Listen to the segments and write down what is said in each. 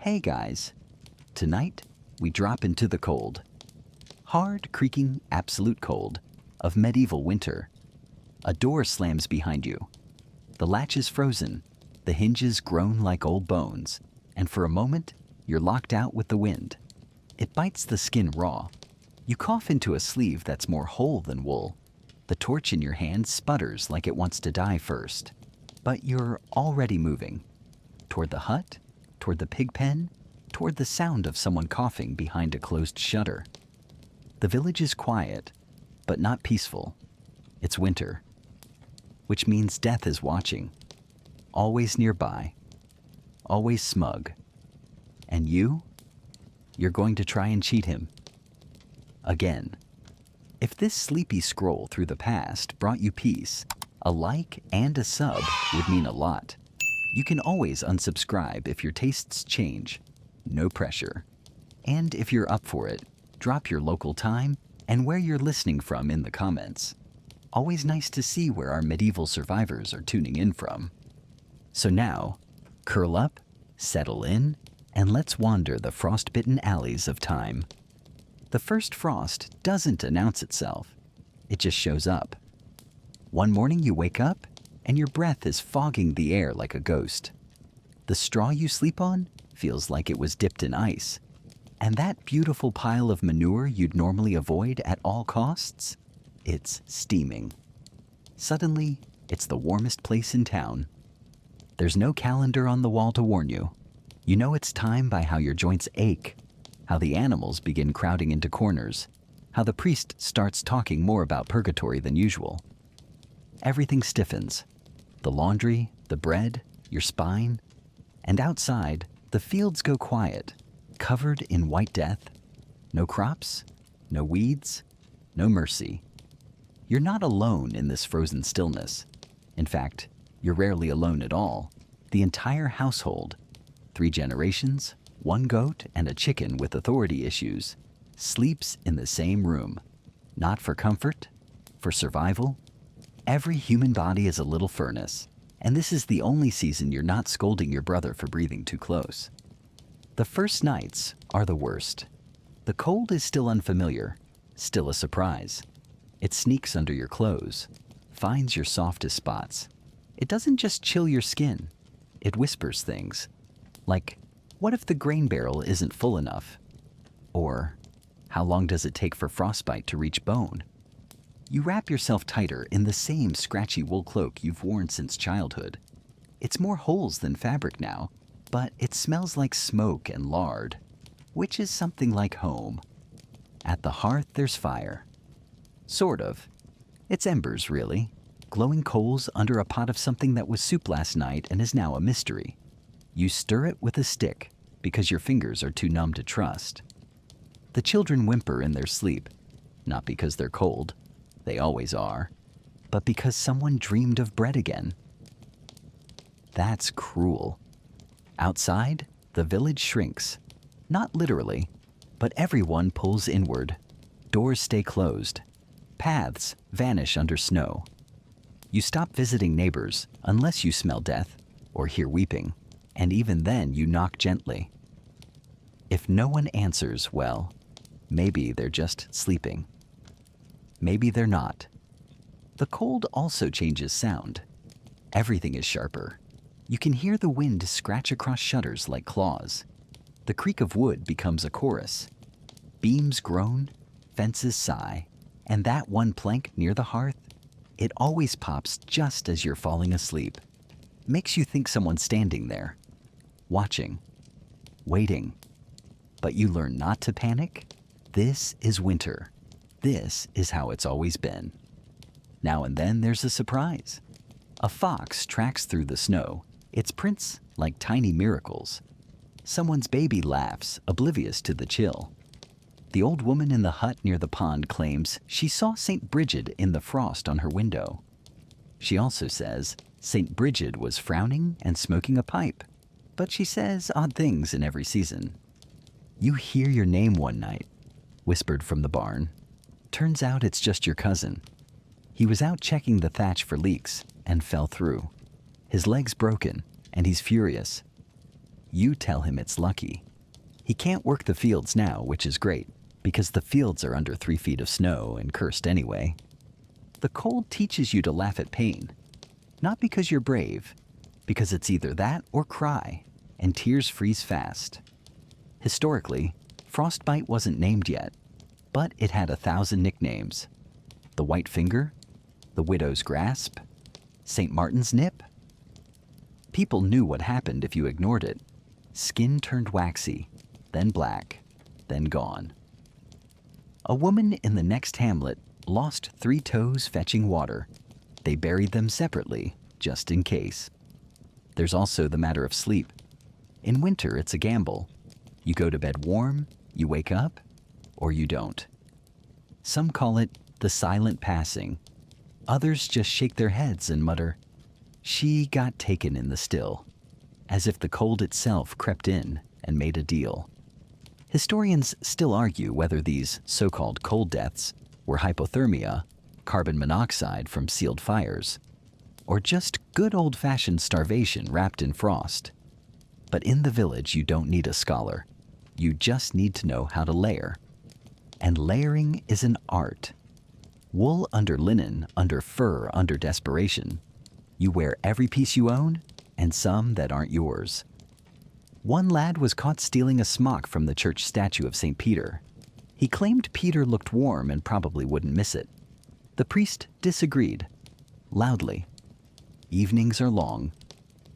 Hey guys, tonight we drop into the cold. Hard, creaking, absolute cold of medieval winter. A door slams behind you. The latch is frozen, the hinges groan like old bones, and for a moment, you're locked out with the wind. It bites the skin raw. You cough into a sleeve that's more whole than wool. The torch in your hand sputters like it wants to die first. But you're already moving. Toward the hut, toward the pig pen, toward the sound of someone coughing behind a closed shutter. The village is quiet, but not peaceful. It's winter, which means death is watching, always nearby, always smug. And you're going to try and cheat him. Again. If this sleepy scroll through the past brought you peace, a like and a sub would mean a lot. You can always unsubscribe if your tastes change. No pressure. And if you're up for it, drop your local time and where you're listening from in the comments. Always nice to see where our medieval survivors are tuning in from. So now, curl up, settle in, and let's wander the frost-bitten alleys of time. The first frost doesn't announce itself. It just shows up. One morning you wake up, and your breath is fogging the air like a ghost. The straw you sleep on feels like it was dipped in ice. And that beautiful pile of manure you'd normally avoid at all costs, it's steaming. Suddenly, it's the warmest place in town. There's no calendar on the wall to warn you. You know it's time by how your joints ache, how the animals begin crowding into corners, how the priest starts talking more about purgatory than usual. Everything stiffens. The laundry, the bread, your spine. And outside, the fields go quiet, covered in white death. No crops, no weeds, no mercy. You're not alone in this frozen stillness. In fact, you're rarely alone at all. The entire household, 3 generations, 1 goat and a chicken with authority issues, sleeps in the same room. Not for comfort, for survival. Every human body is a little furnace, and this is the only season you're not scolding your brother for breathing too close. The first nights are the worst. The cold is still unfamiliar, still a surprise. It sneaks under your clothes, finds your softest spots. It doesn't just chill your skin, it whispers things. Like, what if the grain barrel isn't full enough? Or, how long does it take for frostbite to reach bone? You wrap yourself tighter in the same scratchy wool cloak you've worn since childhood. It's more holes than fabric now, but it smells like smoke and lard, which is something like home. At the hearth there's fire. Sort of. It's embers, really. Glowing coals under a pot of something that was soup last night and is now a mystery. You stir it with a stick because your fingers are too numb to trust. The children whimper in their sleep, not because they're cold. They always are, but because someone dreamed of bread again. That's cruel. Outside, the village shrinks. Not literally, but everyone pulls inward. Doors stay closed. Paths vanish under snow. You stop visiting neighbors unless you smell death or hear weeping, and even then you knock gently. If no one answers, well, maybe they're just sleeping. Maybe they're not. The cold also changes sound. Everything is sharper. You can hear the wind scratch across shutters like claws. The creak of wood becomes a chorus. Beams groan, fences sigh, and that one plank near the hearth, it always pops just as you're falling asleep. Makes you think someone's standing there, watching, waiting. But you learn not to panic. This is winter. This is how it's always been. Now and then there's a surprise. A fox tracks through the snow, its prints like tiny miracles. Someone's baby laughs, oblivious to the chill. The old woman in the hut near the pond claims she saw St. Bridget in the frost on her window. She also says St. Bridget was frowning and smoking a pipe, but she says odd things in every season. You hear your name one night, whispered from the barn. Turns out it's just your cousin. He was out checking the thatch for leaks and fell through. His leg's broken, and he's furious. You tell him it's lucky. He can't work the fields now, which is great, because the fields are under 3 feet of snow and cursed anyway. The cold teaches you to laugh at pain, not because you're brave, because it's either that or cry, and tears freeze fast. Historically, frostbite wasn't named yet, but it had 1,000 nicknames. The white finger, the widow's grasp, St. Martin's nip. People knew what happened if you ignored it. Skin turned waxy, then black, then gone. A woman in the next hamlet lost 3 toes fetching water. They buried them separately, just in case. There's also the matter of sleep. In winter, it's a gamble. You go to bed warm, you wake up, or you don't. Some call it the silent passing. Others just shake their heads and mutter, "She got taken in the still," as if the cold itself crept in and made a deal. Historians still argue whether these so-called cold deaths were hypothermia, carbon monoxide from sealed fires, or just good old-fashioned starvation wrapped in frost. But in the village, you don't need a scholar. You just need to know how to layer. And layering is an art. Wool under linen, under fur, under desperation. You wear every piece you own, and some that aren't yours. One lad was caught stealing a smock from the church statue of St. Peter. He claimed Peter looked warm and probably wouldn't miss it. The priest disagreed, loudly. Evenings are long.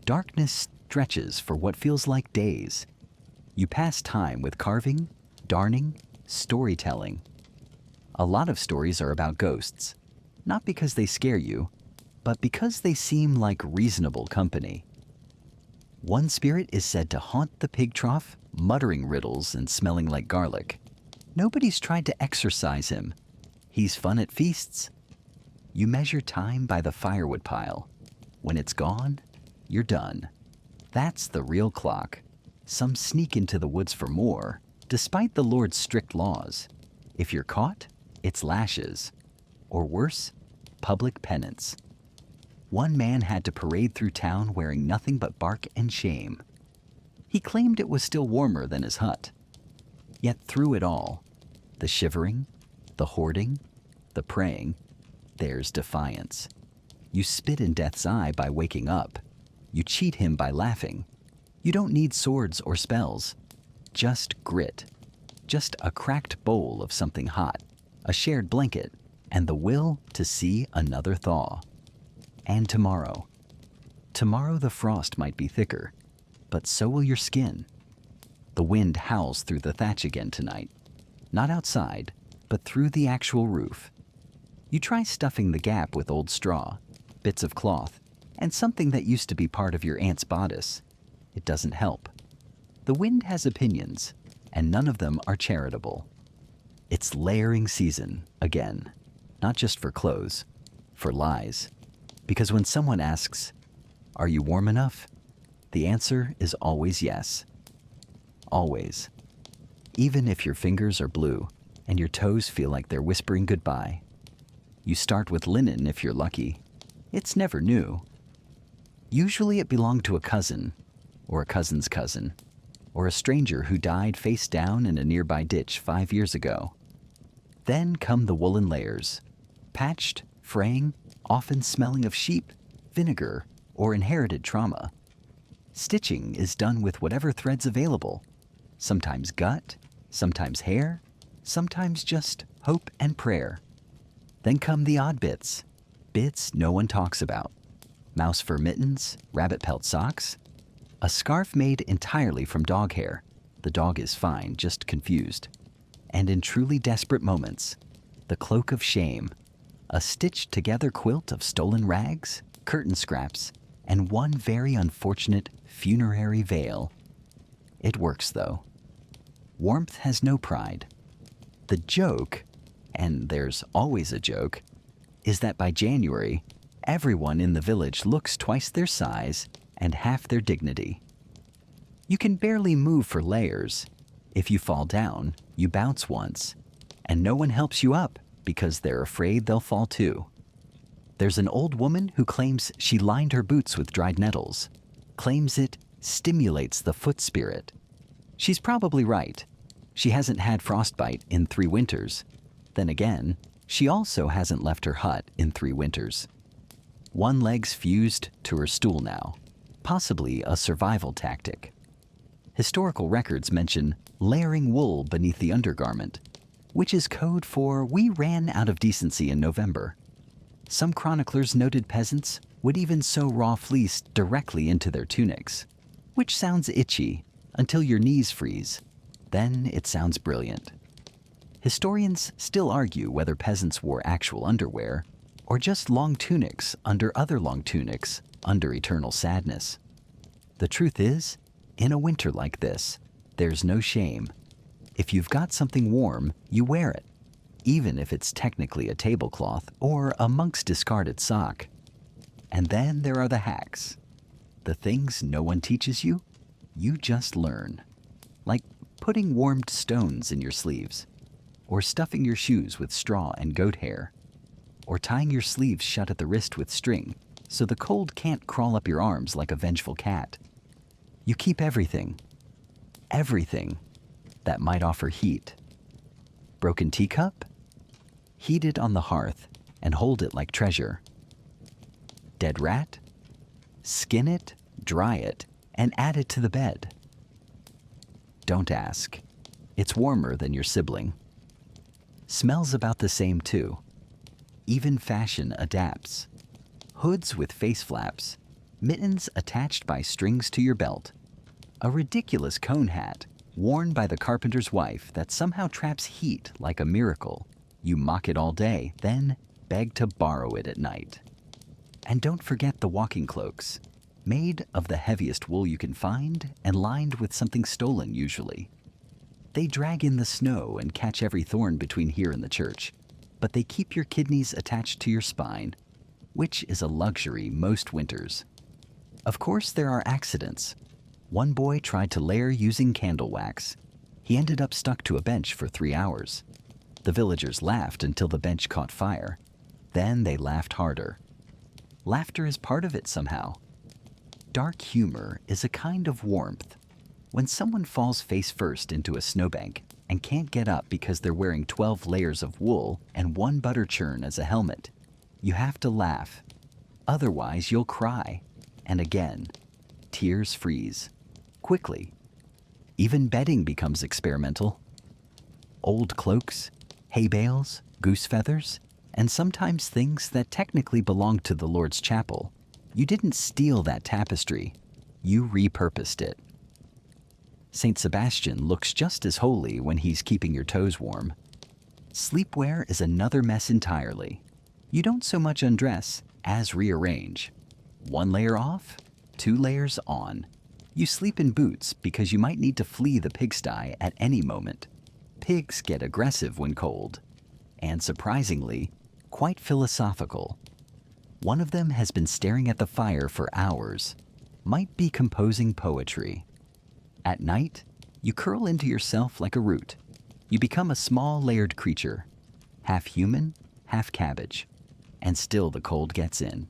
Darkness stretches for what feels like days. You pass time with carving, darning, storytelling. A lot of stories are about ghosts, not because they scare you, but because they seem like reasonable company. One spirit is said to haunt the pig trough, muttering riddles and smelling like garlic. Nobody's tried to exorcise him. He's fun at feasts. You measure time by the firewood pile. When it's gone, you're done. That's the real clock. Some sneak into the woods for more, despite the Lord's strict laws. If you're caught, it's lashes. Or worse, public penance. One man had to parade through town wearing nothing but bark and shame. He claimed it was still warmer than his hut. Yet through it all, the shivering, the hoarding, the praying, there's defiance. You spit in death's eye by waking up. You cheat him by laughing. You don't need swords or spells. Just grit. Just a cracked bowl of something hot, a shared blanket, and the will to see another thaw. And tomorrow. Tomorrow the frost might be thicker, but so will your skin. The wind howls through the thatch again tonight. Not outside, but through the actual roof. You try stuffing the gap with old straw, bits of cloth, and something that used to be part of your aunt's bodice. It doesn't help. The wind has opinions, and none of them are charitable. It's layering season, again. Not just for clothes, for lies. Because when someone asks, "Are you warm enough?" the answer is always yes. Always. Even if your fingers are blue and your toes feel like they're whispering goodbye. You start with linen if you're lucky. It's never new. Usually it belonged to a cousin, or a cousin's cousin, or a stranger who died face down in a nearby ditch 5 years ago. Then come the woolen layers, patched, fraying, often smelling of sheep, vinegar, or inherited trauma. Stitching is done with whatever threads available, sometimes gut, sometimes hair, sometimes just hope and prayer. Then come the odd bits no one talks about. Mouse fur mittens, rabbit pelt socks, a scarf made entirely from dog hair. The dog is fine, just confused. And in truly desperate moments, the cloak of shame, a stitched together quilt of stolen rags, curtain scraps, and one very unfortunate funerary veil. It works, though. Warmth has no pride. The joke, and there's always a joke, is that by January, everyone in the village looks twice their size and half their dignity. You can barely move for layers. If you fall down, you bounce once, and no one helps you up because they're afraid they'll fall too. There's an old woman who claims she lined her boots with dried nettles, claims it stimulates the foot spirit. She's probably right. She hasn't had frostbite in 3 winters. Then again, she also hasn't left her hut in 3 winters. One leg's fused to her stool now, possibly a survival tactic. Historical records mention layering wool beneath the undergarment, which is code for we ran out of decency in November. Some chroniclers noted peasants would even sew raw fleece directly into their tunics, which sounds itchy until your knees freeze. Then it sounds brilliant. Historians still argue whether peasants wore actual underwear or just long tunics under other long tunics under eternal sadness. The truth is, in a winter like this, there's no shame. If you've got something warm, you wear it, even if it's technically a tablecloth or a monk's discarded sock. And then there are the hacks. The things no one teaches you, you just learn. Like putting warmed stones in your sleeves, or stuffing your shoes with straw and goat hair, or tying your sleeves shut at the wrist with string so the cold can't crawl up your arms like a vengeful cat. You keep everything that might offer heat. Broken teacup? Heat it on the hearth and hold it like treasure. Dead rat? Skin it, dry it, and add it to the bed. Don't ask. It's warmer than your sibling. Smells about the same too. Even fashion adapts. Hoods with face flaps, mittens attached by strings to your belt, a ridiculous cone hat worn by the carpenter's wife that somehow traps heat like a miracle. You mock it all day, then beg to borrow it at night. And don't forget the walking cloaks, made of the heaviest wool you can find and lined with something stolen usually. They drag in the snow and catch every thorn between here and the church, but they keep your kidneys attached to your spine, which is a luxury most winters. Of course, there are accidents. One boy tried to layer using candle wax. He ended up stuck to a bench for 3 hours. The villagers laughed until the bench caught fire. Then they laughed harder. Laughter is part of it somehow. Dark humor is a kind of warmth. When someone falls face first into a snowbank and can't get up because they're wearing 12 layers of wool and 1 butter churn as a helmet, you have to laugh. Otherwise, you'll cry. And again, tears freeze. Quickly. Even bedding becomes experimental. Old cloaks, hay bales, goose feathers, and sometimes things that technically belong to the Lord's chapel. You didn't steal that tapestry. You repurposed it. Saint Sebastian looks just as holy when he's keeping your toes warm. Sleepwear is another mess entirely. You don't so much undress as rearrange. 1 layer off, 2 layers on. You sleep in boots because you might need to flee the pigsty at any moment. Pigs get aggressive when cold, and surprisingly, quite philosophical. One of them has been staring at the fire for hours, might be composing poetry. At night, you curl into yourself like a root. You become a small layered creature, half human, half cabbage. And still the cold gets in.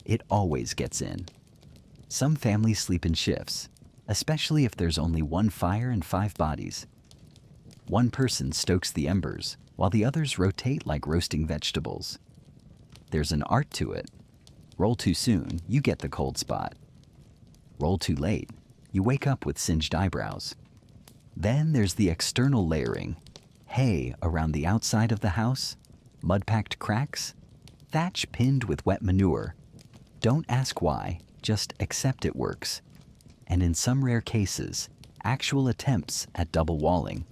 It always gets in. Some families sleep in shifts, especially if there's only 1 fire and 5 bodies. One person stokes the embers, while the others rotate like roasting vegetables. There's an art to it. Roll too soon, you get the cold spot. Roll too late, you wake up with singed eyebrows. Then there's the external layering. Hay around the outside of the house, mud-packed cracks, thatch pinned with wet manure. Don't ask why, just accept it works. And in some rare cases, actual attempts at double walling,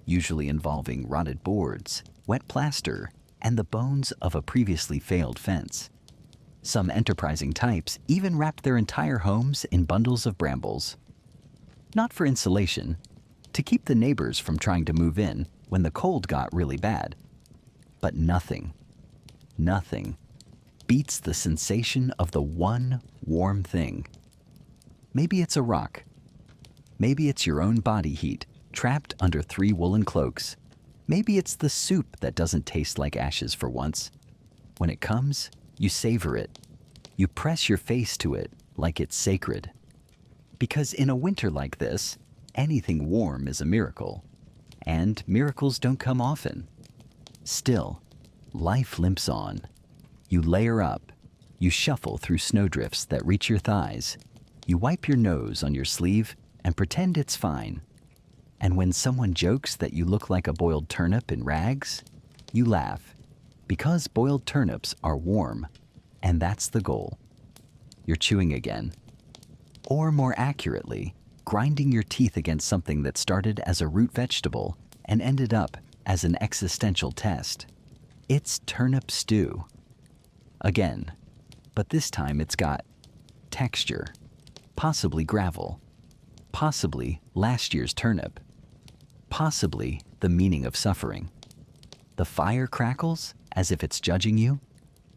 usually involving rotted boards, wet plaster, and the bones of a previously failed fence. Some enterprising types even wrapped their entire homes in bundles of brambles. Not for insulation, to keep the neighbors from trying to move in when the cold got really bad. But nothing beats the sensation of the one warm thing. Maybe it's a rock. Maybe it's your own body heat trapped under 3 woolen cloaks. Maybe it's the soup that doesn't taste like ashes for once. When it comes, you savor it. You press your face to it like it's sacred. Because in a winter like this, anything warm is a miracle, and miracles don't come often. Still, life limps on. You layer up, you shuffle through snowdrifts that reach your thighs, you wipe your nose on your sleeve and pretend it's fine. And when someone jokes that you look like a boiled turnip in rags, you laugh, because boiled turnips are warm, and that's the goal. You're chewing again. Or more accurately, grinding your teeth against something that started as a root vegetable and ended up as an existential test. It's turnip stew. Again, but this time it's got texture, possibly gravel, possibly last year's turnip, possibly the meaning of suffering. The fire crackles as if it's judging you,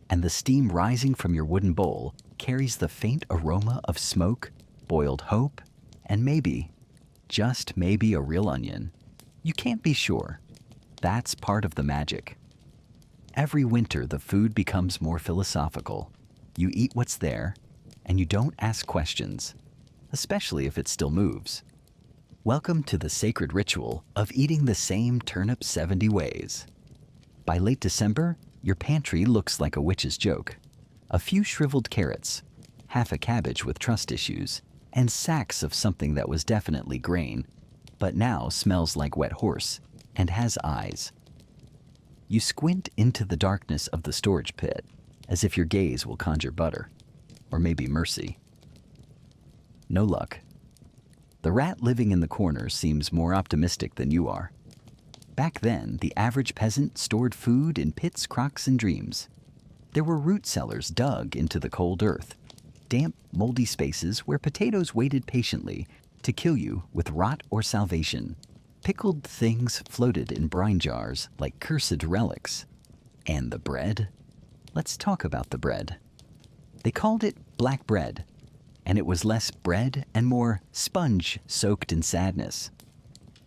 and the steam rising from your wooden bowl carries the faint aroma of smoke, boiled hope, and maybe, just maybe, a real onion. You can't be sure. That's part of the magic. Every winter, the food becomes more philosophical. You eat what's there, and you don't ask questions, especially if it still moves. Welcome to the sacred ritual of eating the same turnip 70 ways. By late December, your pantry looks like a witch's joke. A few shriveled carrots, half a cabbage with trust issues, and sacks of something that was definitely grain, but now smells like wet horse and has eyes. You squint into the darkness of the storage pit, as if your gaze will conjure butter, or maybe mercy. No luck. The rat living in the corner seems more optimistic than you are. Back then, the average peasant stored food in pits, crocks, and dreams. There were root cellars dug into the cold earth, damp, moldy spaces where potatoes waited patiently to kill you with rot or salvation. Pickled things floated in brine jars like cursed relics. And the bread? Let's talk about the bread. They called it black bread, and it was less bread and more sponge soaked in sadness.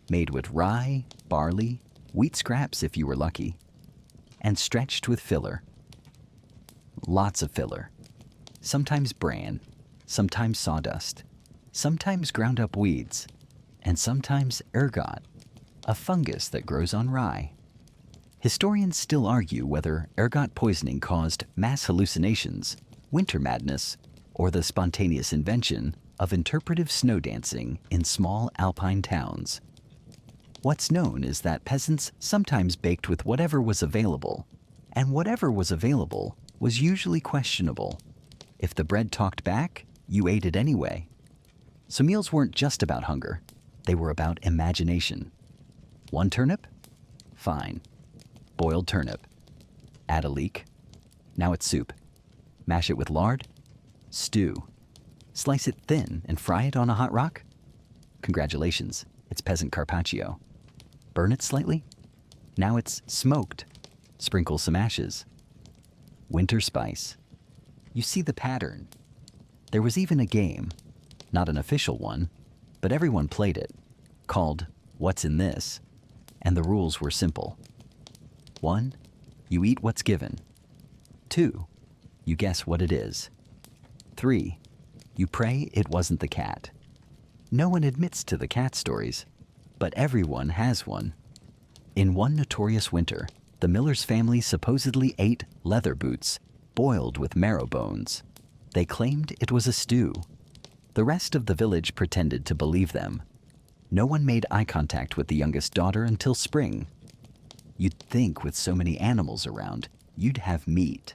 Made with rye, barley, wheat scraps if you were lucky, and stretched with filler. Lots of filler. Sometimes bran, sometimes sawdust, sometimes ground up weeds, and sometimes ergot, a fungus that grows on rye. Historians still argue whether ergot poisoning caused mass hallucinations, winter madness, or the spontaneous invention of interpretive snow dancing in small alpine towns. What's known is that peasants sometimes baked with whatever was available, and whatever was available was usually questionable. If the bread talked back, you ate it anyway. So meals weren't just about hunger, they were about imagination. One turnip? Fine. Boiled turnip. Add a leek. Now it's soup. Mash it with lard. Stew. Slice it thin and fry it on a hot rock. Congratulations, it's peasant carpaccio. Burn it slightly. Now it's smoked. Sprinkle some ashes. Winter spice. You see the pattern. There was even a game, not an official one, but everyone played it, called What's in This? And the rules were simple. 1, you eat what's given. 2, you guess what it is. 3, you pray it wasn't the cat. No one admits to the cat stories, but everyone has one. In one notorious winter, the miller's family supposedly ate leather boots boiled with marrow bones. They claimed it was a stew. The rest of the village pretended to believe them. No one made eye contact with the youngest daughter until spring. You'd think with so many animals around, you'd have meat.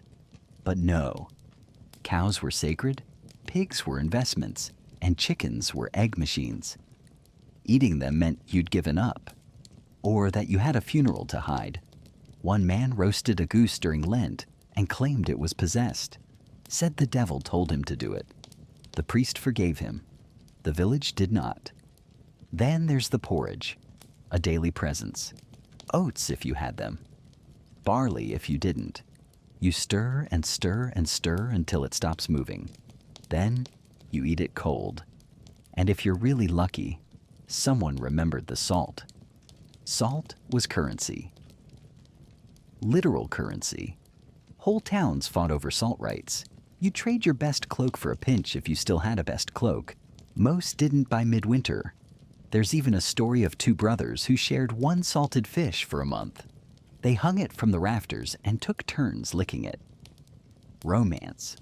But no. Cows were sacred, pigs were investments, and chickens were egg machines. Eating them meant you'd given up, or that you had a funeral to hide. One man roasted a goose during Lent and claimed it was possessed, said the devil told him to do it. The priest forgave him. The village did not. Then there's the porridge, a daily presence. Oats if you had them. Barley if you didn't. You stir and stir and stir until it stops moving. Then you eat it cold. And if you're really lucky, someone remembered the salt. Salt was currency. Literal currency. Whole towns fought over salt rights. You'd trade your best cloak for a pinch if you still had a best cloak, Most didn't by midwinter. There's even a story of two brothers who shared one salted fish for a month. They hung it from the rafters and took turns licking it. Romance.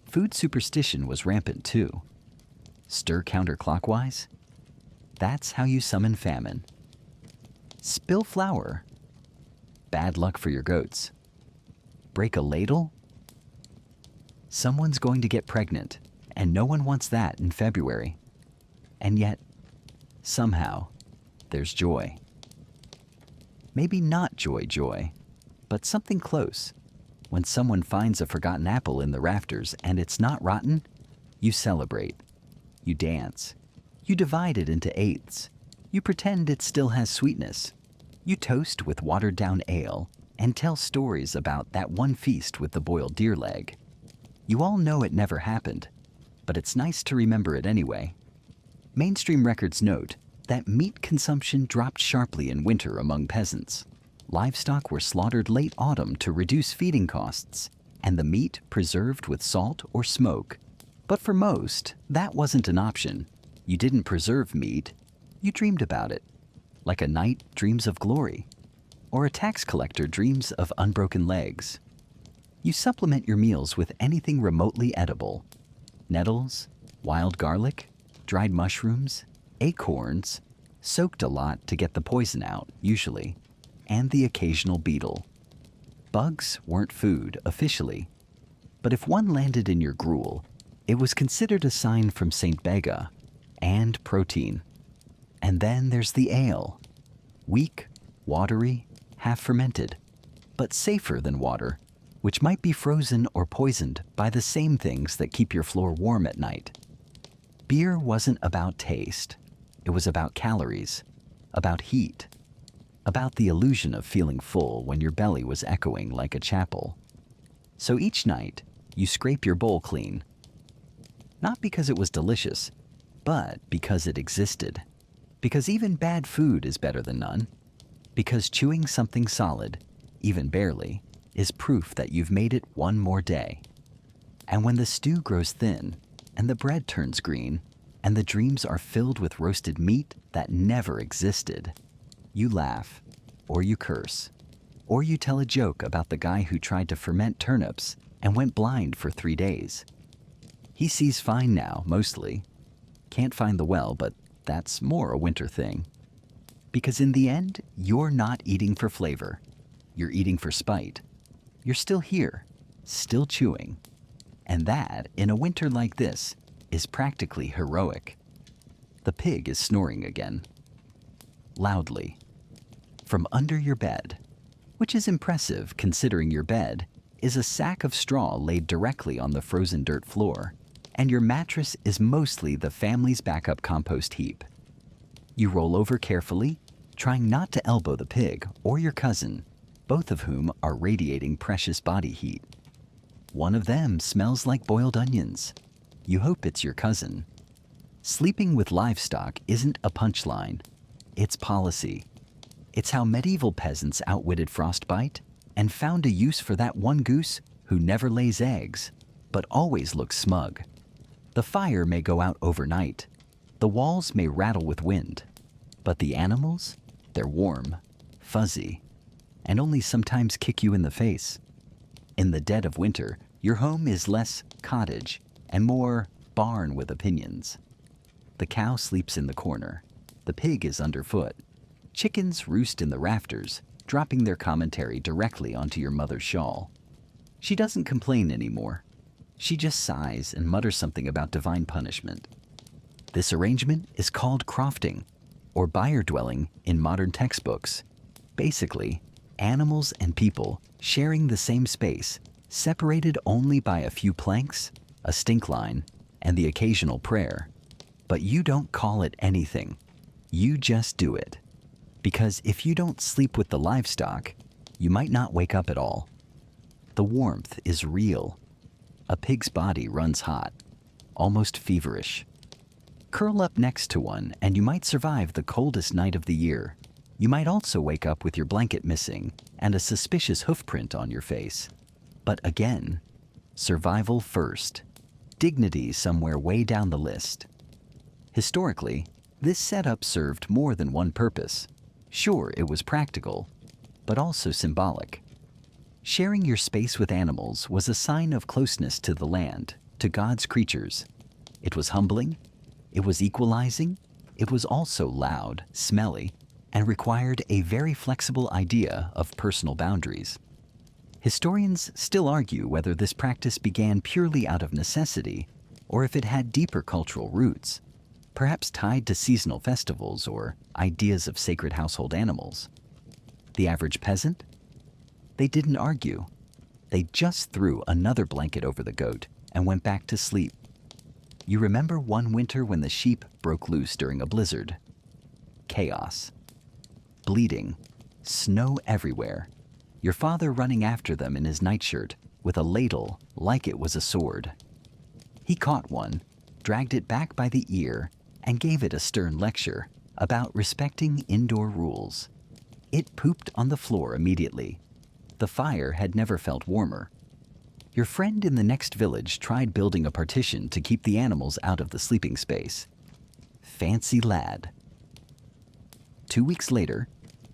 Food superstition was rampant too. Stir counterclockwise? That's how you summon famine. Spill flour? Bad luck for your goats. Break a ladle? Someone's going to get pregnant, and no one wants that in February. And yet, somehow, there's joy. Maybe not joy, but something close. When someone finds a forgotten apple in the rafters and it's not rotten, you celebrate. You dance. You divide it into eighths. You pretend it still has sweetness. You toast with watered-down ale and tell stories about that one feast with the boiled deer leg. You all know it never happened, but it's nice to remember it anyway. Mainstream records note that meat consumption dropped sharply in winter among peasants. Livestock were slaughtered late autumn to reduce feeding costs, and the meat preserved with salt or smoke. But for most, that wasn't an option. You didn't preserve meat, you dreamed about it. Like a knight dreams of glory, or a tax collector dreams of unbroken legs. You supplement your meals with anything remotely edible. Nettles, wild garlic, dried mushrooms, acorns, soaked a lot to get the poison out, usually, and the occasional beetle. Bugs weren't food officially, but if one landed in your gruel, it was considered a sign from St. Bega, and protein. And then there's the ale. Weak, watery, half-fermented, but safer than water, which might be frozen or poisoned by the same things that keep your floor warm at night. Beer wasn't about taste. It was about calories, about heat, about the illusion of feeling full when your belly was echoing like a chapel. So each night, you scrape your bowl clean. Not because it was delicious, but because it existed. Because even bad food is better than none. Because chewing something solid, even barely, is proof that you've made it one more day. And when the stew grows thin, and the bread turns green, and the dreams are filled with roasted meat that never existed, you laugh, or you curse, or you tell a joke about the guy who tried to ferment turnips and went blind for 3 days. He sees fine now, mostly. Can't find the well, but that's more a winter thing. Because in the end, you're not eating for flavor. You're eating for spite. You're still here, still chewing. And that, in a winter like this, is practically heroic. The pig is snoring again. Loudly. From under your bed, which is impressive considering your bed is a sack of straw laid directly on the frozen dirt floor, and your mattress is mostly the family's backup compost heap. You roll over carefully, trying not to elbow the pig or your cousin, both of whom are radiating precious body heat. One of them smells like boiled onions. You hope it's your cousin. Sleeping with livestock isn't a punchline. It's policy. It's how medieval peasants outwitted frostbite and found a use for that one goose who never lays eggs, but always looks smug. The fire may go out overnight. The walls may rattle with wind. But the animals, they're warm, fuzzy, and only sometimes kick you in the face. In the dead of winter, your home is less cottage and more barn with opinions. The cow sleeps in the corner. The pig is underfoot. Chickens roost in the rafters, dropping their commentary directly onto your mother's shawl. She doesn't complain anymore. She just sighs and mutters something about divine punishment. This arrangement is called crofting, or byre dwelling in modern textbooks. Basically, animals and people sharing the same space, separated only by a few planks, a stink line, and the occasional prayer. But you don't call it anything. You just do it. Because if you don't sleep with the livestock, you might not wake up at all. The warmth is real. A pig's body runs hot, almost feverish. Curl up next to one and you might survive the coldest night of the year. You might also wake up with your blanket missing and a suspicious hoofprint on your face. But again, survival first. Dignity somewhere way down the list. Historically, this setup served more than one purpose. Sure, it was practical, but also symbolic. Sharing your space with animals was a sign of closeness to the land, to God's creatures. It was humbling, it was equalizing, it was also loud, smelly, and required a very flexible idea of personal boundaries. Historians still argue whether this practice began purely out of necessity or if it had deeper cultural roots, perhaps tied to seasonal festivals or ideas of sacred household animals. The average peasant? They didn't argue. They just threw another blanket over the goat and went back to sleep. You remember one winter when the sheep broke loose during a blizzard? Chaos. Bleeding. Snow everywhere. Your father running after them in his nightshirt with a ladle like it was a sword. He caught one, dragged it back by the ear, and gave it a stern lecture about respecting indoor rules. It pooped on the floor immediately. The fire had never felt warmer. Your friend in the next village tried building a partition to keep the animals out of the sleeping space. Fancy lad. 2 weeks later,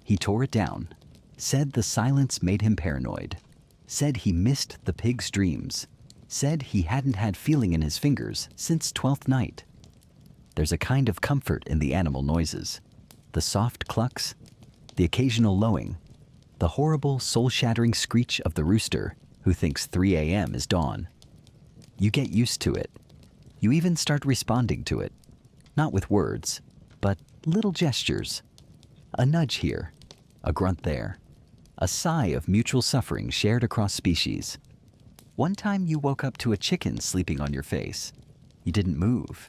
he tore it down, said the silence made him paranoid, said he missed the pig's dreams, said he hadn't had feeling in his fingers since 12th night. There's a kind of comfort in the animal noises, the soft clucks, the occasional lowing, the horrible soul-shattering screech of the rooster who thinks 3 a.m. is dawn. You get used to it. You even start responding to it, not with words, but little gestures. A nudge here, a grunt there, a sigh of mutual suffering shared across species. One time you woke up to a chicken sleeping on your face. You didn't move.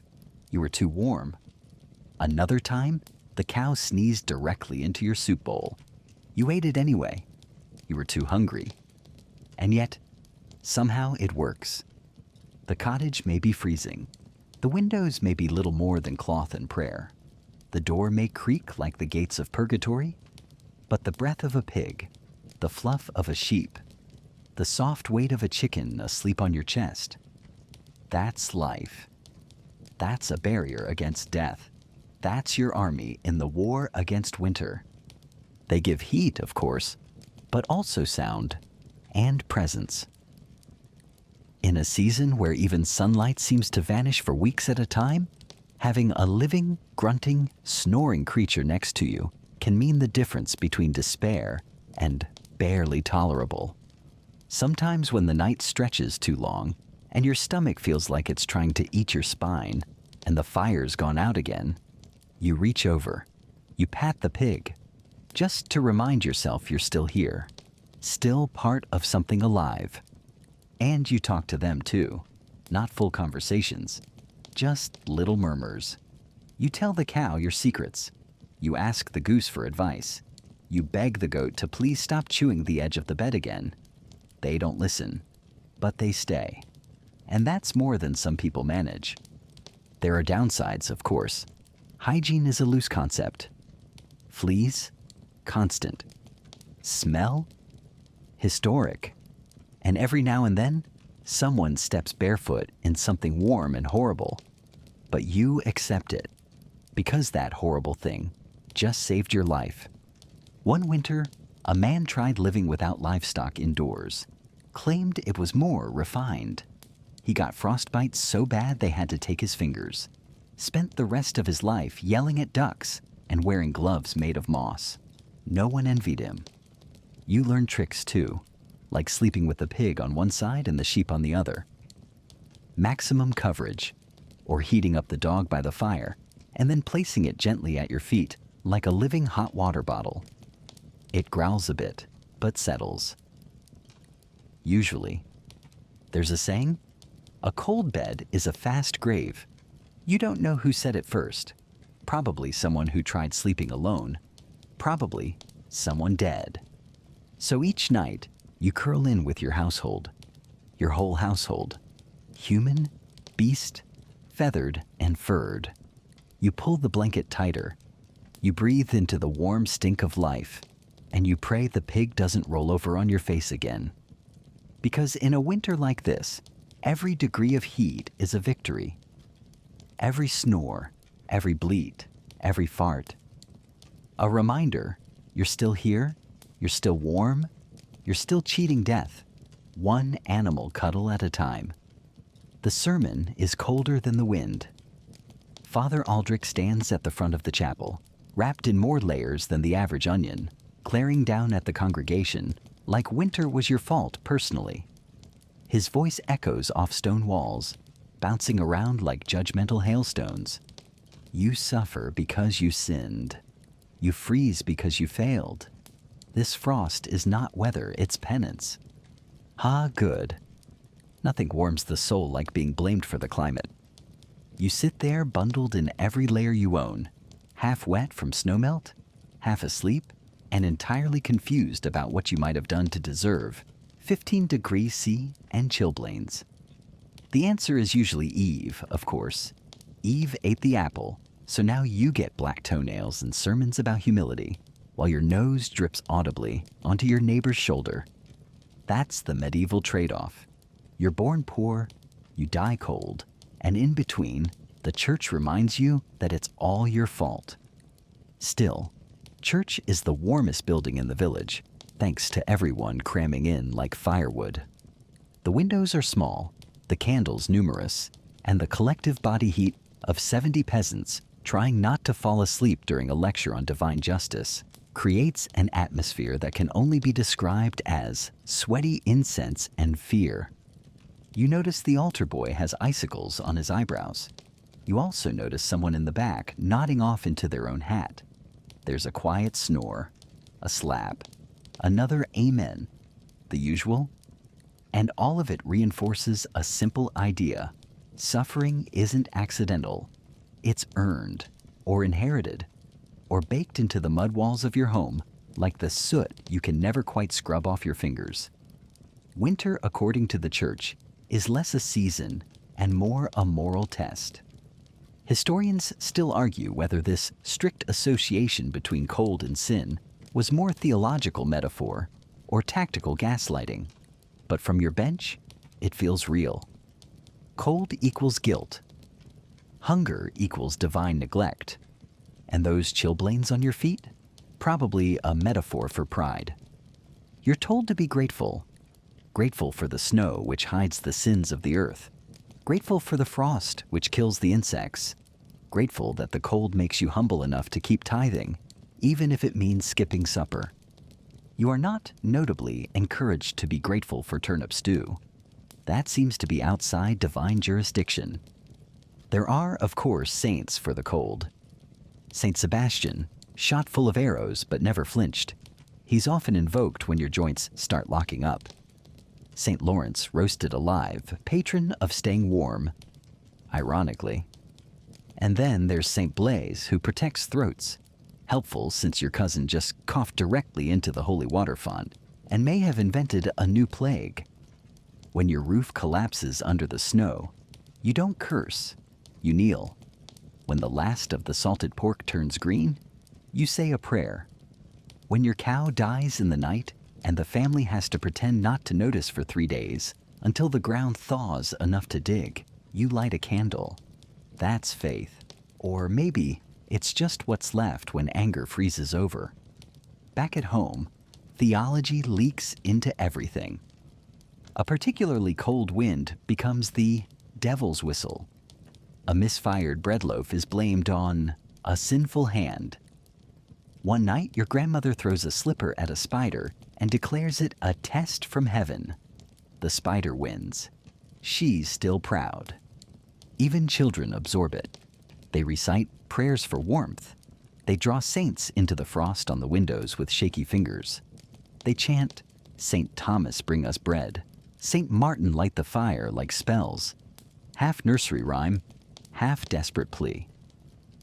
You were too warm. Another time, the cow sneezed directly into your soup bowl. You ate it anyway. You were too hungry. And yet, somehow it works. The cottage may be freezing. The windows may be little more than cloth and prayer. The door may creak like the gates of purgatory, but the breath of a pig, the fluff of a sheep, the soft weight of a chicken asleep on your chest, that's life. That's a barrier against death. That's your army in the war against winter. They give heat, of course, but also sound and presence. In a season where even sunlight seems to vanish for weeks at a time, having a living, grunting, snoring creature next to you can mean the difference between despair and barely tolerable. Sometimes when the night stretches too long and your stomach feels like it's trying to eat your spine and the fire's gone out again, you reach over, you pat the pig, just to remind yourself you're still here, still part of something alive. And you talk to them too, not full conversations, just little murmurs. You tell the cow your secrets. You ask the goose for advice. You beg the goat to please stop chewing the edge of the bed again. They don't listen, but they stay. And that's more than some people manage. There are downsides, of course. Hygiene is a loose concept. Fleas? Constant. Smell? Historic. And every now and then, someone steps barefoot in something warm and horrible. But you accept it, because that horrible thing just saved your life. One winter, a man tried living without livestock indoors, claimed it was more refined. He got frostbite so bad they had to take his fingers. Spent the rest of his life yelling at ducks and wearing gloves made of moss. No one envied him. You learn tricks too, like sleeping with the pig on one side and the sheep on the other. Maximum coverage, or heating up the dog by the fire and then placing it gently at your feet like a living hot water bottle. It growls a bit, but settles. Usually. There's a saying, a cold bed is a fast grave. You don't know who said it first. Probably someone who tried sleeping alone. Probably someone dead. So each night, you curl in with your household. Your whole household. Human, beast, feathered, and furred. You pull the blanket tighter. You breathe into the warm stink of life. And you pray the pig doesn't roll over on your face again. Because in a winter like this, every degree of heat is a victory. Every snore, every bleat, every fart. A reminder, you're still here, you're still warm, you're still cheating death, one animal cuddle at a time. The sermon is colder than the wind. Father Aldrich stands at the front of the chapel, wrapped in more layers than the average onion, glaring down at the congregation like winter was your fault personally. His voice echoes off stone walls, bouncing around like judgmental hailstones. You suffer because you sinned. You freeze because you failed. This frost is not weather, it's penance. Ha, good. Nothing warms the soul like being blamed for the climate. You sit there bundled in every layer you own, half wet from snowmelt, half asleep, and entirely confused about what you might have done to deserve 15 degrees C and chilblains. The answer is usually Eve, of course. Eve ate the apple, so now you get black toenails and sermons about humility, while your nose drips audibly onto your neighbor's shoulder. That's the medieval trade-off. You're born poor, you die cold, and in between, the church reminds you that it's all your fault. Still, church is the warmest building in the village, thanks to everyone cramming in like firewood. The windows are small, the candles numerous, and the collective body heat of 70 peasants trying not to fall asleep during a lecture on divine justice creates an atmosphere that can only be described as sweaty incense and fear. You notice the altar boy has icicles on his eyebrows. You also notice someone in the back nodding off into their own hat. There's a quiet snore, a slap, another amen, the usual. And all of it reinforces a simple idea. Suffering isn't accidental. It's earned, or inherited, or baked into the mud walls of your home like the soot you can never quite scrub off your fingers. Winter, according to the church, is less a season and more a moral test. Historians still argue whether this strict association between cold and sin was more theological metaphor or tactical gaslighting. But from your bench, it feels real. Cold equals guilt. Hunger equals divine neglect. And those chilblains on your feet? Probably a metaphor for pride. You're told to be grateful. Grateful for the snow which hides the sins of the earth. Grateful for the frost which kills the insects. Grateful that the cold makes you humble enough to keep tithing, even if it means skipping supper. You are not, notably, encouraged to be grateful for turnip stew. That seems to be outside divine jurisdiction. There are, of course, saints for the cold. Saint Sebastian, shot full of arrows but never flinched. He's often invoked when your joints start locking up. Saint Lawrence, roasted alive, patron of staying warm, ironically. And then there's Saint Blaise, who protects throats. Helpful since your cousin just coughed directly into the holy water font and may have invented a new plague. When your roof collapses under the snow, you don't curse, you kneel. When the last of the salted pork turns green, you say a prayer. When your cow dies in the night and the family has to pretend not to notice for 3 days until the ground thaws enough to dig, you light a candle. That's faith. Or maybe it's just what's left when anger freezes over. Back at home, theology leaks into everything. A particularly cold wind becomes the devil's whistle. A misfired bread loaf is blamed on a sinful hand. One night, your grandmother throws a slipper at a spider and declares it a test from heaven. The spider wins. She's still proud. Even children absorb it. They recite prayers for warmth. They draw saints into the frost on the windows with shaky fingers. They chant, St. Thomas bring us bread, St. Martin light the fire like spells. Half nursery rhyme, half desperate plea.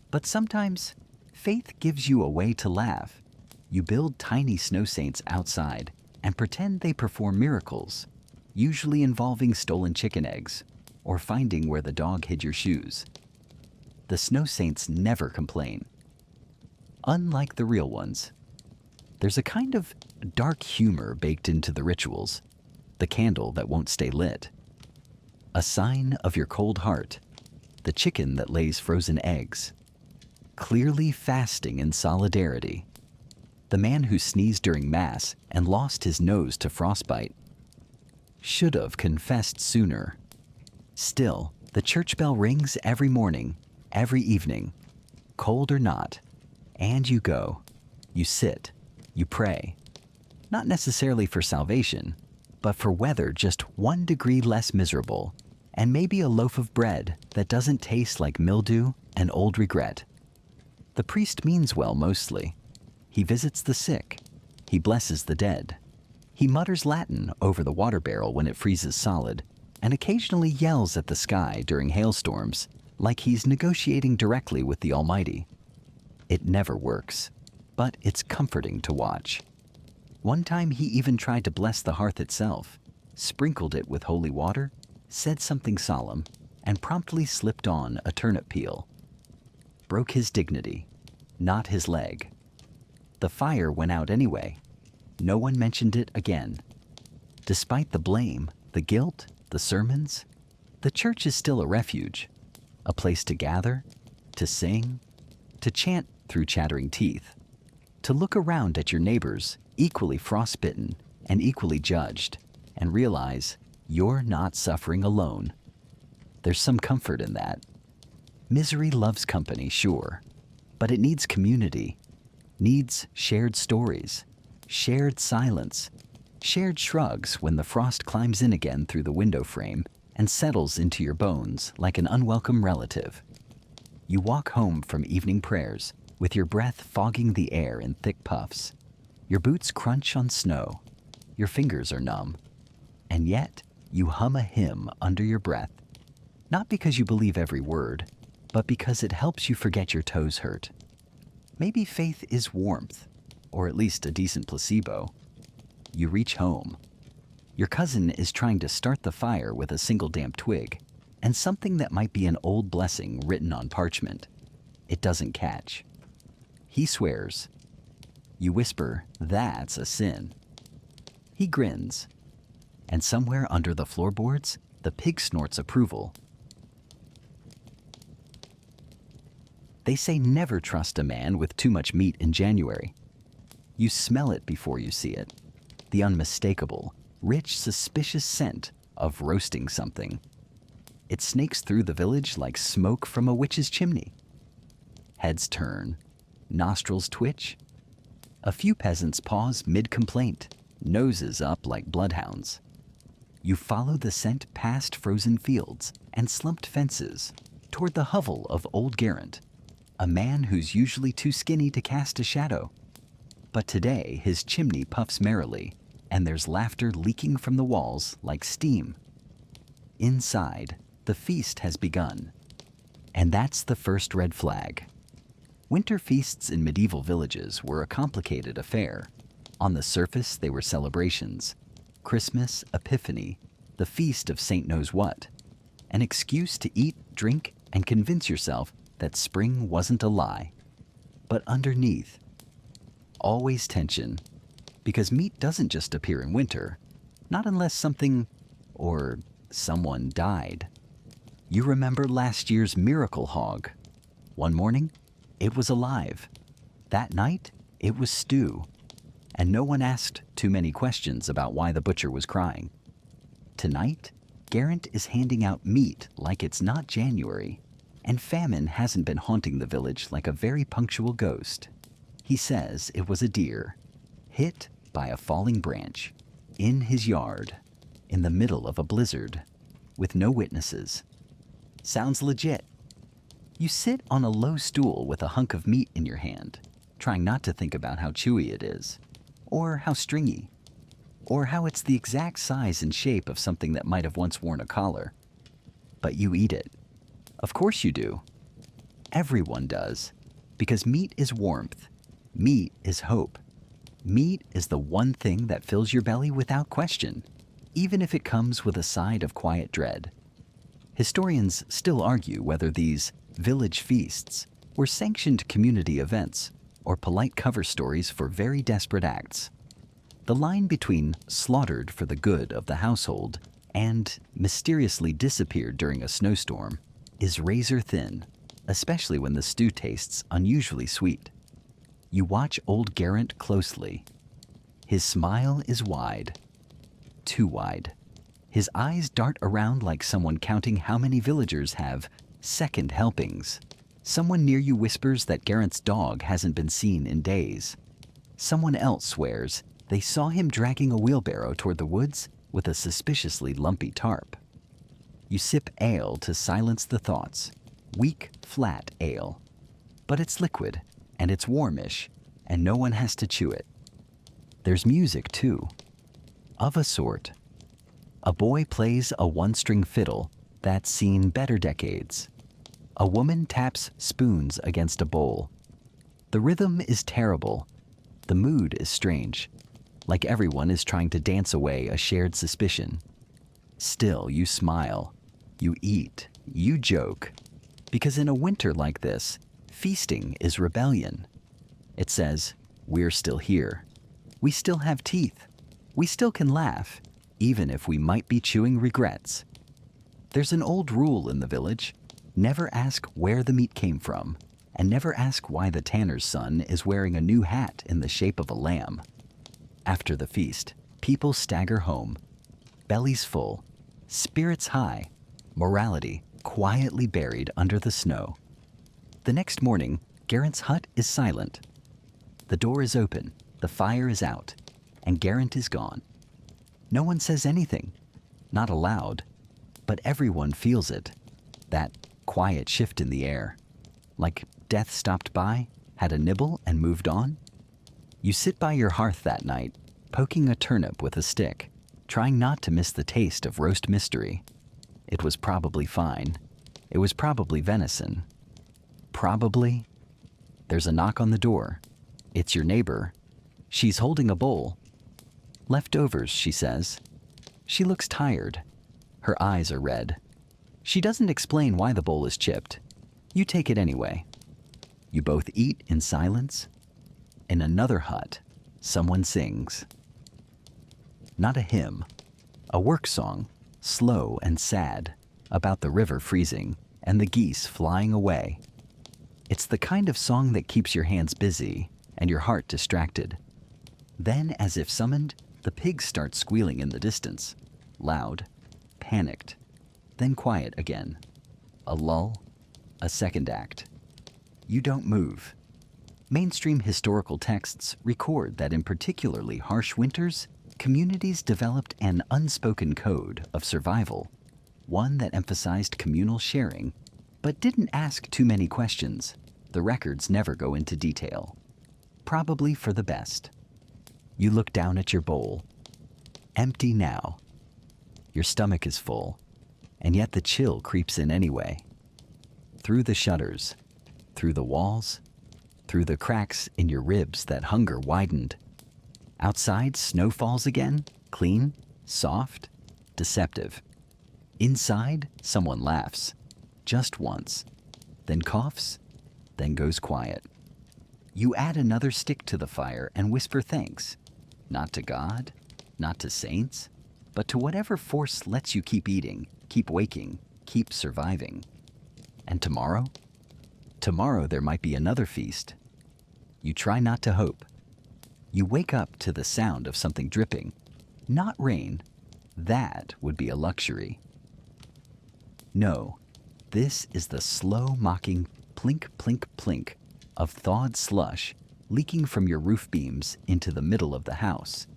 But sometimes, faith gives you a way to laugh. You build tiny snow saints outside and pretend they perform miracles, usually involving stolen chicken eggs or finding where the dog hid your shoes. The snow saints never complain. Unlike the real ones, there's a kind of dark humor baked into the rituals, the candle that won't stay lit. A sign of your cold heart, the chicken that lays frozen eggs, clearly fasting in solidarity. The man who sneezed during Mass and lost his nose to frostbite should have confessed sooner. Still, the church bell rings every morning, every evening, cold or not, and you go, you sit, you pray. Not necessarily for salvation, but for weather just 1 degree less miserable, and maybe a loaf of bread that doesn't taste like mildew and old regret. The priest means well mostly. He visits the sick. He blesses the dead. He mutters Latin over the water barrel when it freezes solid, and occasionally yells at the sky during hailstorms like he's negotiating directly with the Almighty. It never works, but it's comforting to watch. One time he even tried to bless the hearth itself, sprinkled it with holy water, said something solemn, and promptly slipped on a turnip peel. Broke his dignity, not his leg. The fire went out anyway. No one mentioned it again. Despite the blame, the guilt, the sermons, the church is still a refuge, a place to gather, to sing, to chant through chattering teeth, to look around at your neighbors equally frostbitten and equally judged, and realize you're not suffering alone. There's some comfort in that. Misery loves company, sure, but it needs community, needs shared stories, shared silence, shared shrugs when the frost climbs in again through the window frame and settles into your bones like an unwelcome relative. You walk home from evening prayers with your breath fogging the air in thick puffs. Your boots crunch on snow. Your fingers are numb. And yet, you hum a hymn under your breath, not because you believe every word, but because it helps you forget your toes hurt. Maybe faith is warmth, or at least a decent placebo. You reach home. Your cousin is trying to start the fire with a single damp twig and something that might be an old blessing written on parchment. It doesn't catch. He swears. You whisper, "That's a sin." He grins. And somewhere under the floorboards, the pig snorts approval. They say never trust a man with too much meat in January. You smell it before you see it. The unmistakable, rich, suspicious scent of roasting something. It snakes through the village like smoke from a witch's chimney. Heads turn, nostrils twitch. A few peasants pause mid-complaint, noses up like bloodhounds. You follow the scent past frozen fields and slumped fences toward the hovel of old Garant, a man who's usually too skinny to cast a shadow. But today his chimney puffs merrily, and there's laughter leaking from the walls like steam. Inside, the feast has begun. And that's the first red flag. Winter feasts in medieval villages were a complicated affair. On the surface, they were celebrations. Christmas, Epiphany, the feast of Saint knows what. An excuse to eat, drink, and convince yourself that spring wasn't a lie. But underneath, always tension. Because meat doesn't just appear in winter, not unless something or someone died. You remember last year's miracle hog. One morning, it was alive. That night, it was stew. And no one asked too many questions about why the butcher was crying. Tonight, Garant is handing out meat like it's not January, and famine hasn't been haunting the village like a very punctual ghost. He says it was a deer, hit by a falling branch, in his yard, in the middle of a blizzard, with no witnesses. Sounds legit. You sit on a low stool with a hunk of meat in your hand, trying not to think about how chewy it is, or how stringy, or how it's the exact size and shape of something that might have once worn a collar. But you eat it. Of course you do. Everyone does, because meat is warmth. Meat is hope. Meat is the one thing that fills your belly without question, even if it comes with a side of quiet dread. Historians still argue whether these village feasts were sanctioned community events or polite cover stories for very desperate acts. The line between slaughtered for the good of the household and mysteriously disappeared during a snowstorm is razor thin. especially when the stew tastes unusually sweet. You watch old Garant closely. His smile is wide, too wide. His eyes dart around like someone counting how many villagers have second helpings. Someone near you whispers that Garant's dog hasn't been seen in days. Someone else swears they saw him dragging a wheelbarrow toward the woods with a suspiciously lumpy tarp. You sip ale to silence the thoughts. Weak, flat ale. But it's liquid, and it's warmish, and no one has to chew it. There's music, too. Of a sort. A boy plays a one-string fiddle that's seen better decades. A woman taps spoons against a bowl. The rhythm is terrible. The mood is strange, like everyone is trying to dance away a shared suspicion. Still, you smile, you eat, you joke, because in a winter like this, feasting is rebellion. It says, we're still here. We still have teeth. We still can laugh, even if we might be chewing regrets. There's an old rule in the village. Never ask where the meat came from, and never ask why the tanner's son is wearing a new hat in the shape of a lamb. After the feast, people stagger home, bellies full, spirits high, morality quietly buried under the snow. The next morning, Garant's hut is silent. The door is open, the fire is out, and Garant is gone. No one says anything, not aloud, but everyone feels it, that quiet shift in the air, like death stopped by, had a nibble, and moved on. You sit by your hearth that night, poking a turnip with a stick, trying not to miss the taste of roast mystery. It was probably fine. It was probably venison. Probably. There's a knock on the door. It's your neighbor. She's holding a bowl. Leftovers, she says. She looks tired. Her eyes are red. She doesn't explain why the bowl is chipped. You take it anyway. You both eat in silence. In another hut, someone sings. Not a hymn, a work song, slow and sad, about the river freezing and the geese flying away. It's the kind of song that keeps your hands busy and your heart distracted. Then, as if summoned, the pigs start squealing in the distance, loud, panicked, then quiet again. A lull, a second act. You don't move. Mainstream historical texts record that in particularly harsh winters, communities developed an unspoken code of survival, one that emphasized communal sharing, but didn't ask too many questions. The records never go into detail. Probably for the best. You look down at your bowl. Empty now. Your stomach is full, and yet the chill creeps in anyway. Through the shutters, through the walls, through the cracks in your ribs that hunger widened. Outside, snow falls again, clean, soft, deceptive. Inside, someone laughs, just once, then coughs, then goes quiet. You add another stick to the fire and whisper thanks, not to God, not to saints, but to whatever force lets you keep eating, keep waking, keep surviving. And tomorrow? Tomorrow there might be another feast. You try not to hope. You wake up to the sound of something dripping. Not rain. That would be a luxury. No, this is the slow, mocking plink, plink, plink of thawed slush leaking from your roof beams into the middle of the house,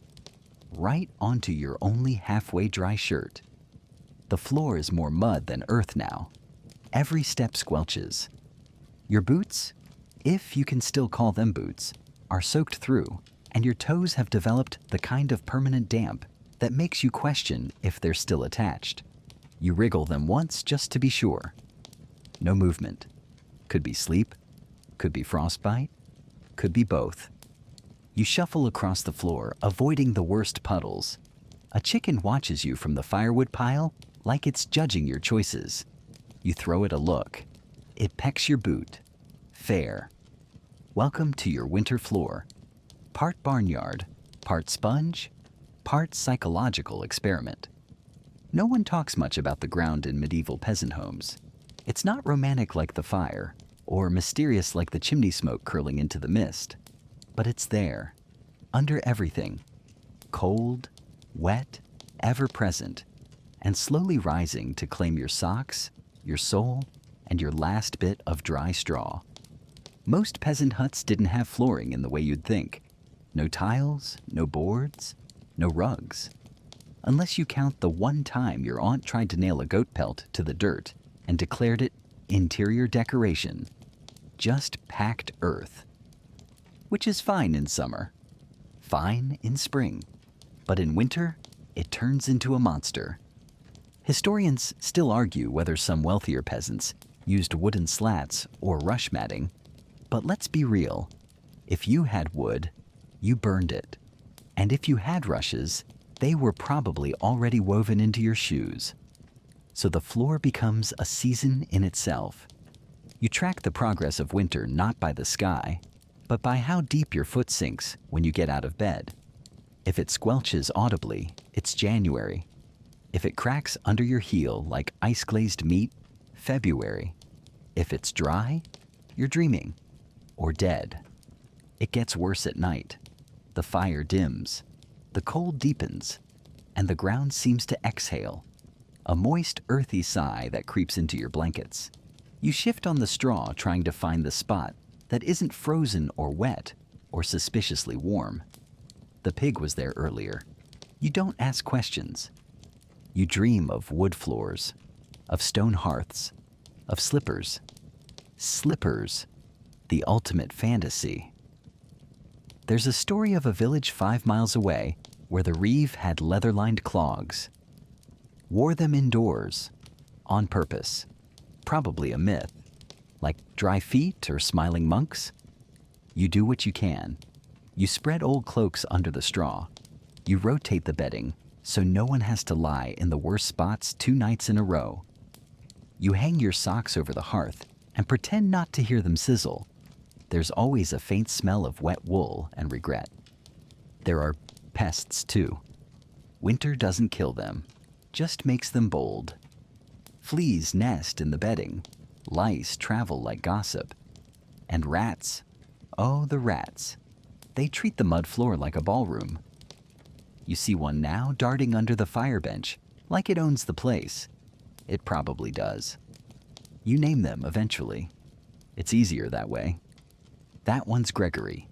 right onto your only halfway dry shirt. The floor is more mud than earth now. Every step squelches. Your boots, if you can still call them boots, are soaked through, and your toes have developed the kind of permanent damp that makes you question if they're still attached. You wriggle them once just to be sure. No movement. Could be sleep, could be frostbite, could be both. You shuffle across the floor, avoiding the worst puddles. A chicken watches you from the firewood pile like it's judging your choices. You throw it a look. It pecks your boot. Fair. Welcome to your winter floor. Part barnyard, part sponge, part psychological experiment. No one talks much about the ground in medieval peasant homes. It's not romantic like the fire, or mysterious like the chimney smoke curling into the mist, but it's there, under everything, cold, wet, ever-present, and slowly rising to claim your socks, your soul, and your last bit of dry straw. Most peasant huts didn't have flooring in the way you'd think. No tiles, no boards, no rugs. Unless you count the one time your aunt tried to nail a goat pelt to the dirt and declared it interior decoration. Just packed earth. Which is fine in summer. Fine in spring. But in winter, it turns into a monster. Historians still argue whether some wealthier peasants used wooden slats or rush matting, but let's be real. If you had wood, you burned it. And if you had rushes, they were probably already woven into your shoes. So the floor becomes a season in itself. You track the progress of winter not by the sky, but by how deep your foot sinks when you get out of bed. If it squelches audibly, it's January. If it cracks under your heel like ice-glazed meat, February. If it's dry, you're dreaming or dead. It gets worse at night. The fire dims, the cold deepens, and the ground seems to exhale, a moist, earthy sigh that creeps into your blankets. You shift on the straw trying to find the spot that isn't frozen or wet or suspiciously warm. The pig was there earlier. You don't ask questions. You dream of wood floors, of stone hearths, of slippers. Slippers, the ultimate fantasy. There's a story of a village 5 miles away where the reeve had leather-lined clogs. Wore them indoors, on purpose. Probably a myth. Like dry feet or smiling monks? You do what you can. You spread old cloaks under the straw. You rotate the bedding so no one has to lie in the worst spots 2 nights in a row. You hang your socks over the hearth and pretend not to hear them sizzle. There's always a faint smell of wet wool and regret. There are pests too. Winter doesn't kill them, just makes them bold. Fleas nest in the bedding. Lice travel like gossip. And rats, oh, the rats. They treat the mud floor like a ballroom. You see one now darting under the fire bench, like it owns the place. It probably does. You name them eventually. It's easier that way. That one's Gregory.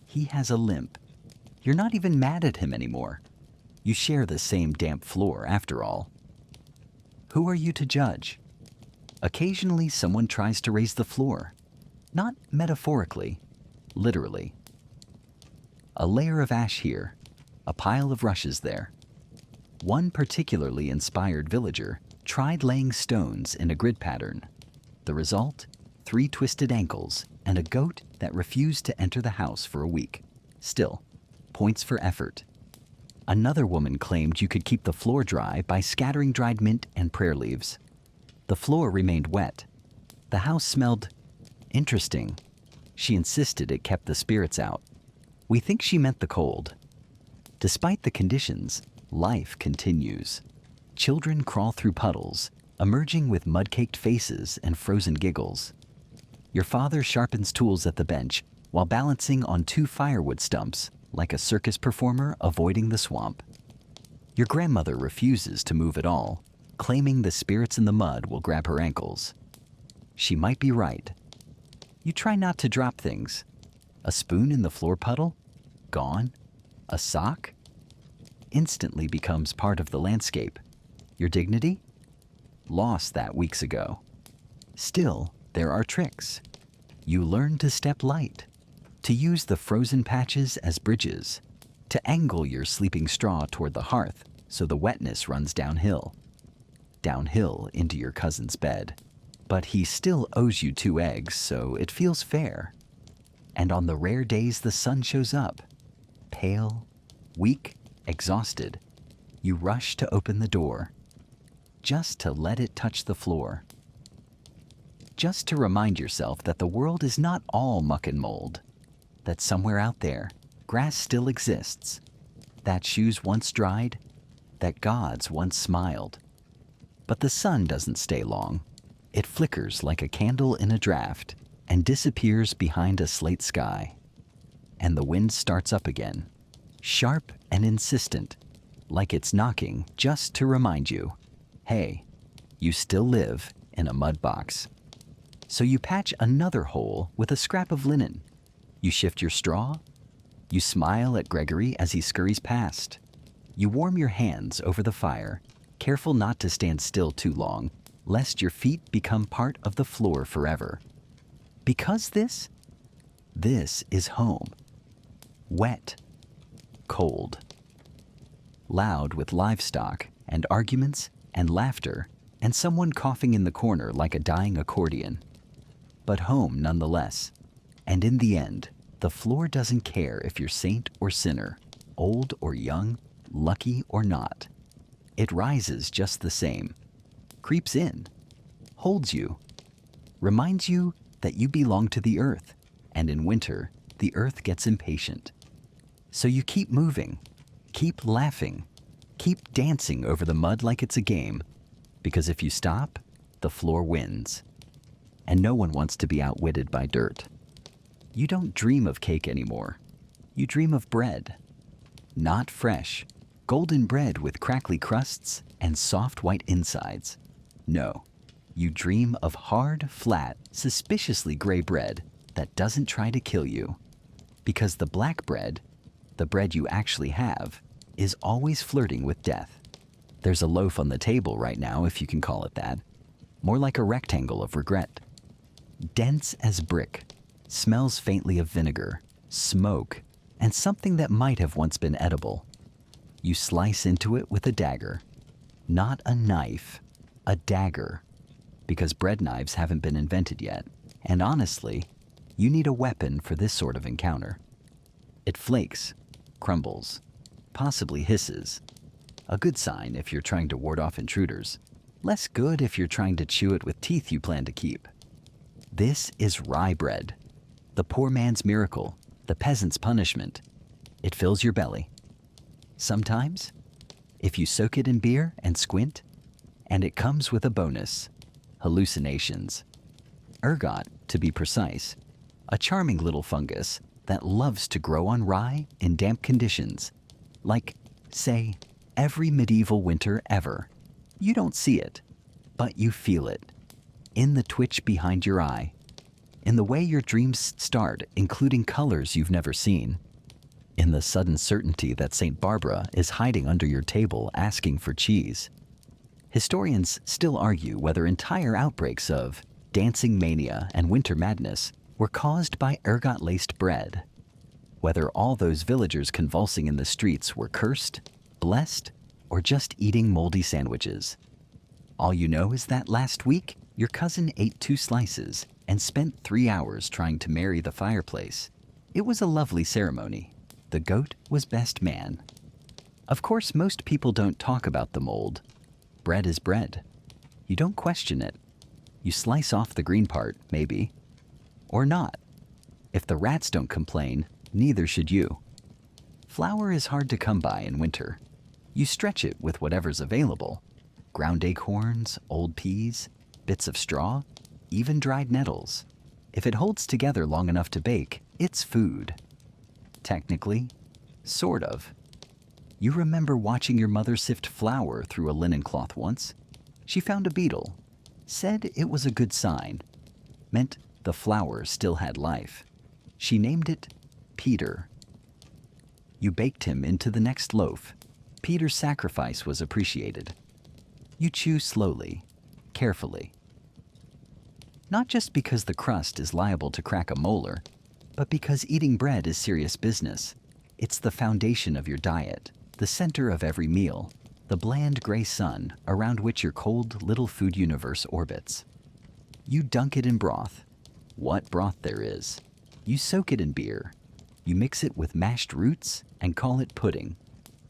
He has a limp. You're not even mad at him anymore. You share the same damp floor after all. Who are you to judge? Occasionally someone tries to raise the floor. Not metaphorically, literally. A layer of ash here, a pile of rushes there. One particularly inspired villager tried laying stones in a grid pattern. The result? 3 twisted ankles and a goat that refused to enter the house for a week. Still, points for effort. Another woman claimed you could keep the floor dry by scattering dried mint and prayer leaves. The floor remained wet. The house smelled interesting. She insisted it kept the spirits out. We think she meant the cold. Despite the conditions, life continues. Children crawl through puddles, emerging with mud-caked faces and frozen giggles. Your father sharpens tools at the bench while balancing on 2 firewood stumps, like a circus performer avoiding the swamp. Your grandmother refuses to move at all, claiming the spirits in the mud will grab her ankles. She might be right. You try not to drop things. A spoon in the floor puddle? Gone. A sock? Instantly becomes part of the landscape. Your dignity? Lost that weeks ago. Still, there are tricks. You learn to step light, to use the frozen patches as bridges, to angle your sleeping straw toward the hearth so the wetness runs downhill. Downhill into your cousin's bed. But he still owes you 2 eggs, so it feels fair. And on the rare days the sun shows up, pale, weak, exhausted, you rush to open the door, just to let it touch the floor. Just to remind yourself that the world is not all muck and mold, that somewhere out there, grass still exists, that shoes once dried, that gods once smiled. But the sun doesn't stay long. It flickers like a candle in a draft and disappears behind a slate sky. And the wind starts up again, sharp and insistent, like it's knocking just to remind you, hey, you still live in a mud box. So you patch another hole with a scrap of linen. You shift your straw. You smile at Gregory as he scurries past. You warm your hands over the fire, careful not to stand still too long, lest your feet become part of the floor forever. Because this is home. Wet, cold, loud with livestock and arguments and laughter and someone coughing in the corner like a dying accordion. But home nonetheless. And in the end, the floor doesn't care if you're saint or sinner, old or young, lucky or not. It rises just the same, creeps in, holds you, reminds you that you belong to the earth, and in winter, the earth gets impatient. So you keep moving, keep laughing, keep dancing over the mud like it's a game, because if you stop, the floor wins. And no one wants to be outwitted by dirt. You don't dream of cake anymore. You dream of bread. Not fresh, golden bread with crackly crusts and soft white insides. No, you dream of hard, flat, suspiciously gray bread that doesn't try to kill you. Because the black bread, the bread you actually have, is always flirting with death. There's a loaf on the table right now, if you can call it that. More like a rectangle of regret. Dense as brick, smells faintly of vinegar, smoke, and something that might have once been edible. You slice into it with a dagger. Not a knife, a dagger. Because bread knives haven't been invented yet. And honestly, you need a weapon for this sort of encounter. It flakes, crumbles, possibly hisses. A good sign if you're trying to ward off intruders. Less good if you're trying to chew it with teeth you plan to keep. This is rye bread. The poor man's miracle, the peasant's punishment. It fills your belly. Sometimes, if you soak it in beer and squint, and it comes with a bonus, hallucinations. Ergot, to be precise, a charming little fungus that loves to grow on rye in damp conditions, like, say, every medieval winter ever. You don't see it, but you feel it. In the twitch behind your eye, in the way your dreams start, including colors you've never seen, in the sudden certainty that St. Barbara is hiding under your table asking for cheese. Historians still argue whether entire outbreaks of dancing mania and winter madness were caused by ergot-laced bread, whether all those villagers convulsing in the streets were cursed, blessed, or just eating moldy sandwiches. All you know is that last week, your cousin ate 2 slices and spent 3 hours trying to marry the fireplace. It was a lovely ceremony. The goat was best man. Of course, most people don't talk about the mold. Bread is bread. You don't question it. You slice off the green part, maybe. Or not. If the rats don't complain, neither should you. Flour is hard to come by in winter. You stretch it with whatever's available. Ground acorns, old peas, bits of straw, even dried nettles. If it holds together long enough to bake, it's food. Technically, sort of. You remember watching your mother sift flour through a linen cloth once? She found a beetle, said it was a good sign, meant the flour still had life. She named it Peter. You baked him into the next loaf. Peter's sacrifice was appreciated. You chew slowly, carefully. Not just because the crust is liable to crack a molar, but because eating bread is serious business. It's the foundation of your diet, the center of every meal, the bland gray sun around which your cold little food universe orbits. You dunk it in broth. What broth there is. You soak it in beer. You mix it with mashed roots and call it pudding.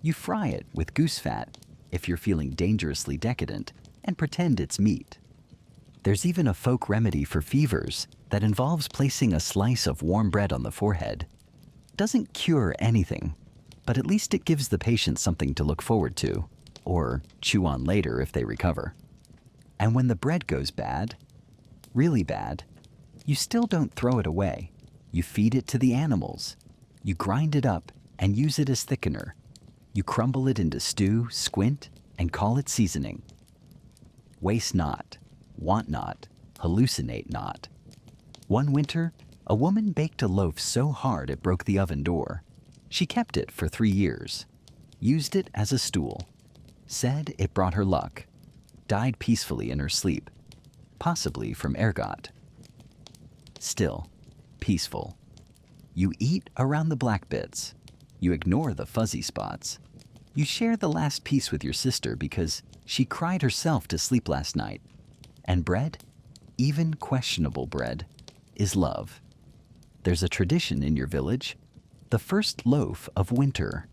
You fry it with goose fat, if you're feeling dangerously decadent, and pretend it's meat. There's even a folk remedy for fevers that involves placing a slice of warm bread on the forehead. Doesn't cure anything, but at least it gives the patient something to look forward to, or chew on later if they recover. And when the bread goes bad, Really bad, you still don't throw it away. You feed it to the animals. You grind it up and use it as thickener. You crumble it into stew, squint, and call it seasoning. Waste not, want not, hallucinate not. One winter, a woman baked a loaf so hard it broke the oven door. She kept it for 3 years, used it as a stool, said it brought her luck, died peacefully in her sleep, possibly from ergot. Still, peaceful. You eat around the black bits. You ignore the fuzzy spots. You share the last piece with your sister because she cried herself to sleep last night. And bread, even questionable bread, is love. There's a tradition in your village, the first loaf of winter.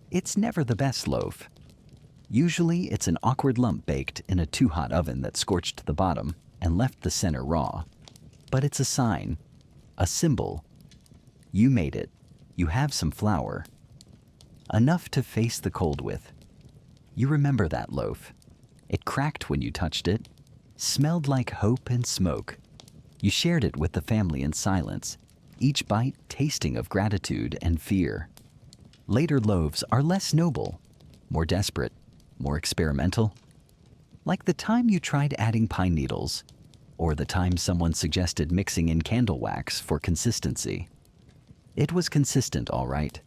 It's never the best loaf. Usually it's an awkward lump baked in a too-hot oven that scorched the bottom and left the center raw. But it's a sign, a symbol. You made it. You have some flour. Enough to face the cold with. You remember that loaf. It cracked when you touched it, smelled like hope and smoke. You shared it with the family in silence, each bite tasting of gratitude and fear. Later loaves are less noble, more desperate, more experimental. Like the time you tried adding pine needles, or the time someone suggested mixing in candle wax for consistency. It was consistent, all right.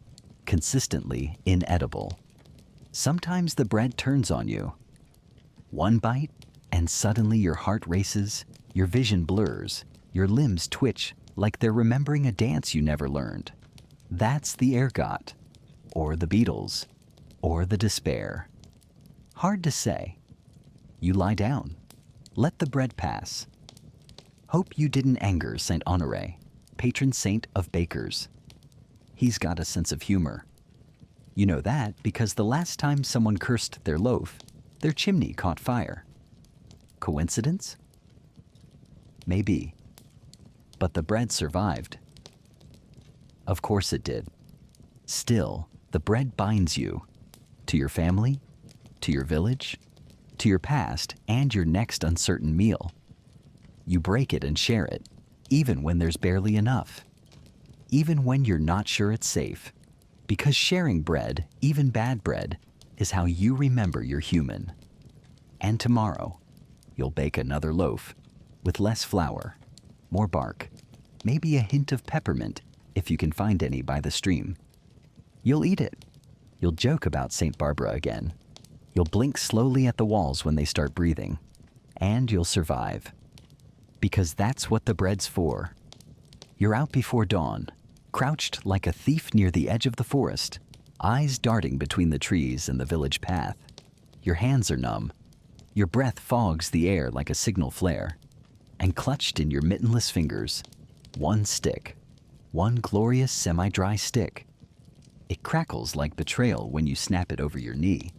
Consistently inedible. Sometimes the bread turns on you. One bite, and suddenly your heart races, your vision blurs, your limbs twitch like they're remembering a dance you never learned. That's the ergot, or the Beatles, or the despair. Hard to say. You lie down. Let the bread pass. Hope you didn't anger Saint Honoré, patron saint of bakers. He's got a sense of humor. You know that because the last time someone cursed their loaf, their chimney caught fire. Coincidence? Maybe. But the bread survived. Of course it did. Still, the bread binds you to your family, to your village, to your past, and your next uncertain meal. You break it and share it, even when there's barely enough. Even when you're not sure it's safe. Because sharing bread, even bad bread, is how you remember you're human. And tomorrow, you'll bake another loaf with less flour, more bark, maybe a hint of peppermint if you can find any by the stream. You'll eat it. You'll joke about St. Barbara again. You'll blink slowly at the walls when they start breathing. And you'll survive. Because that's what the bread's for. You're out before dawn, crouched like a thief near the edge of the forest, eyes darting between the trees and the village path. Your hands are numb. Your breath fogs the air like a signal flare. And clutched in your mittenless fingers, one stick, one glorious semi-dry stick. It crackles like betrayal when you snap it over your knee.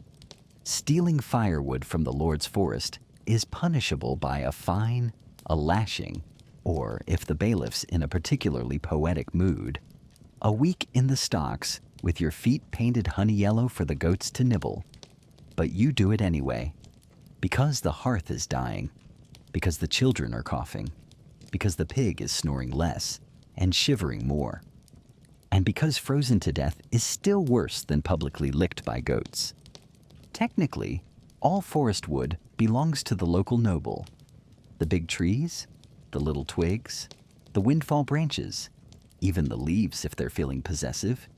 Stealing firewood from the Lord's forest is punishable by a fine, a lashing, or, if the bailiff's in a particularly poetic mood, a week in the stocks with your feet painted honey yellow for the goats to nibble. But you do it anyway, because the hearth is dying, because the children are coughing, because the pig is snoring less and shivering more, and because frozen to death is still worse than publicly licked by goats. Technically, all forest wood belongs to the local noble. The big trees, the little twigs, the windfall branches, even the leaves if they're feeling possessive.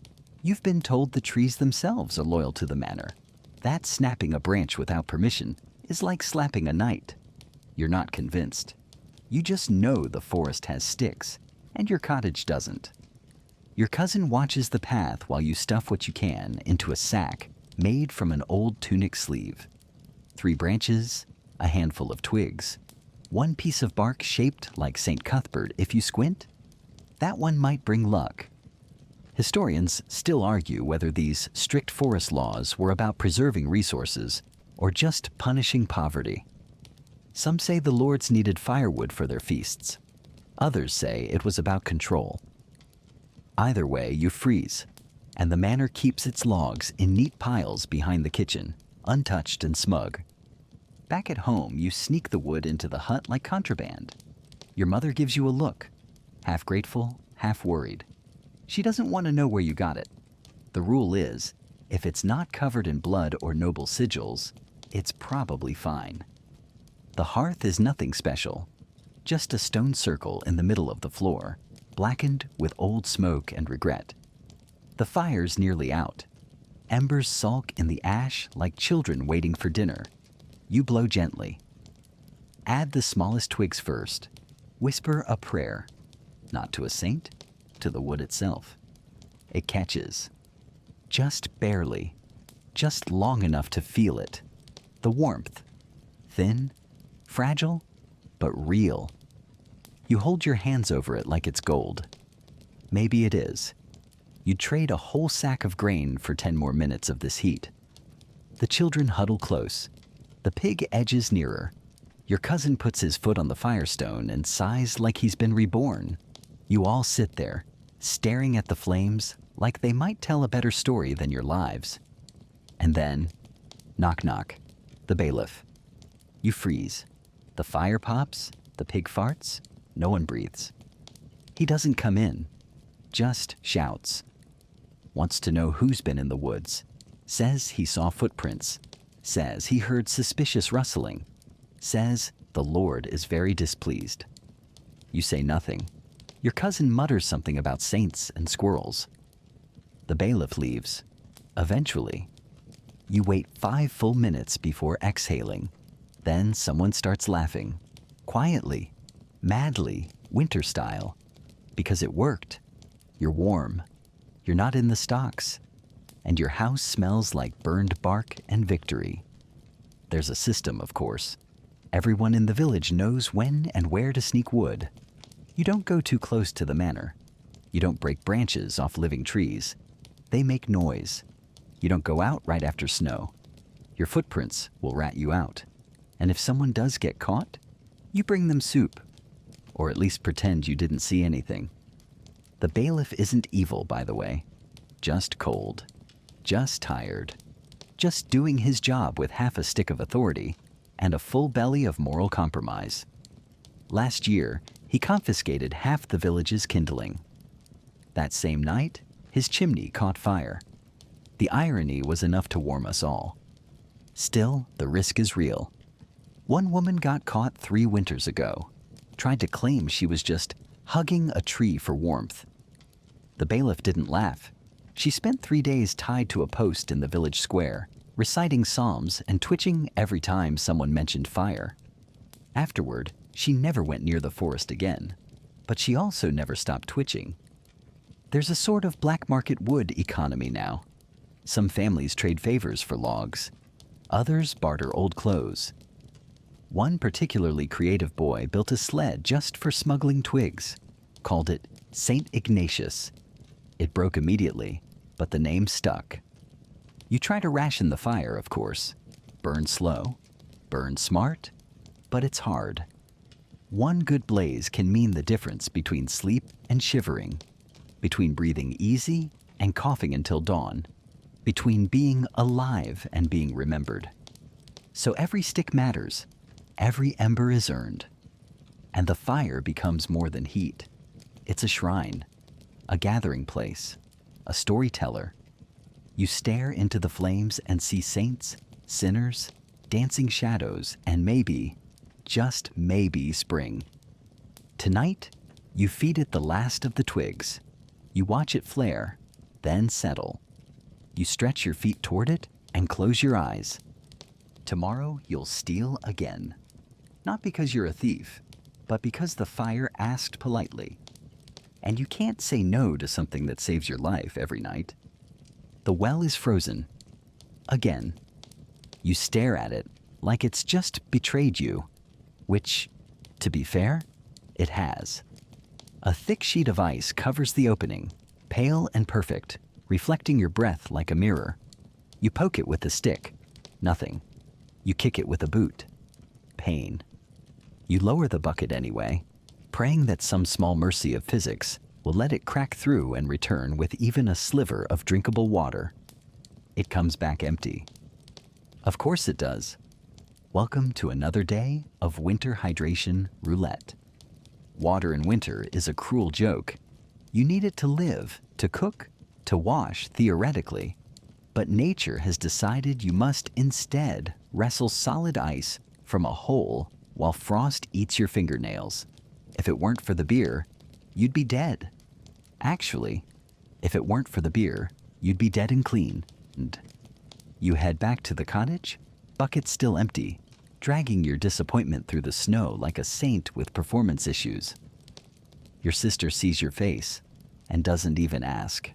You've been told the trees themselves are loyal to the manor. That snapping a branch without permission is like slapping a knight. You're not convinced. You just know the forest has sticks, and your cottage doesn't. Your cousin watches the path while you stuff what you can into a sack made from an old tunic sleeve. 3 branches, a handful of twigs, one piece of bark shaped like St. Cuthbert if you squint. That one might bring luck. Historians still argue whether these strict forest laws were about preserving resources or just punishing poverty. Some say the lords needed firewood for their feasts. Others say it was about control. Either way, you freeze, and the manor keeps its logs in neat piles behind the kitchen, untouched and smug. Back at home, you sneak the wood into the hut like contraband. Your mother gives you a look, half grateful, half worried. She doesn't want to know where you got it. The rule is, if it's not covered in blood or noble sigils, it's probably fine. The hearth is nothing special, just a stone circle in the middle of the floor, blackened with old smoke and regret. The fire's nearly out. Embers sulk in the ash like children waiting for dinner. You blow gently. Add the smallest twigs first. Whisper a prayer, not to a saint, to the wood itself. It catches. Just barely. Just long enough to feel it. The warmth. Thin, fragile, but real. You hold your hands over it like it's gold. Maybe it is. You'd trade a whole sack of grain for 10 more minutes of this heat. The children huddle close. The pig edges nearer. Your cousin puts his foot on the firestone and sighs like he's been reborn. You all sit there, staring at the flames like they might tell a better story than your lives. And then, knock knock, the bailiff. You freeze. The fire pops, the pig farts, no one breathes. He doesn't come in, just shouts. Wants to know who's been in the woods. Says he saw footprints. Says he heard suspicious rustling. Says the Lord is very displeased. You say nothing. Your cousin mutters something about saints and squirrels. The bailiff leaves. Eventually, you wait 5 full minutes before exhaling. Then someone starts laughing. Quietly, madly, winter style. Because it worked. You're warm. You're not in the stocks. And your house smells like burned bark and victory. There's a system, of course. Everyone in the village knows when and where to sneak wood. You don't go too close to the manor. You don't break branches off living trees. They make noise. You don't go out right after snow. Your footprints will rat you out. And if someone does get caught, you bring them soup. Or at least pretend you didn't see anything. The bailiff isn't evil, by the way. Just cold. Just tired. Just doing his job with half a stick of authority and a full belly of moral compromise. Last year, he confiscated half the village's kindling. That same night, his chimney caught fire. The irony was enough to warm us all. Still, the risk is real. One woman got caught 3 winters ago, tried to claim she was just hugging a tree for warmth. The bailiff didn't laugh. She spent 3 days tied to a post in the village square, reciting psalms and twitching every time someone mentioned fire. Afterward, she never went near the forest again, but she also never stopped twitching. There's a sort of black market wood economy now. Some families trade favors for logs. Others barter old clothes. One particularly creative boy built a sled just for smuggling twigs, called it St. Ignatius. It broke immediately, but the name stuck. You try to ration the fire, of course. Burn slow, burn smart, but it's hard. One good blaze can mean the difference between sleep and shivering, between breathing easy and coughing until dawn, between being alive and being remembered. So every stick matters. Every ember is earned. And the fire becomes more than heat. It's a shrine, a gathering place, a storyteller. You stare into the flames and see saints, sinners, dancing shadows, and maybe, just maybe, spring. Tonight, you feed it the last of the twigs. You watch it flare, then settle. You stretch your feet toward it and close your eyes. Tomorrow, you'll steal again. Not because you're a thief, but because the fire asked politely. And you can't say no to something that saves your life every night. The well is frozen. Again. You stare at it like it's just betrayed you, which, to be fair, it has. A thick sheet of ice covers the opening, pale and perfect, reflecting your breath like a mirror. You poke it with a stick. Nothing. You kick it with a boot. Pain. You lower the bucket anyway, praying that some small mercy of physics will let it crack through and return with even a sliver of drinkable water. It comes back empty. Of course it does. Welcome to another day of winter hydration roulette. Water in winter is a cruel joke. You need it to live, to cook, to wash, theoretically. But nature has decided you must instead wrestle solid ice from a hole while frost eats your fingernails. If it weren't for the beer, you'd be dead. Actually, if it weren't for the beer, you'd be dead and clean. And you head back to the cottage, bucket still empty, dragging your disappointment through the snow like a saint with performance issues. Your sister sees your face and doesn't even ask.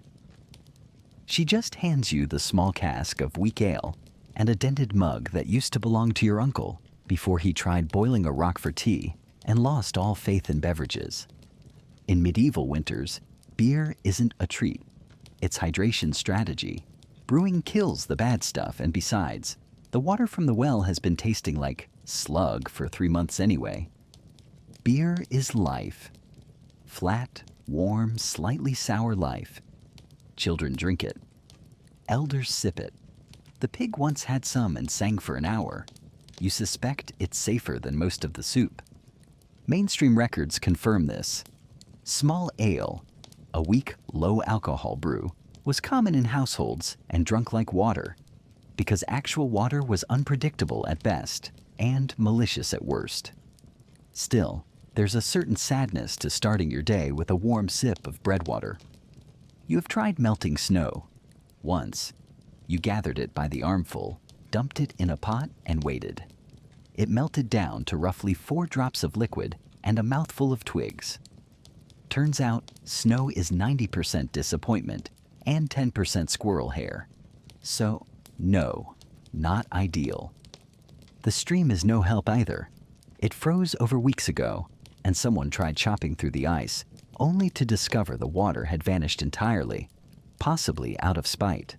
She just hands you the small cask of weak ale and a dented mug that used to belong to your uncle before he tried boiling a rock for tea and lost all faith in beverages. In medieval winters, beer isn't a treat. It's hydration strategy. Brewing kills the bad stuff, and besides, the water from the well has been tasting like slug for 3 months anyway. Beer is life. Flat, warm, slightly sour life. Children drink it. Elders sip it. The pig once had some and sang for an hour. You suspect it's safer than most of the soup. Mainstream records confirm this. Small ale, a weak, low-alcohol brew, was common in households and drunk like water, because actual water was unpredictable at best and malicious at worst. Still, there's a certain sadness to starting your day with a warm sip of bread water. You have tried melting snow. Once, you gathered it by the armful, dumped it in a pot, and waited. It melted down to roughly 4 drops of liquid and a mouthful of twigs. Turns out, snow is 90% disappointment and 10% squirrel hair. So, no, not ideal. The stream is no help either. It froze over weeks ago, and someone tried chopping through the ice, only to discover the water had vanished entirely, possibly out of spite.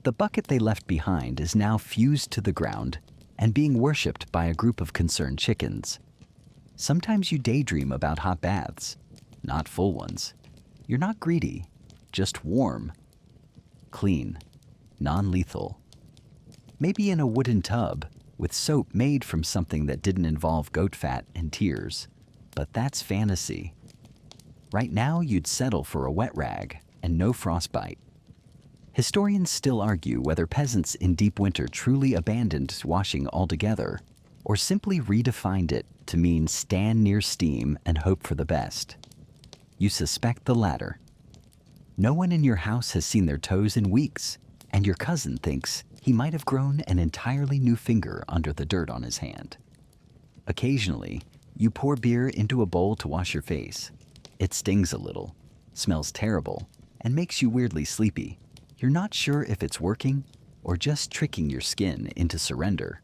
The bucket they left behind is now fused to the ground and being worshipped by a group of concerned chickens. Sometimes you daydream about hot baths, not full ones. You're not greedy, just warm, clean, non-lethal. Maybe in a wooden tub with soap made from something that didn't involve goat fat and tears. But that's fantasy. Right now, you'd settle for a wet rag and no frostbite. Historians still argue whether peasants in deep winter truly abandoned washing altogether or simply redefined it to mean stand near steam and hope for the best. You suspect the latter. No one in your house has seen their toes in weeks, and your cousin thinks he might have grown an entirely new finger under the dirt on his hand. Occasionally, you pour beer into a bowl to wash your face. It stings a little, smells terrible, and makes you weirdly sleepy. You're not sure if it's working or just tricking your skin into surrender.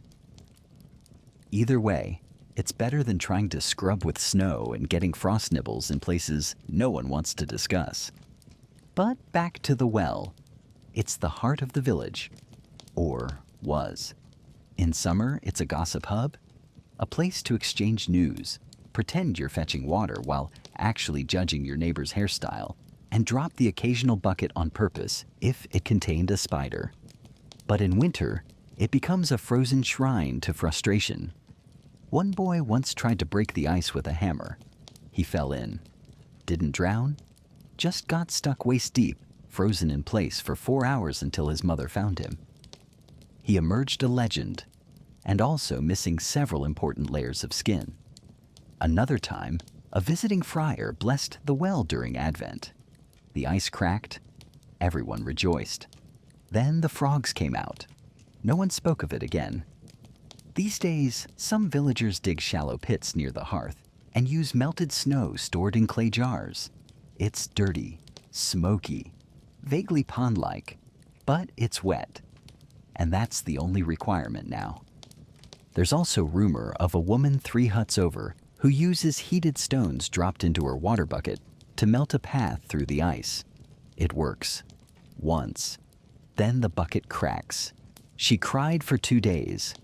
Either way, it's better than trying to scrub with snow and getting frost nibbles in places no one wants to discuss. But back to the well. It's the heart of the village. Or was. In summer, it's a gossip hub, a place to exchange news, pretend you're fetching water while actually judging your neighbor's hairstyle, and drop the occasional bucket on purpose if it contained a spider. But in winter, it becomes a frozen shrine to frustration. One boy once tried to break the ice with a hammer. He fell in. Didn't drown, just got stuck waist deep, frozen in place for 4 hours until his mother found him. He emerged a legend, and also missing several important layers of skin. Another time, a visiting friar blessed the well during Advent. The ice cracked. Everyone rejoiced. Then the frogs came out. No one spoke of it again. These days, some villagers dig shallow pits near the hearth and use melted snow stored in clay jars. It's dirty, smoky, vaguely pond-like, but it's wet. And that's the only requirement now. There's also rumor of a woman 3 huts over who uses heated stones dropped into her water bucket to melt a path through the ice. It works. Once. Then the bucket cracks. She cried for 2 days.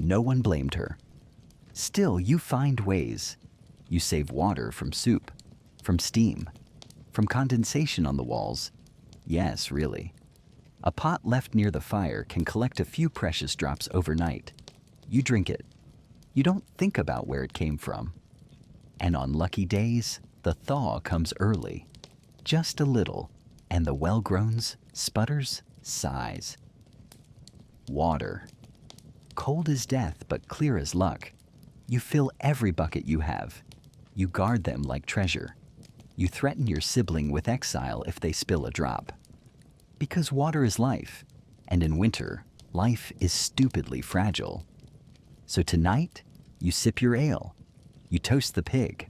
No one blamed her. Still, you find ways. You save water from soup, from steam, from condensation on the walls. Yes, really. A pot left near the fire can collect a few precious drops overnight. You drink it. You don't think about where it came from. And on lucky days, the thaw comes early, just a little, and the well groans, sputters, sighs. Water. Cold as death, but clear as luck. You fill every bucket you have. You guard them like treasure. You threaten your sibling with exile if they spill a drop. Because water is life, and in winter, life is stupidly fragile. So tonight, you sip your ale. You toast the pig.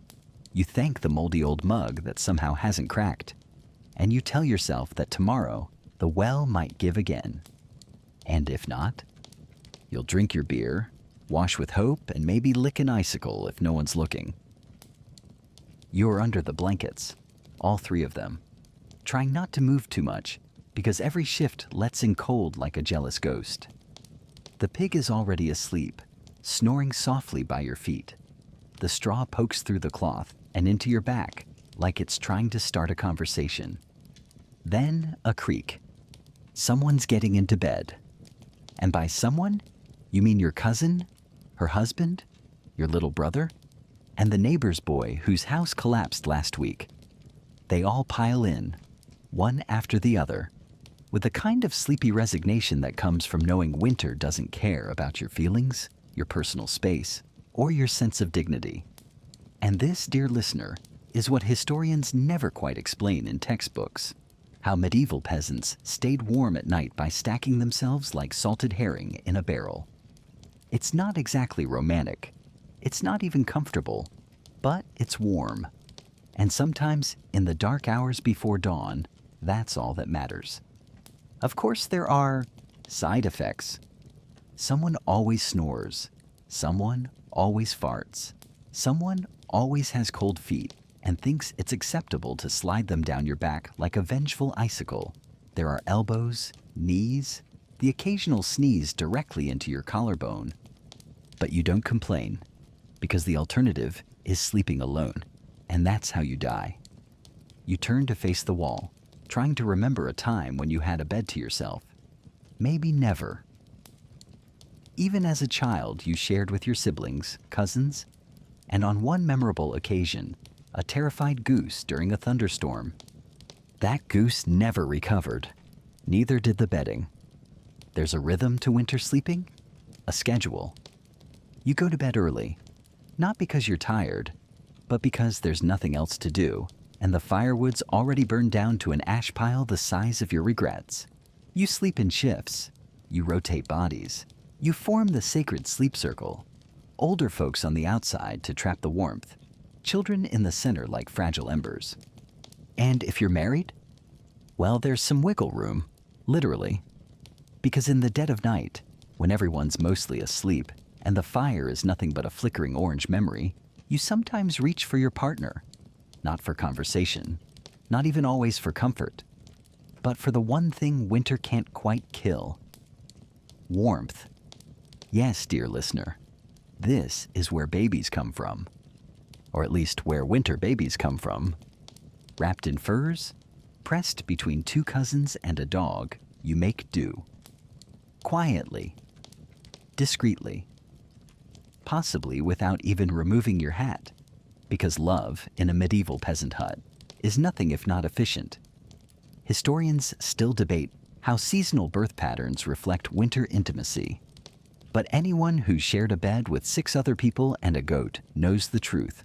You thank the moldy old mug that somehow hasn't cracked. And you tell yourself that tomorrow, the well might give again. And if not, you'll drink your beer, wash with hope, and maybe lick an icicle if no one's looking. You're under the blankets, all three of them, trying not to move too much because every shift lets in cold like a jealous ghost. The pig is already asleep, snoring softly by your feet. The straw pokes through the cloth and into your back like it's trying to start a conversation. Then a creak. Someone's getting into bed. And by someone, you mean your cousin, her husband, your little brother, and the neighbor's boy whose house collapsed last week. They all pile in, one after the other, with a kind of sleepy resignation that comes from knowing winter doesn't care about your feelings, your personal space, or your sense of dignity. And this, dear listener, is what historians never quite explain in textbooks: how medieval peasants stayed warm at night by stacking themselves like salted herring in a barrel. It's not exactly romantic. It's not even comfortable, but it's warm. And sometimes, in the dark hours before dawn, that's all that matters. Of course, there are side effects. Someone always snores. Someone always farts. Someone always has cold feet and thinks it's acceptable to slide them down your back like a vengeful icicle. There are elbows, knees, the occasional sneeze directly into your collarbone. But you don't complain, because the alternative is sleeping alone, and that's how you die. You turn to face the wall, trying to remember a time when you had a bed to yourself. Maybe never. Even as a child, you shared with your siblings, cousins, and on one memorable occasion, a terrified goose during a thunderstorm. That goose never recovered. Neither did the bedding. There's a rhythm to winter sleeping, a schedule. You go to bed early, not because you're tired, but because there's nothing else to do, and the firewood's already burned down to an ash pile the size of your regrets. You sleep in shifts. You rotate bodies. You form the sacred sleep circle. Older folks on the outside to trap the warmth. Children in the center like fragile embers. And if you're married, well, there's some wiggle room, literally. Because in the dead of night, when everyone's mostly asleep, and the fire is nothing but a flickering orange memory, you sometimes reach for your partner. Not for conversation, not even always for comfort, but for the one thing winter can't quite kill: warmth. Yes, dear listener, this is where babies come from. Or at least where winter babies come from. Wrapped in furs, pressed between two cousins and a dog, you make do. Quietly, discreetly, possibly without even removing your hat, because love in a medieval peasant hut is nothing if not efficient. Historians still debate how seasonal birth patterns reflect winter intimacy, but anyone who's shared a bed with 6 other people and a goat knows the truth.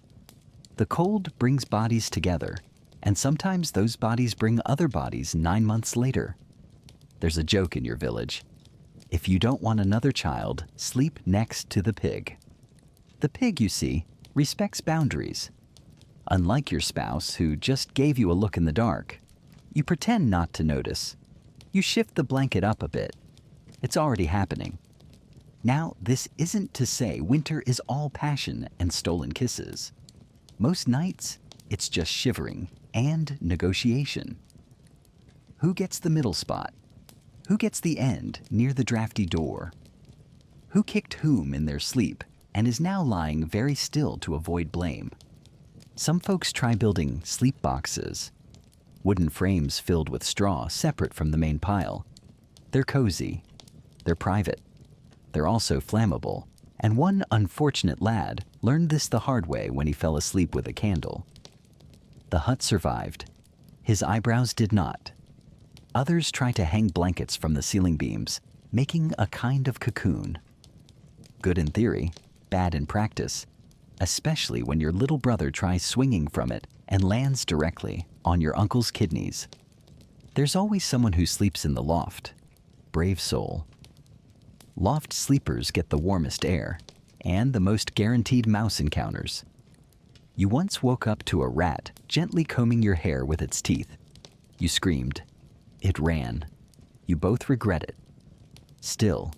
The cold brings bodies together, and sometimes those bodies bring other bodies 9 months later. There's a joke in your village: if you don't want another child, sleep next to the pig. The pig, you see, respects boundaries. Unlike your spouse who just gave you a look in the dark, you pretend not to notice. You shift the blanket up a bit. It's already happening. Now, this isn't to say winter is all passion and stolen kisses. Most nights, it's just shivering and negotiation. Who gets the middle spot? Who gets the end near the drafty door? Who kicked whom in their sleep and is now lying very still to avoid blame? Some folks try building sleep boxes, wooden frames filled with straw separate from the main pile. They're cozy, they're private, they're also flammable, and one unfortunate lad learned this the hard way when he fell asleep with a candle. The hut survived. His eyebrows did not. Others try to hang blankets from the ceiling beams, making a kind of cocoon. Good in theory, bad in practice, especially when your little brother tries swinging from it and lands directly on your uncle's kidneys. There's always someone who sleeps in the loft. Brave soul. Loft sleepers get the warmest air and the most guaranteed mouse encounters. You once woke up to a rat gently combing your hair with its teeth. You screamed. It ran. You both regret it. Still,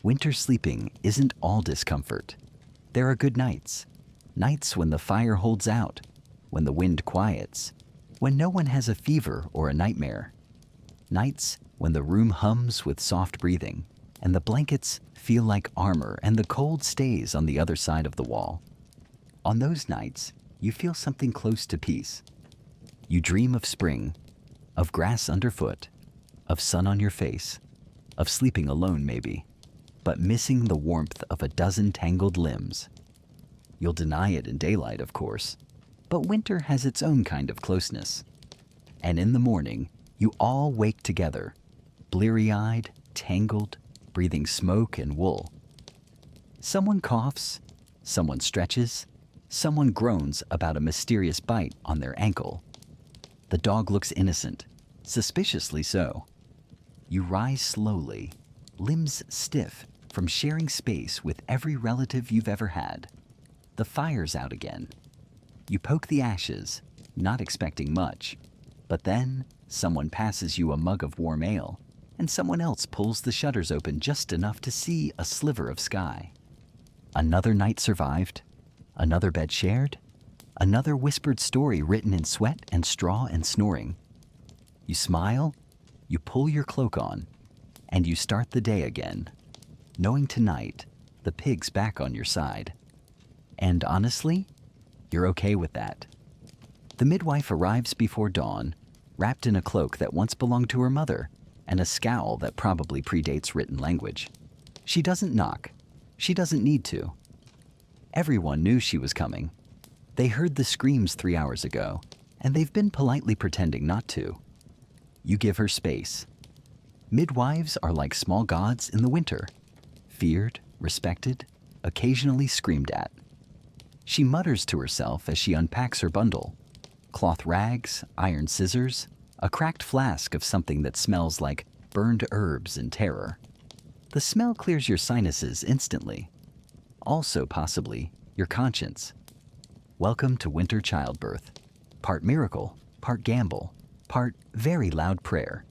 winter sleeping isn't all discomfort. There are good nights. Nights when the fire holds out, when the wind quiets, when no one has a fever or a nightmare. Nights when the room hums with soft breathing and the blankets feel like armor and the cold stays on the other side of the wall. On those nights, you feel something close to peace. You dream of spring, of grass underfoot, of sun on your face, of sleeping alone maybe, but missing the warmth of a dozen tangled limbs. You'll deny it in daylight, of course, but winter has its own kind of closeness. And in the morning, you all wake together, bleary-eyed, tangled, breathing smoke and wool. Someone coughs, someone stretches, someone groans about a mysterious bite on their ankle. The dog looks innocent, suspiciously so. You rise slowly, limbs stiff from sharing space with every relative you've ever had. The fire's out again. You poke the ashes, not expecting much, but then someone passes you a mug of warm ale, and someone else pulls the shutters open just enough to see a sliver of sky. Another night survived, another bed shared, another whispered story written in sweat and straw and snoring. You smile, you pull your cloak on, and you start the day again, knowing tonight the pig's back on your side. And honestly, you're okay with that. The midwife arrives before dawn, wrapped in a cloak that once belonged to her mother, and a scowl that probably predates written language. She doesn't knock. She doesn't need to. Everyone knew she was coming. They heard the screams 3 hours ago, and they've been politely pretending not to. You give her space. Midwives are like small gods in the winter, feared, respected, occasionally screamed at. She mutters to herself as she unpacks her bundle. Cloth rags, iron scissors, a cracked flask of something that smells like burned herbs and terror. The smell clears your sinuses instantly. Also, possibly, your conscience. Welcome to winter childbirth. Part miracle, part gamble, part very loud prayer.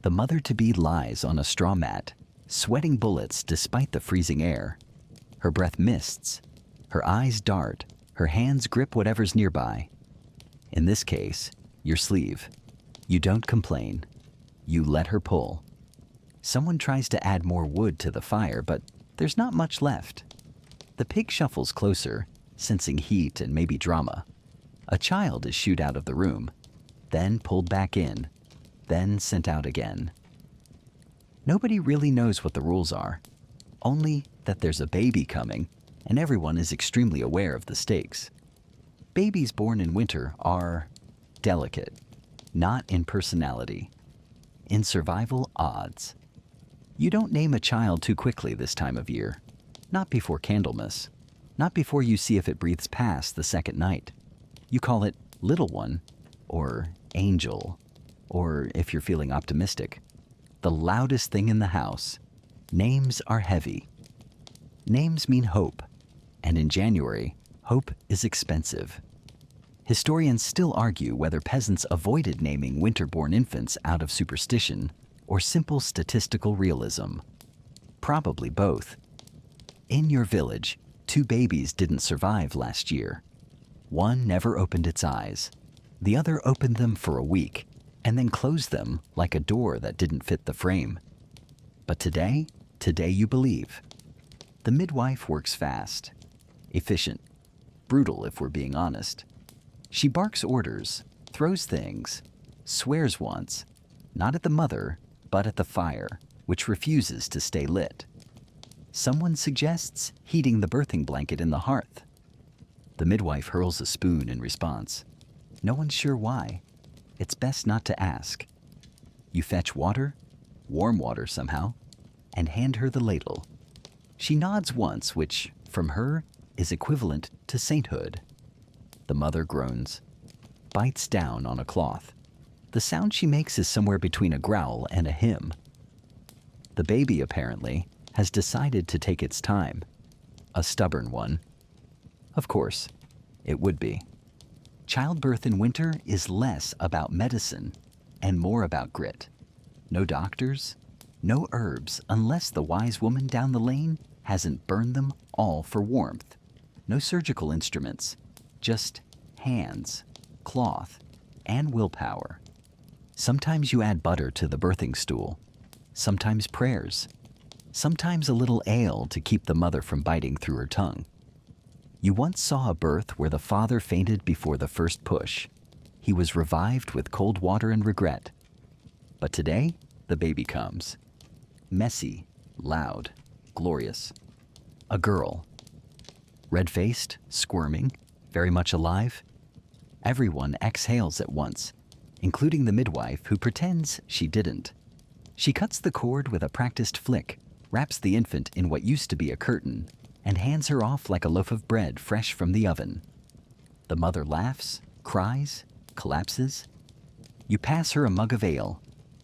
The mother-to-be lies on a straw mat, sweating bullets despite the freezing air. Her breath mists. Her eyes dart. Her hands grip whatever's nearby. In this case, your sleeve. You don't complain. You let her pull. Someone tries to add more wood to the fire, but there's not much left. The pig shuffles closer, sensing heat and maybe drama. A child is shooed out of the room, then pulled back in, then sent out again. Nobody really knows what the rules are, only that there's a baby coming, and everyone is extremely aware of the stakes. Babies born in winter are delicate, not in personality, in survival odds. You don't name a child too quickly this time of year, not before Candlemas, not before you see if it breathes past the second night. You call it Little One, or Angel, or if you're feeling optimistic, the loudest thing in the house. Names are heavy. Names mean hope, and in January, hope is expensive. Historians still argue whether peasants avoided naming winter-born infants out of superstition or simple statistical realism. Probably both. In your village, 2 babies didn't survive last year. One never opened its eyes. The other opened them for a week and then closed them like a door that didn't fit the frame. But today you believe. The midwife works fast, efficient, brutal if we're being honest. She barks orders, throws things, swears once, not at the mother, but at the fire, which refuses to stay lit. Someone suggests heating the birthing blanket in the hearth. The midwife hurls a spoon in response. No one's sure why. It's best not to ask. You fetch water, warm water somehow, and hand her the ladle. She nods once, which, from her, is equivalent to sainthood. The mother groans, bites down on a cloth. The sound she makes is somewhere between a growl and a hymn. The baby, apparently, has decided to take its time. A stubborn one. Of course, it would be. Childbirth in winter is less about medicine and more about grit. No doctors, no herbs, unless the wise woman down the lane hasn't burned them all for warmth. No surgical instruments, just hands, cloth, and willpower. Sometimes you add butter to the birthing stool, sometimes prayers, sometimes a little ale to keep the mother from biting through her tongue. You once saw a birth where the father fainted before the first push. He was revived with cold water and regret. But today, the baby comes. Messy, loud, glorious. A girl. Red-faced, squirming, very much alive. Everyone exhales at once, including the midwife who pretends she didn't. She cuts the cord with a practiced flick, wraps the infant in what used to be a curtain, and hands her off like a loaf of bread fresh from the oven. The mother laughs, cries, collapses. You pass her a mug of ale.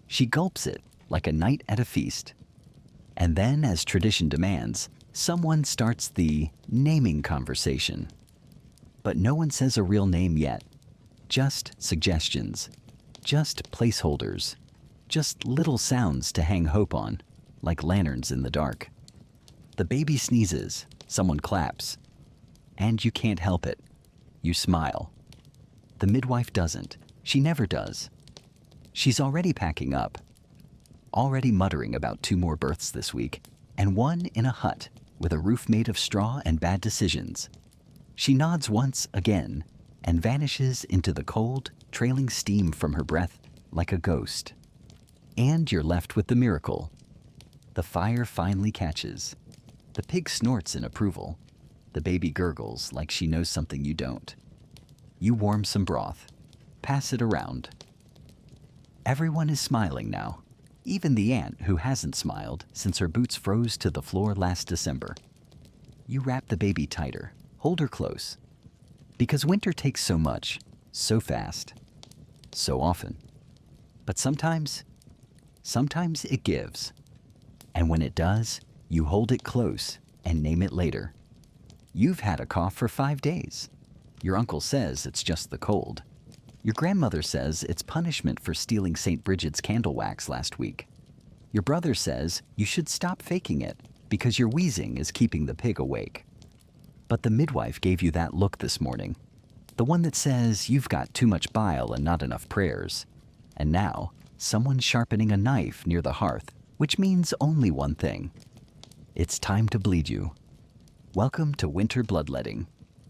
She gulps it like a knight at a feast. And then, as tradition demands, someone starts the naming conversation. But no one says a real name yet. Just suggestions. Just placeholders. Just little sounds to hang hope on, like lanterns in the dark. The baby sneezes, someone claps, and you can't help it. You smile. The midwife doesn't. She never does. She's already packing up, already muttering about 2 more births this week, and one in a hut with a roof made of straw and bad decisions. She nods once again and vanishes into the cold, trailing steam from her breath like a ghost. And you're left with the miracle. The fire finally catches. The pig snorts in approval. The baby gurgles like she knows something you don't. You warm some broth. Pass it around. Everyone is smiling now. Even the aunt who hasn't smiled since her boots froze to the floor last December. You wrap the baby tighter. Hold her close. Because winter takes so much, so fast, so often. But sometimes it gives. And when it does, you hold it close and name it later. You've had a cough for 5 days. Your uncle says it's just the cold. Your grandmother says it's punishment for stealing St. Bridget's candle wax last week. Your brother says you should stop faking it because your wheezing is keeping the pig awake. But the midwife gave you that look this morning, the one that says you've got too much bile and not enough prayers. And now, someone's sharpening a knife near the hearth, which means only one thing. It's time to bleed you. Welcome to winter bloodletting,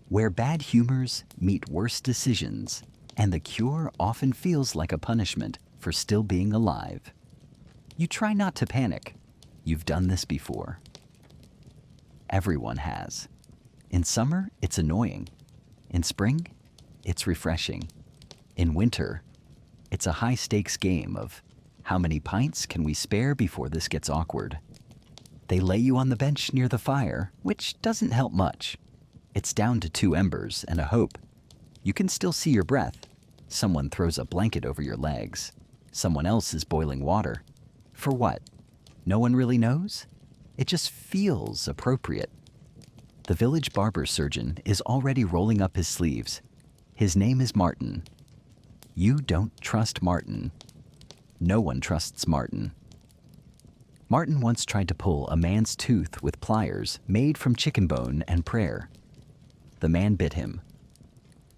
where bad humors meet worse decisions, and the cure often feels like a punishment for still being alive. You try not to panic. You've done this before. Everyone has. In summer, it's annoying. In spring, it's refreshing. In winter, it's a high-stakes game of how many pints can we spare before this gets awkward. They lay you on the bench near the fire, which doesn't help much. It's down to 2 embers and a hope. You can still see your breath. Someone throws a blanket over your legs. Someone else is boiling water. For what? No one really knows? It just feels appropriate. The village barber surgeon is already rolling up his sleeves. His name is Martin. You don't trust Martin. No one trusts Martin. Martin once tried to pull a man's tooth with pliers made from chicken bone and prayer. The man bit him.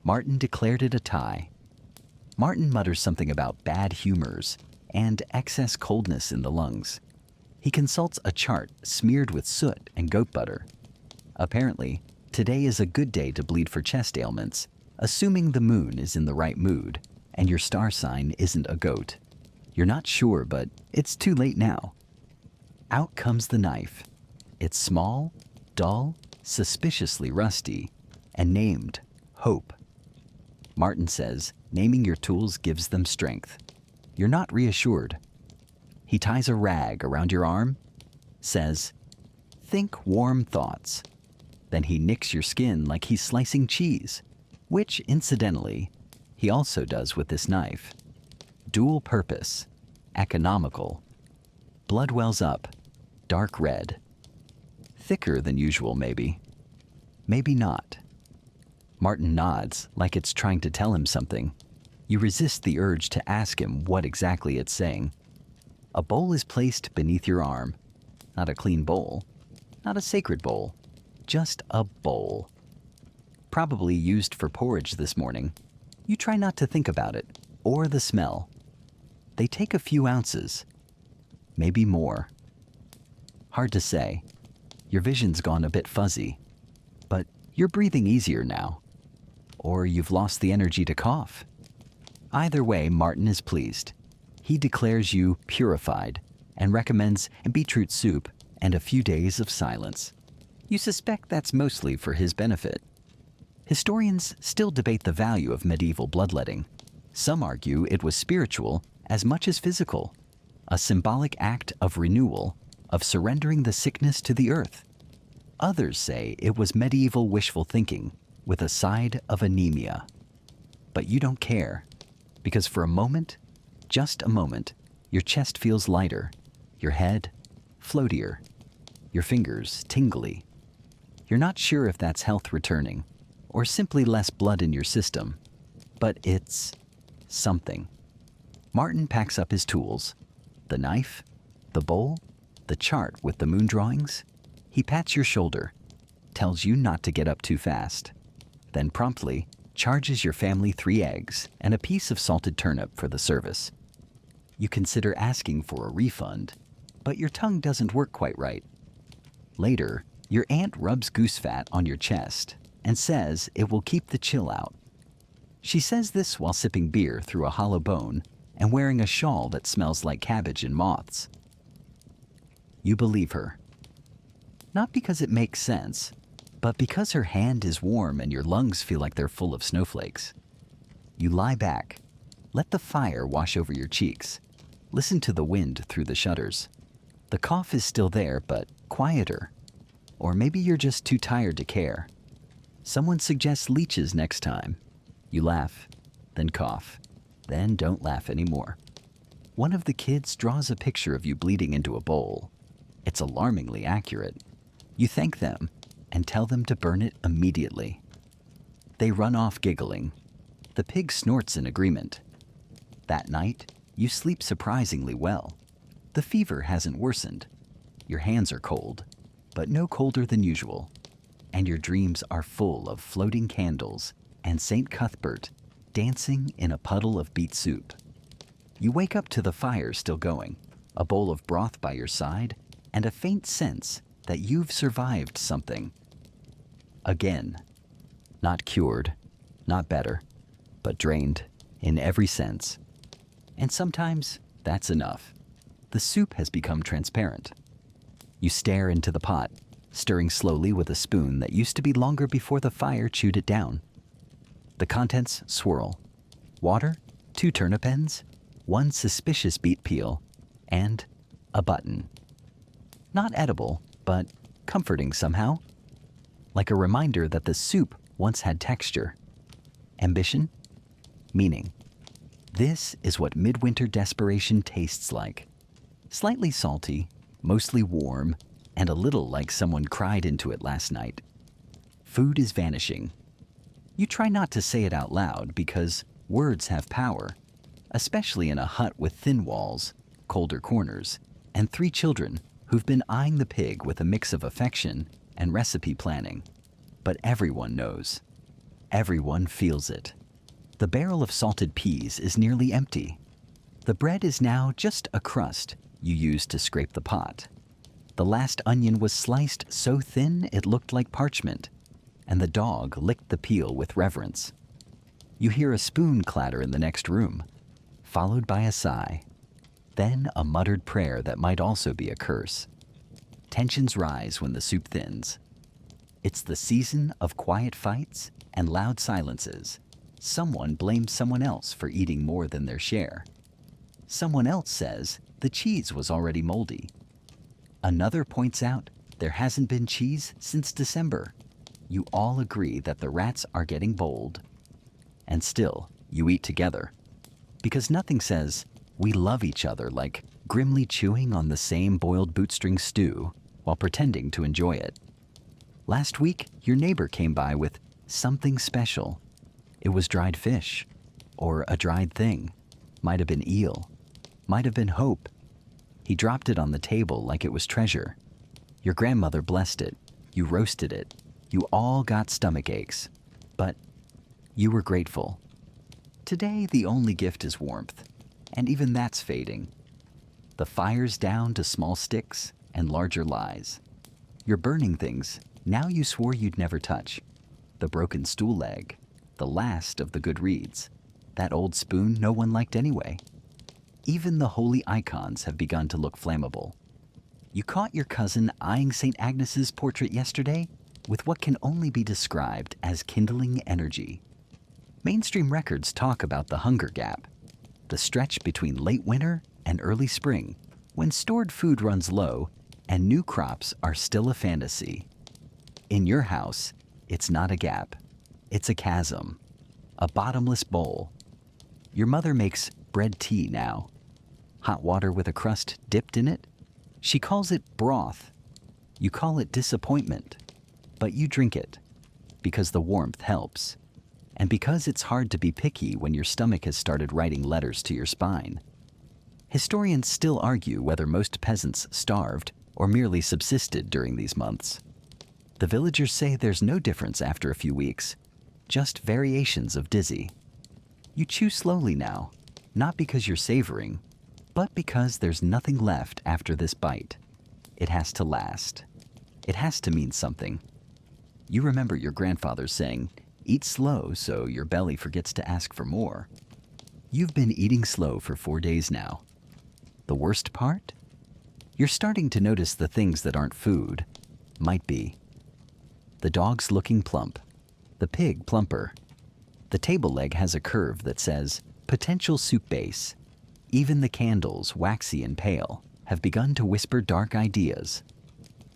Martin declared it a tie. Martin mutters something about bad humors and excess coldness in the lungs. He consults a chart smeared with soot and goat butter. Apparently, today is a good day to bleed for chest ailments, assuming the moon is in the right mood and your star sign isn't a goat. You're not sure, but it's too late now. Out comes the knife. It's small, dull, suspiciously rusty, and named Hope. Martin says naming your tools gives them strength. You're not reassured. He ties a rag around your arm, says, "Think warm thoughts." Then he nicks your skin like he's slicing cheese, which, incidentally, he also does with this knife. Dual purpose, economical. Blood wells up, dark red. Thicker than usual, maybe. Maybe not. Martin nods like it's trying to tell him something. You resist the urge to ask him what exactly it's saying. A bowl is placed beneath your arm. Not a clean bowl, not a sacred bowl, just a bowl. Probably used for porridge this morning. You try not to think about it, or the smell. They take a few ounces, maybe more. Hard to say. Your vision's gone a bit fuzzy, but you're breathing easier now. Or you've lost the energy to cough. Either way, Martin is pleased. He declares you purified and recommends beetroot soup and a few days of silence. You suspect that's mostly for his benefit. Historians still debate the value of medieval bloodletting. Some argue it was spiritual as much as physical, a symbolic act of renewal, of surrendering the sickness to the earth. Others say it was medieval wishful thinking with a side of anemia. But you don't care, because for a moment, just a moment, your chest feels lighter, your head floatier, your fingers tingly. You're not sure if that's health returning or simply less blood in your system, but it's something. Martin packs up his tools, the knife, the bowl, the chart with the moon drawings. He pats your shoulder, tells you not to get up too fast, then promptly charges your family 3 eggs and a piece of salted turnip for the service. You consider asking for a refund, but your tongue doesn't work quite right. Later, your aunt rubs goose fat on your chest and says it will keep the chill out. She says this while sipping beer through a hollow bone and wearing a shawl that smells like cabbage and moths. You believe her. Not because it makes sense, but because her hand is warm and your lungs feel like they're full of snowflakes. You lie back, let the fire wash over your cheeks, listen to the wind through the shutters. The cough is still there, but quieter. Or maybe you're just too tired to care. Someone suggests leeches next time. You laugh, then cough, then don't laugh anymore. One of the kids draws a picture of you bleeding into a bowl. It's alarmingly accurate. You thank them and tell them to burn it immediately. They run off giggling. The pig snorts in agreement. That night, you sleep surprisingly well. The fever hasn't worsened. Your hands are cold, but no colder than usual. And your dreams are full of floating candles and St. Cuthbert dancing in a puddle of beet soup. You wake up to the fire still going, a bowl of broth by your side, and a faint sense that you've survived something. Again, not cured, not better, but drained in every sense. And sometimes that's enough. The soup has become transparent. You stare into the pot, stirring slowly with a spoon that used to be longer before the fire chewed it down. The contents swirl. Water, 2 turnip ends, 1 suspicious beet peel, and a button. Not edible, but comforting somehow. Like a reminder that the soup once had texture. Ambition? Meaning. This is what midwinter desperation tastes like. Slightly salty, mostly warm, and a little like someone cried into it last night. Food is vanishing. You try not to say it out loud because words have power, especially in a hut with thin walls, colder corners, and 3 children who've been eyeing the pig with a mix of affection and recipe planning. But everyone knows. Everyone feels it. The barrel of salted peas is nearly empty. The bread is now just a crust you used to scrape the pot. The last onion was sliced so thin it looked like parchment, and the dog licked the peel with reverence. You hear a spoon clatter in the next room, followed by a sigh, then a muttered prayer that might also be a curse. Tensions rise when the soup thins. It's the season of quiet fights and loud silences. Someone blames someone else for eating more than their share. Someone else says the cheese was already moldy. Another points out there hasn't been cheese since December. You all agree that the rats are getting bold. And still, you eat together. Because nothing says, we love each other, like grimly chewing on the same boiled bootstring stew while pretending to enjoy it. Last week, your neighbor came by with something special. It was dried fish, or a dried thing. Might have been eel, might have been hope. He dropped it on the table like it was treasure. Your grandmother blessed it. You roasted it. You all got stomach aches. But you were grateful. Today, the only gift is warmth, and even that's fading. The fire's down to small sticks and larger lies. You're burning things now you swore you'd never touch. The broken stool leg, the last of the good reads, that old spoon no one liked anyway. Even the holy icons have begun to look flammable. You caught your cousin eyeing St. Agnes's portrait yesterday with what can only be described as kindling energy. Mainstream records talk about the hunger gap, the stretch between late winter and early spring, when stored food runs low and new crops are still a fantasy. In your house, it's not a gap, it's a chasm, a bottomless bowl. Your mother makes bread tea now. Hot water with a crust dipped in it? She calls it broth. You call it disappointment, but you drink it because the warmth helps, and because it's hard to be picky when your stomach has started writing letters to your spine. Historians still argue whether most peasants starved or merely subsisted during these months. The villagers say there's no difference after a few weeks, just variations of dizzy. You chew slowly now, not because you're savoring, but because there's nothing left after this bite. It has to last. It has to mean something. You remember your grandfather saying, eat slow so your belly forgets to ask for more. You've been eating slow for 4 days now. The worst part? You're starting to notice the things that aren't food, might be. The dog's looking plump, the pig plumper. The table leg has a curve that says, potential soup base. Even the candles, waxy and pale, have begun to whisper dark ideas.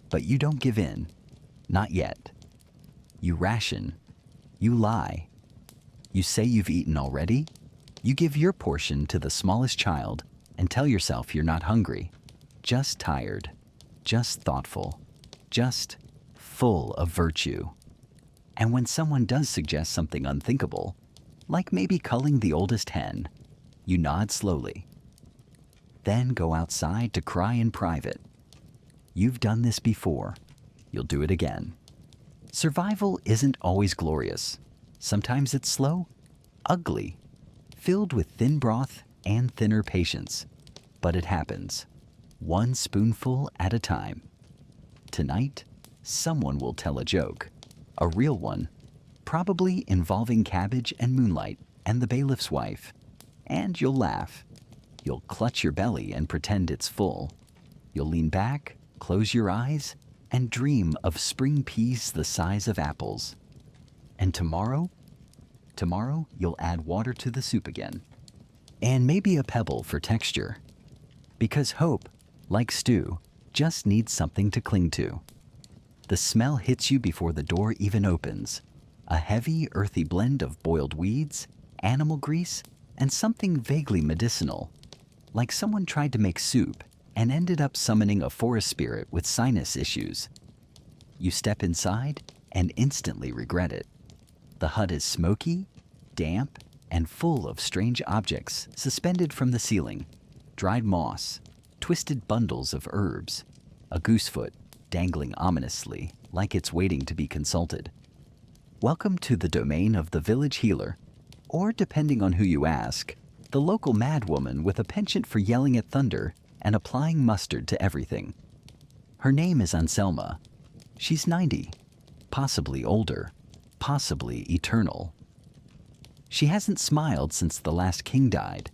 But you don't give in, not yet. You ration, you lie. You say you've eaten already. You give your portion to the smallest child and tell yourself you're not hungry, just tired, just thoughtful, just full of virtue. And when someone does suggest something unthinkable, like maybe culling the oldest hen, you nod slowly. Then go outside to cry in private. You've done this before. You'll do it again. Survival isn't always glorious. Sometimes it's slow, ugly, filled with thin broth and thinner patience. But it happens, one spoonful at a time. Tonight, someone will tell a joke, a real one, probably involving cabbage and moonlight and the bailiff's wife. And you'll laugh. You'll clutch your belly and pretend it's full. You'll lean back, close your eyes, and dream of spring peas the size of apples. And tomorrow you'll add water to the soup again. And maybe a pebble for texture. Because hope, like stew, just needs something to cling to. The smell hits you before the door even opens. A heavy, earthy blend of boiled weeds, animal grease, and something vaguely medicinal. Like someone tried to make soup and ended up summoning a forest spirit with sinus issues. You step inside and instantly regret it. The hut is smoky, damp, and full of strange objects suspended from the ceiling. Dried moss, twisted bundles of herbs, a goosefoot dangling ominously like it's waiting to be consulted. Welcome to the domain of the village healer, or depending on who you ask, the local madwoman with a penchant for yelling at thunder and applying mustard to everything. Her name is Anselma. She's 90, possibly older, possibly eternal. She hasn't smiled since the last king died,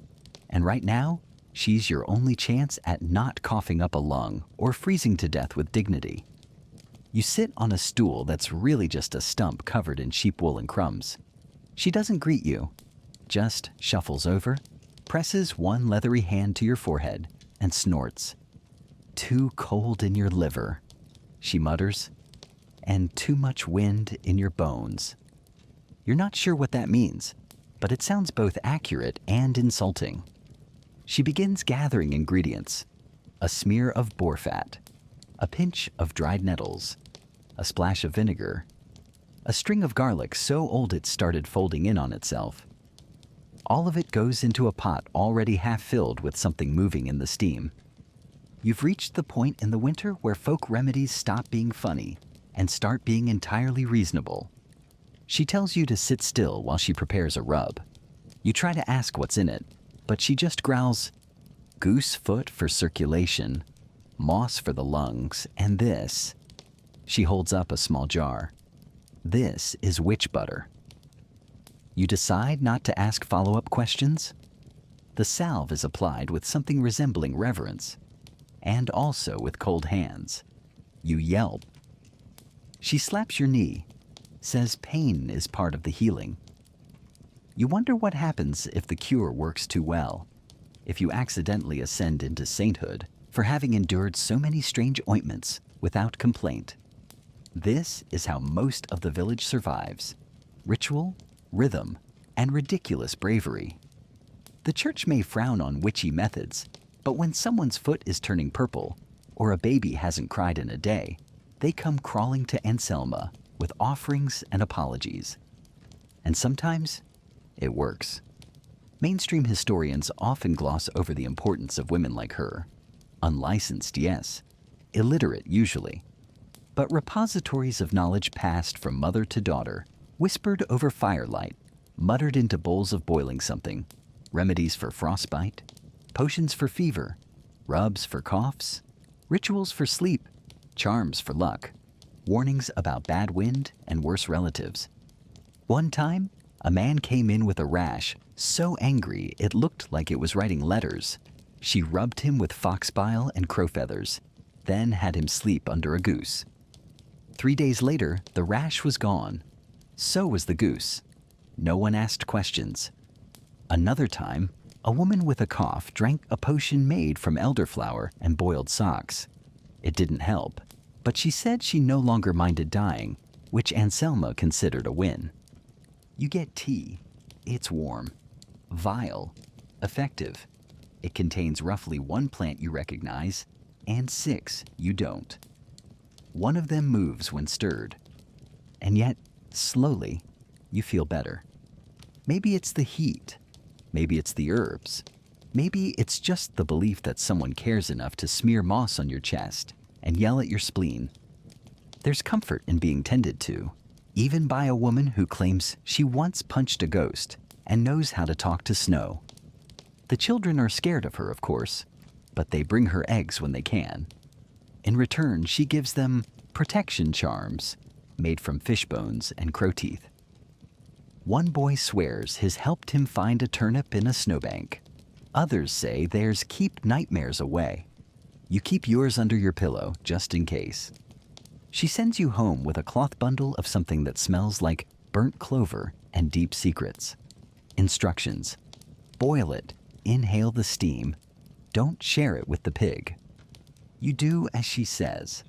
and right now, she's your only chance at not coughing up a lung or freezing to death with dignity. You sit on a stool that's really just a stump covered in sheep wool and crumbs. She doesn't greet you, just shuffles over, presses one leathery hand to your forehead, and snorts. "Too cold in your liver," she mutters, "and too much wind in your bones." You're not sure what that means, but it sounds both accurate and insulting. She begins gathering ingredients: a smear of boar fat, a pinch of dried nettles, a splash of vinegar, a string of garlic so old it started folding in on itself. All of it goes into a pot already half filled with something moving in the steam. You've reached the point in the winter where folk remedies stop being funny and start being entirely reasonable. She tells you to sit still while she prepares a rub. You try to ask what's in it, but she just growls, "Goose foot for circulation, moss for the lungs, and this." She holds up a small jar. "This is witch butter." You decide not to ask follow-up questions. The salve is applied with something resembling reverence, and also with cold hands. You yelp. She slaps your knee, says pain is part of the healing. You wonder what happens if the cure works too well, if you accidentally ascend into sainthood for having endured so many strange ointments without complaint. This is how most of the village survives: ritual, rhythm, and ridiculous bravery. The church may frown on witchy methods, but when someone's foot is turning purple, or a baby hasn't cried in a day, they come crawling to Anselma with offerings and apologies. And sometimes, it works. Mainstream historians often gloss over the importance of women like her. Unlicensed, yes. Illiterate, usually. But repositories of knowledge passed from mother to daughter, whispered over firelight, muttered into bowls of boiling something, remedies for frostbite, potions for fever, rubs for coughs, rituals for sleep, charms for luck, warnings about bad wind and worse relatives. One time, a man came in with a rash so angry it looked like it was writing letters. She rubbed him with fox bile and crow feathers, then had him sleep under a goose. 3 days later, the rash was gone. So was the goose. No one asked questions. Another time, a woman with a cough drank a potion made from elderflower and boiled socks. It didn't help, but she said she no longer minded dying, which Anselma considered a win. You get tea. It's warm, vile, effective. It contains roughly 1 plant you recognize and 6 you don't. One of them moves when stirred, and yet, slowly, you feel better. Maybe it's the heat. Maybe it's the herbs. Maybe it's just the belief that someone cares enough to smear moss on your chest and yell at your spleen. There's comfort in being tended to, even by a woman who claims she once punched a ghost and knows how to talk to snow. The children are scared of her, of course, but they bring her eggs when they can. In return, she gives them protection charms made from fish bones and crow teeth. One boy swears his helped him find a turnip in a snowbank. Others say theirs keep nightmares away. You keep yours under your pillow, just in case. She sends you home with a cloth bundle of something that smells like burnt clover and deep secrets. Instructions: boil it, inhale the steam, don't share it with the pig. You do as she says,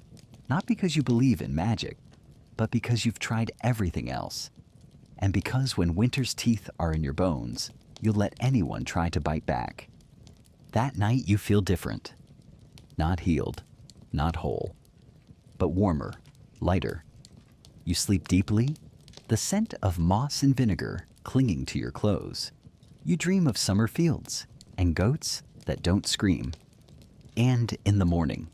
not because you believe in magic, but because you've tried everything else. And because when winter's teeth are in your bones, you'll let anyone try to bite back. That night you feel different. Not healed, not whole, but warmer, lighter. You sleep deeply, the scent of moss and vinegar clinging to your clothes. You dream of summer fields and goats that don't scream. And in the morning,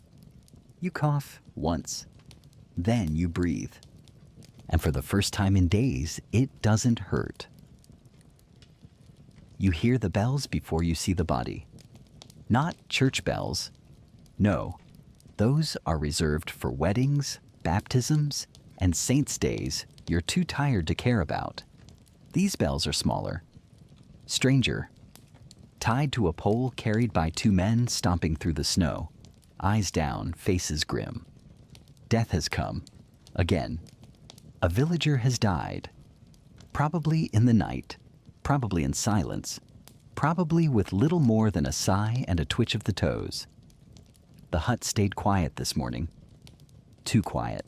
you cough once, then you breathe. And for the first time in days, it doesn't hurt. You hear the bells before you see the body. Not church bells. No, those are reserved for weddings, baptisms, and saints' days you're too tired to care about. These bells are smaller. Stranger. Tied to a pole carried by 2 men stomping through the snow. Eyes down, faces grim. Death has come, Again, a villager has died. Probably in the night, probably in silence, probably with little more than a sigh and a twitch of the toes. The hut stayed quiet this morning. Too quiet.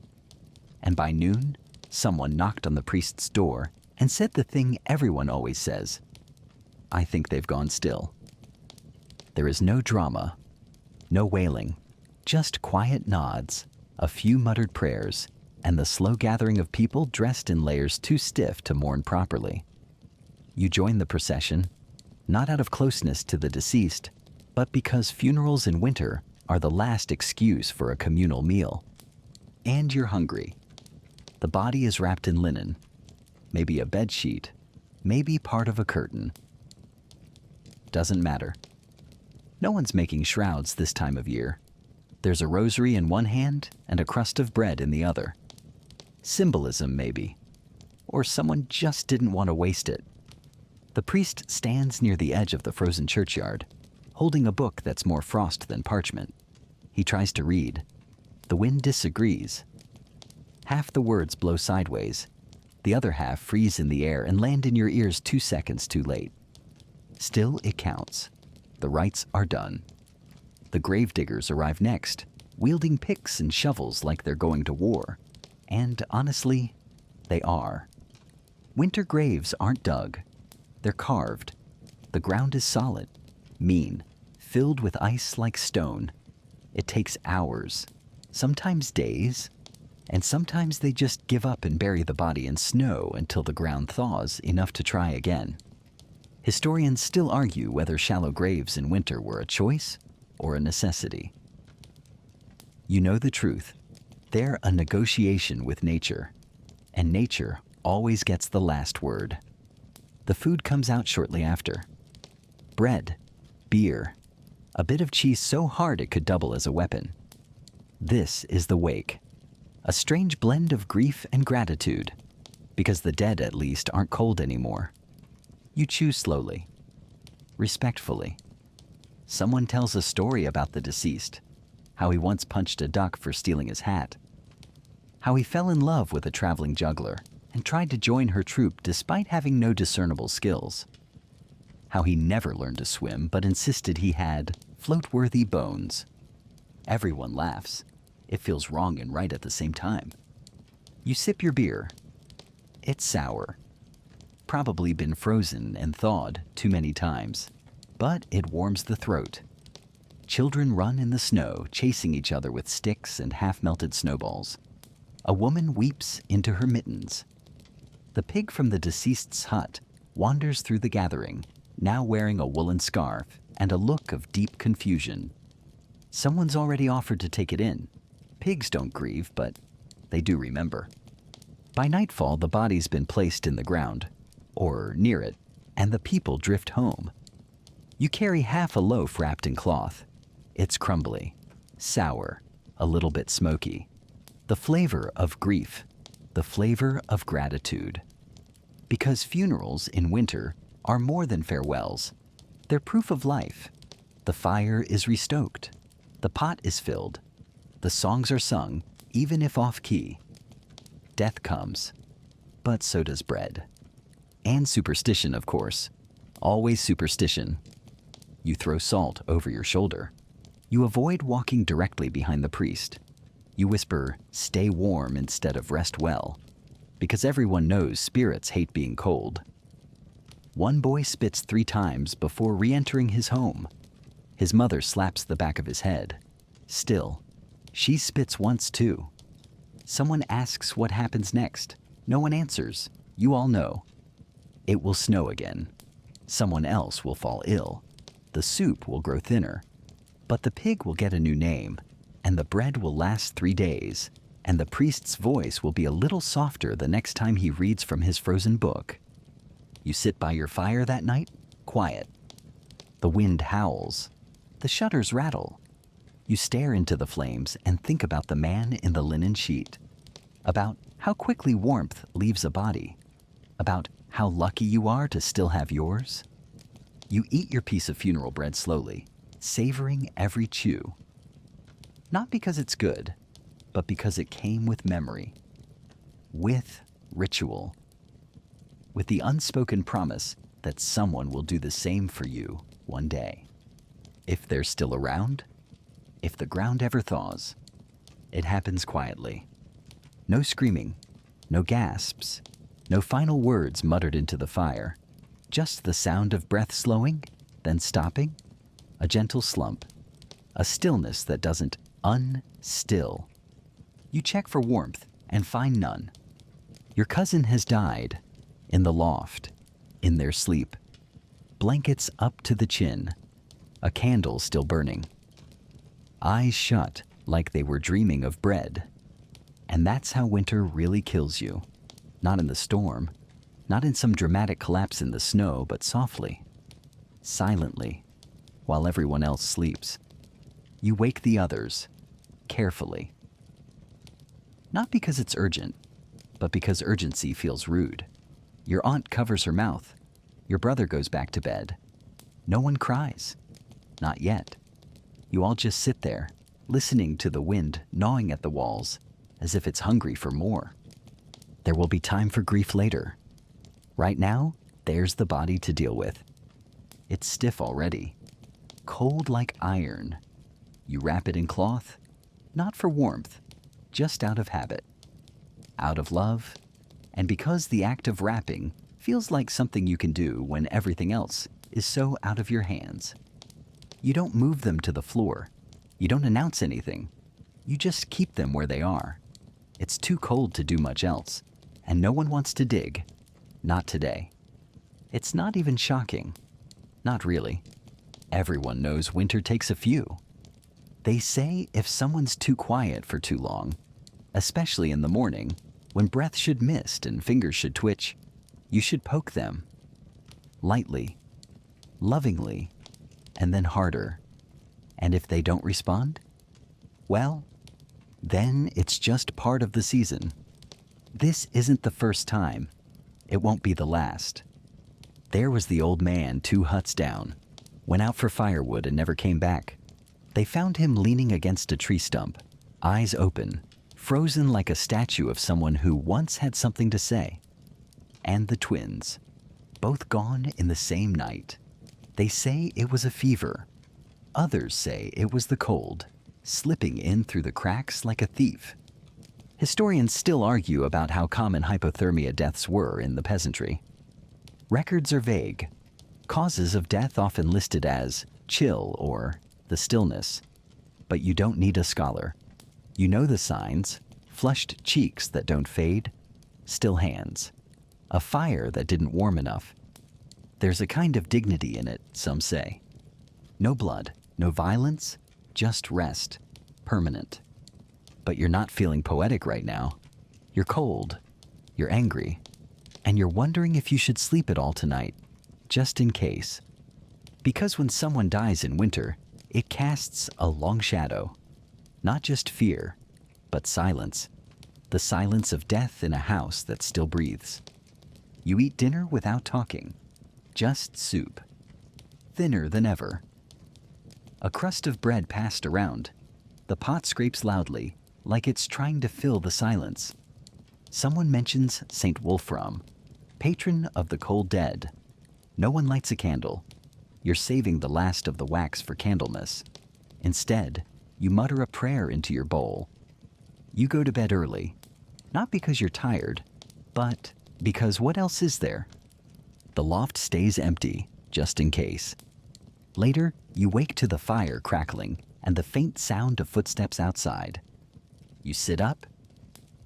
And by noon, someone knocked on the priest's door and said the thing everyone always says. I think they've gone still. There is no drama, no wailing, just quiet nods, a few muttered prayers, and the slow gathering of people dressed in layers too stiff to mourn properly. You join the procession, not out of closeness to the deceased, but because funerals in winter are the last excuse for a communal meal. And you're hungry. The body is wrapped in linen, maybe a bed sheet, maybe part of a curtain. Doesn't matter. No one's making shrouds this time of year. There's a rosary in one hand and a crust of bread in the other. Symbolism, maybe. Or someone just didn't want to waste it. The priest stands near the edge of the frozen churchyard, holding a book that's more frost than parchment. He tries to read. The wind disagrees. Half the words blow sideways. The other half freeze in the air and land in your ears 2 seconds too late. Still, it counts. The rites are done. The gravediggers arrive next, wielding picks and shovels like they're going to war. And honestly, they are. Winter graves aren't dug. They're carved. The ground is solid, mean, filled with ice like stone. It takes hours, sometimes days, and sometimes they just give up and bury the body in snow until the ground thaws enough to try again. Historians still argue whether shallow graves in winter were a choice or a necessity. You know the truth. They're a negotiation with nature, and nature always gets the last word. The food comes out shortly after. Bread, beer, a bit of cheese so hard it could double as a weapon. This is the wake, a strange blend of grief and gratitude, because the dead at least aren't cold anymore. You chew slowly, respectfully. Someone tells a story about the deceased, how he once punched a duck for stealing his hat, how he fell in love with a traveling juggler and tried to join her troupe despite having no discernible skills, how he never learned to swim but insisted he had float-worthy bones. Everyone laughs. It feels wrong and right at the same time. You sip your beer. It's sour. Probably been frozen and thawed too many times, but it warms the throat. Children run in the snow, chasing each other with sticks and half-melted snowballs. A woman weeps into her mittens. The pig from the deceased's hut wanders through the gathering, now wearing a woolen scarf and a look of deep confusion. Someone's already offered to take it in. Pigs don't grieve, but they do remember. By nightfall, the body's been placed in the ground, or near it, and the people drift home. You carry half a loaf wrapped in cloth. It's crumbly, sour, a little bit smoky. The flavor of grief, the flavor of gratitude. Because funerals in winter are more than farewells. They're proof of life. The fire is restoked. The pot is filled. The songs are sung, even if off-key. Death comes, but so does bread. And superstition, of course. Always superstition. You throw salt over your shoulder. You avoid walking directly behind the priest. You whisper, "Stay warm" instead of "rest well," because everyone knows spirits hate being cold. One boy spits 3 times before re-entering his home. His mother slaps the back of his head. Still, she spits once too. Someone asks what happens next. No one answers. You all know. It will snow again. Someone else will fall ill. The soup will grow thinner. But the pig will get a new name, and the bread will last 3 days, and the priest's voice will be a little softer the next time he reads from his frozen book. You sit by your fire that night, quiet. The wind howls. The shutters rattle. You stare into the flames and think about the man in the linen sheet, about how quickly warmth leaves a body, about how lucky you are to still have yours. You eat your piece of funeral bread slowly, savoring every chew. Not because it's good, but because it came with memory. with ritual, with the unspoken promise that someone will do the same for you one day. If they're still around, if the ground ever thaws, it happens quietly. No screaming, no gasps, no final words muttered into the fire, just the sound of breath slowing, then stopping, a gentle slump, a stillness that doesn't unstill. You check for warmth and find none. Your cousin has died, in the loft, in their sleep, blankets up to the chin, a candle still burning. Eyes shut like they were dreaming of bread. And that's how winter really kills you. Not in the storm, not in some dramatic collapse in the snow, but softly, silently, while everyone else sleeps. You wake the others, carefully. Not because it's urgent, but because urgency feels rude. Your aunt covers her mouth. Your brother goes back to bed. No one cries. Not yet. You all just sit there, listening to the wind gnawing at the walls, as if it's hungry for more. There will be time for grief later. Right now, there's the body to deal with. It's stiff already, cold like iron. You wrap it in cloth, not for warmth, just out of habit, out of love, and because the act of wrapping feels like something you can do when everything else is so out of your hands. You don't move them to the floor. You don't announce anything. You just keep them where they are. It's too cold to do much else, and no one wants to dig. Not today. It's not even shocking. Not really. Everyone knows winter takes a few. They say if someone's too quiet for too long, especially in the morning, when breath should mist and fingers should twitch, you should poke them. Lightly, lovingly, and then harder. And if they don't respond, well, then it's just part of the season. This isn't the first time. It won't be the last. There was the old man 2 huts down, went out for firewood and never came back. They found him leaning against a tree stump, eyes open, frozen like a statue of someone who once had something to say. And the twins, both gone in the same night. They say it was a fever. Others say it was the cold, slipping in through the cracks like a thief. Historians still argue about how common hypothermia deaths were in the peasantry. Records are vague. Causes of death often listed as chill or the stillness. But you don't need a scholar. You know the signs: flushed cheeks that don't fade, still hands, a fire that didn't warm enough. There's a kind of dignity in it, some say. No blood, no violence, just rest, permanent. But you're not feeling poetic right now. You're cold, you're angry, and you're wondering if you should sleep at all tonight, just in case. Because when someone dies in winter, it casts a long shadow. Not just fear, but silence. The silence of death in a house that still breathes. You eat dinner without talking. Just soup. Thinner than ever. A crust of bread passed around. The pot scrapes loudly, like it's trying to fill the silence. Someone mentions St. Wolfram, patron of the cold dead. No one lights a candle. You're saving the last of the wax for Candlemas. Instead, you mutter a prayer into your bowl. You go to bed early, not because you're tired, but because what else is there? The loft stays empty, just in case. Later, you wake to the fire crackling and the faint sound of footsteps outside. You sit up,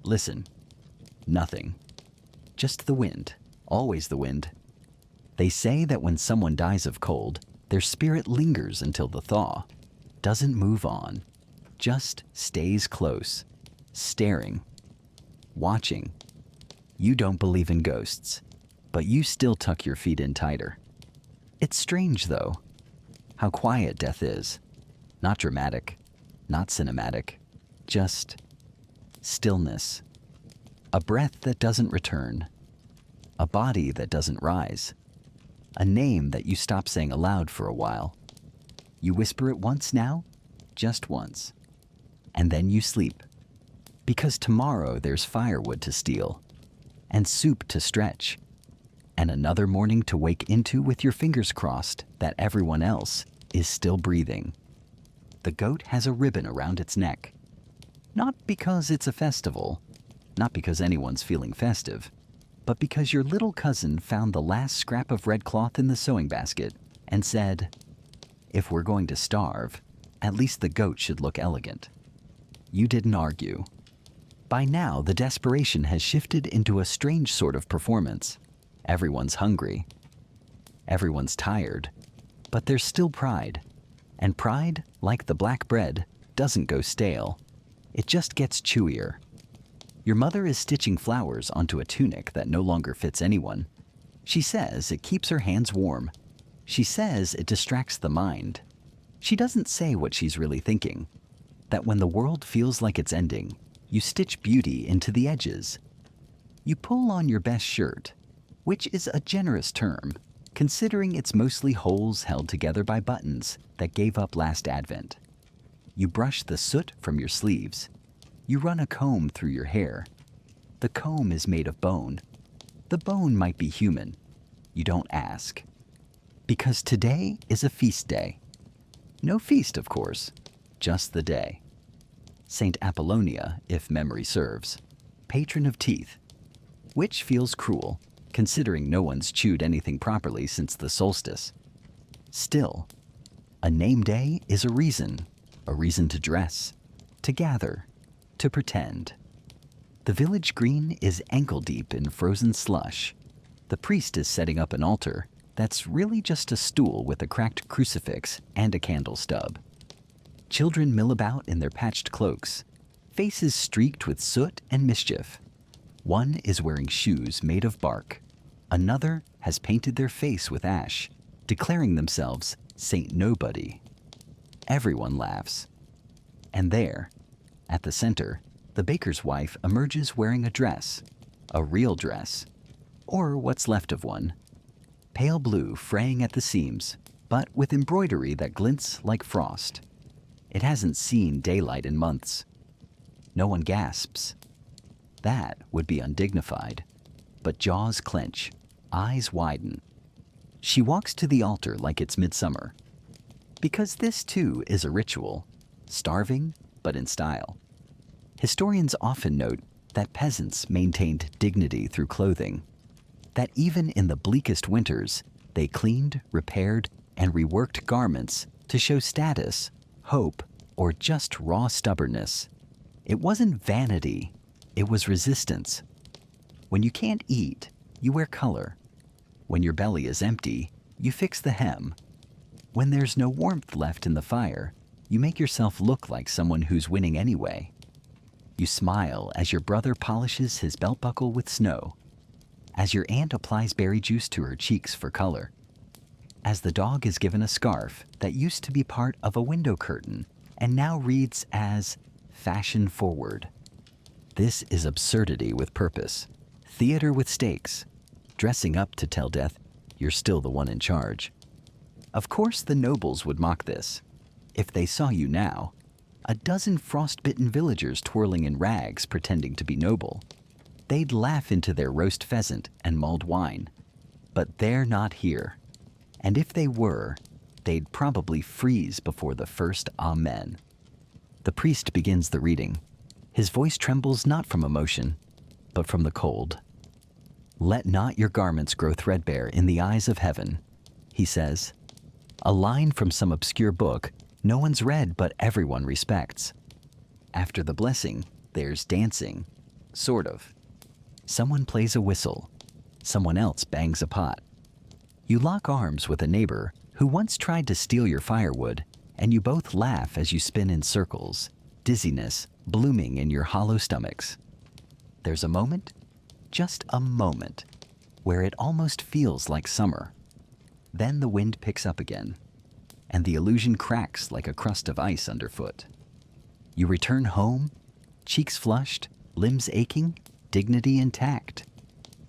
listen. Nothing. Just the wind, always the wind. They say that when someone dies of cold, their spirit lingers until the thaw, doesn't move on, just stays close, staring, watching. You don't believe in ghosts, but you still tuck your feet in tighter. It's strange, though, how quiet death is. Not dramatic, not cinematic, just stillness. A breath that doesn't return, a body that doesn't rise, a name that you stop saying aloud for a while. You whisper it once now, just once, and then you sleep. Because tomorrow there's firewood to steal, and soup to stretch, and another morning to wake into with your fingers crossed that everyone else is still breathing. The goat has a ribbon around its neck. Not because it's a festival, not because anyone's feeling festive, but because your little cousin found the last scrap of red cloth in the sewing basket and said, "If we're going to starve, at least the goat should look elegant." You didn't argue. By now, the desperation has shifted into a strange sort of performance. Everyone's hungry. Everyone's tired. But there's still pride. And pride, like the black bread, doesn't go stale. It just gets chewier. Your mother is stitching flowers onto a tunic that no longer fits anyone. She says it keeps her hands warm. She says it distracts the mind. She doesn't say what she's really thinking. That when the world feels like it's ending, you stitch beauty into the edges. You pull on your best shirt, which is a generous term, considering it's mostly holes held together by buttons that gave up last Advent. You brush the soot from your sleeves. You run a comb through your hair. The comb is made of bone. The bone might be human. You don't ask. Because today is a feast day. No feast, of course, just the day. Saint Apollonia, if memory serves, patron of teeth, which feels cruel, considering no one's chewed anything properly since the solstice. Still, a name day is a reason to dress, to gather, to pretend. The village green is ankle-deep in frozen slush. The priest is setting up an altar that's really just a stool with a cracked crucifix and a candle stub. Children mill about in their patched cloaks, faces streaked with soot and mischief. One is wearing shoes made of bark. Another has painted their face with ash, declaring themselves Saint Nobody. Everyone laughs. And there, at the center, the baker's wife emerges wearing a dress, a real dress, or what's left of one. Pale blue fraying at the seams, but with embroidery that glints like frost. It hasn't seen daylight in months. No one gasps. That would be undignified, but jaws clench, eyes widen. She walks to the altar like it's midsummer. Because this too is a ritual, starving but in style. Historians often note that peasants maintained dignity through clothing, that even in the bleakest winters, they cleaned, repaired, and reworked garments to show status, hope, or just raw stubbornness. It wasn't vanity, it was resistance. When you can't eat, you wear color. When your belly is empty, you fix the hem. When there's no warmth left in the fire, you make yourself look like someone who's winning anyway. You smile as your brother polishes his belt buckle with snow, as your aunt applies berry juice to her cheeks for color, as the dog is given a scarf that used to be part of a window curtain and now reads as fashion forward. This is absurdity with purpose, theater with stakes, dressing up to tell death you're still the one in charge. Of course the nobles would mock this. If they saw you now, a dozen frostbitten villagers twirling in rags pretending to be noble, they'd laugh into their roast pheasant and mulled wine. But they're not here. And if they were, they'd probably freeze before the first Amen. The priest begins the reading. His voice trembles not from emotion, but from the cold. "Let not your garments grow threadbare in the eyes of heaven," he says. A line from some obscure book no one's read but everyone respects. After the blessing, there's dancing. Sort of. Someone plays a whistle. Someone else bangs a pot. You lock arms with a neighbor who once tried to steal your firewood, and you both laugh as you spin in circles, dizziness blooming in your hollow stomachs. There's a moment, just a moment, where it almost feels like summer. Then the wind picks up again, and the illusion cracks like a crust of ice underfoot. You return home, cheeks flushed, limbs aching, dignity intact.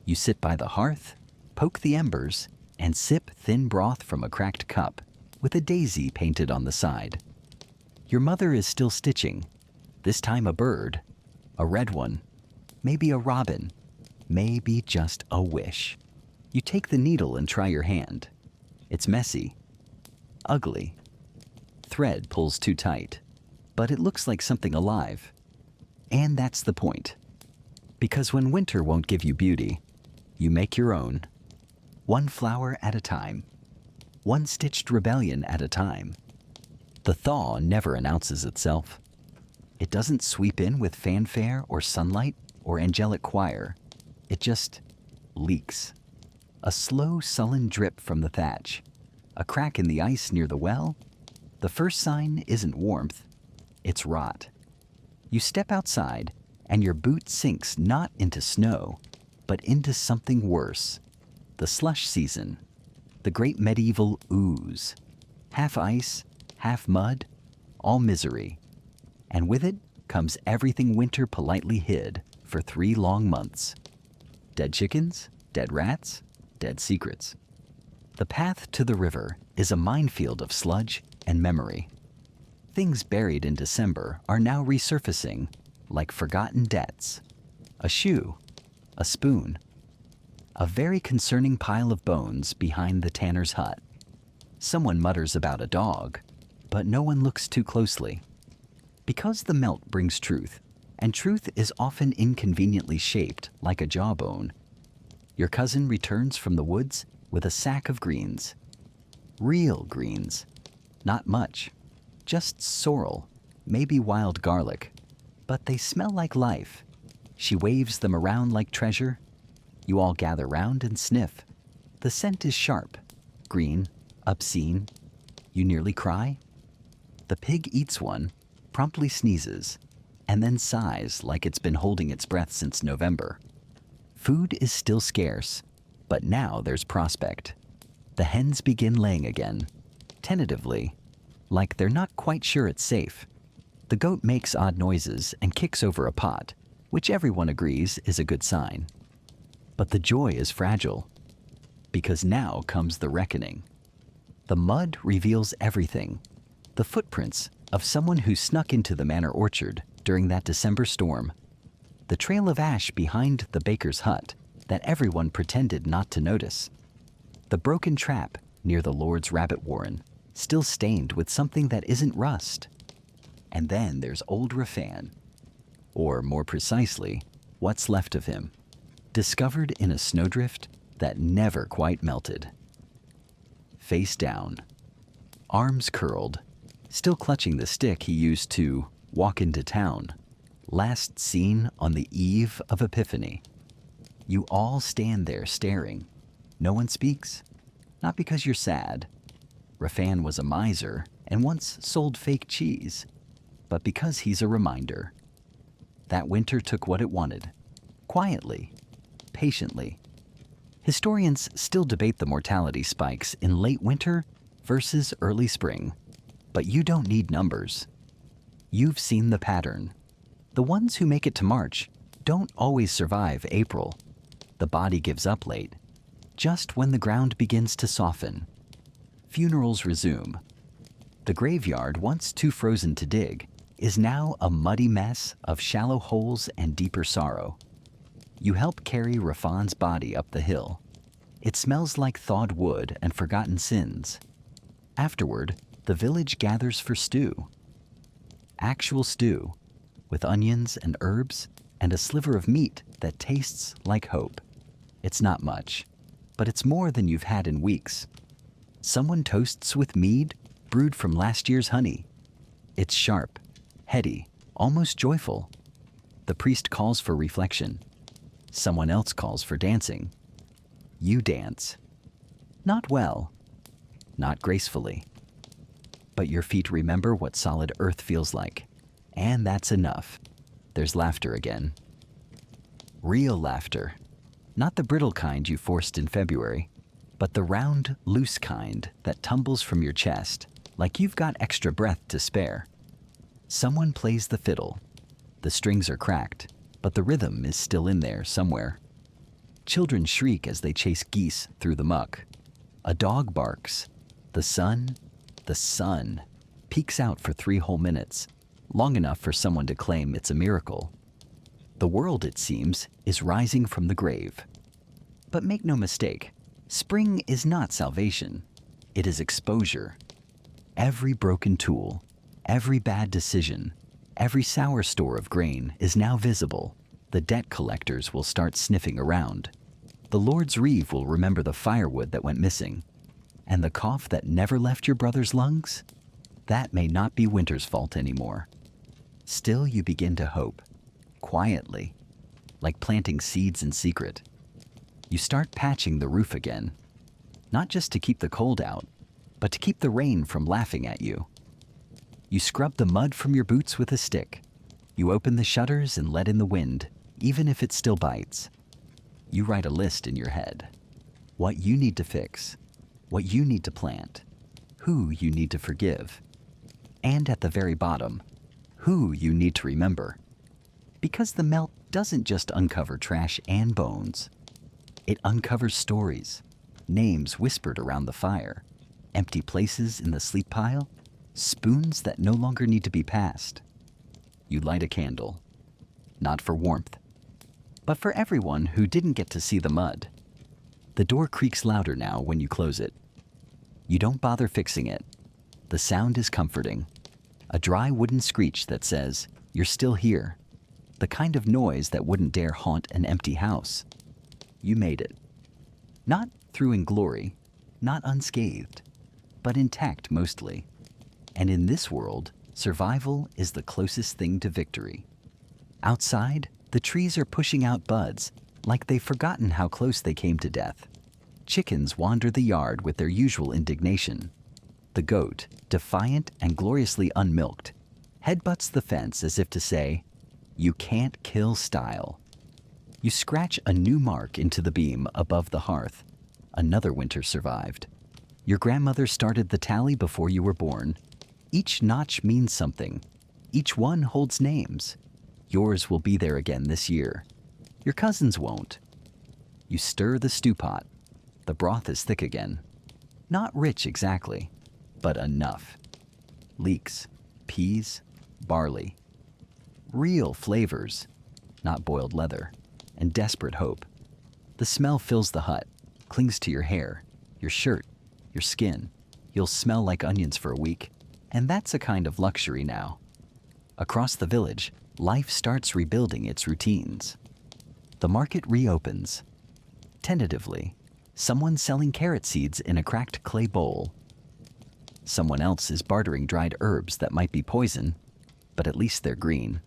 You sit by the hearth, poke the embers, and sip thin broth from a cracked cup with a daisy painted on the side. Your mother is still stitching, this time a bird, A red one, maybe a robin, maybe just a wish. You take the needle and try your hand. It's messy, ugly. Thread pulls too tight, but it looks like something alive. And that's the point. Because when winter won't give you beauty, you make your own. One flower at a time. One stitched rebellion at a time. The thaw never announces itself. It doesn't sweep in with fanfare or sunlight or angelic choir. It just leaks. A slow, sullen drip from the thatch. A crack in the ice near the well. The first sign isn't warmth, it's rot. You step outside, and your boot sinks not into snow, but into something worse. The slush season. The great medieval ooze. Half ice, half mud, all misery. And with it comes everything winter politely hid for 3 long months. Dead chickens, dead rats, dead secrets. The path to the river is a minefield of sludge and memory. Things buried in December are now resurfacing like forgotten debts. A shoe, a spoon, a very concerning pile of bones behind the tanner's hut. Someone mutters about a dog, but no one looks too closely. Because the melt brings truth, and truth is often inconveniently shaped like a jawbone, your cousin returns from the woods with a sack of greens. Real greens. Not much. Just sorrel, maybe wild garlic. But they smell like life. She waves them around like treasure. You all gather round and sniff. The scent is sharp, green, obscene. You nearly cry. The pig eats one, promptly sneezes, and then sighs like it's been holding its breath since November. Food is still scarce, but now there's prospect. The hens begin laying again, tentatively, like they're not quite sure it's safe. The goat makes odd noises and kicks over a pot, which everyone agrees is a good sign. But the joy is fragile, because now comes the reckoning. The mud reveals everything. The footprints of someone who snuck into the manor orchard during that December storm. The trail of ash behind the baker's hut that everyone pretended not to notice. The broken trap near the Lord's rabbit warren, still stained with something that isn't rust. And then there's old Rafan, or more precisely, what's left of him, discovered in a snowdrift that never quite melted. Face down, arms curled, still clutching the stick he used to walk into town, last seen on the eve of Epiphany. You all stand there staring. No one speaks, not because you're sad. Rafan was a miser and once sold fake cheese, but because he's a reminder. That winter took what it wanted, quietly, patiently. Historians still debate the mortality spikes in late winter versus early spring, but you don't need numbers. You've seen the pattern. The ones who make it to March don't always survive April. The body gives up late, just when the ground begins to soften. Funerals resume. The graveyard, once too frozen to dig, is now a muddy mess of shallow holes and deeper sorrow. You help carry Rafan's body up the hill. It smells like thawed wood and forgotten sins. Afterward, the village gathers for stew. Actual stew, with onions and herbs and a sliver of meat that tastes like hope. It's not much, but it's more than you've had in weeks. Someone toasts with mead brewed from last year's honey. It's sharp, heady, almost joyful. The priest calls for reflection. Someone else calls for dancing. You dance. Not well, not gracefully. But your feet remember what solid earth feels like. And that's enough. There's laughter again. Real laughter. Not the brittle kind you forced in February, but the round, loose kind that tumbles from your chest like you've got extra breath to spare. Someone plays the fiddle. The strings are cracked, but the rhythm is still in there somewhere. Children shriek as they chase geese through the muck. A dog barks. The sun, peeks out for 3 whole minutes, long enough for someone to claim it's a miracle. The world, it seems, is rising from the grave. But make no mistake, spring is not salvation. It is exposure. Every broken tool, every bad decision, every sour store of grain is now visible. The debt collectors will start sniffing around. The Lord's Reeve will remember the firewood that went missing. And the cough that never left your brother's lungs? That may not be winter's fault anymore. Still, you begin to hope, quietly, like planting seeds in secret. You start patching the roof again, not just to keep the cold out, but to keep the rain from laughing at you. You scrub the mud from your boots with a stick. You open the shutters and let in the wind, even if it still bites. You write a list in your head. What you need to fix, what you need to plant, who you need to forgive, and at the very bottom, who you need to remember. Because the melt doesn't just uncover trash and bones. It uncovers stories, names whispered around the fire, empty places in the sleep pile, spoons that no longer need to be passed. You light a candle, not for warmth, but for everyone who didn't get to see the mud. The door creaks louder now when you close it. You don't bother fixing it. The sound is comforting. A dry wooden screech that says, "You're still here." The kind of noise that wouldn't dare haunt an empty house. You made it. Not through in glory, not unscathed, but intact mostly. And in this world, survival is the closest thing to victory. Outside, the trees are pushing out buds, like they've forgotten how close they came to death. Chickens wander the yard with their usual indignation. The goat, defiant and gloriously unmilked, headbutts the fence as if to say, "You can't kill style." You scratch a new mark into the beam above the hearth. Another winter survived. Your grandmother started the tally before you were born. Each notch means something. Each one holds names. Yours will be there again this year. Your cousins won't. You stir the stew pot. The broth is thick again. Not rich exactly, but enough. Leeks, peas, barley. Real flavors, not boiled leather, and desperate hope. The smell fills the hut, clings to your hair, your shirt, your skin. You'll smell like onions for a week, and that's a kind of luxury now. Across the village, life starts rebuilding its routines. The market reopens. Tentatively, someone selling carrot seeds in a cracked clay bowl. Someone else is bartering dried herbs that might be poison, but at least they're green.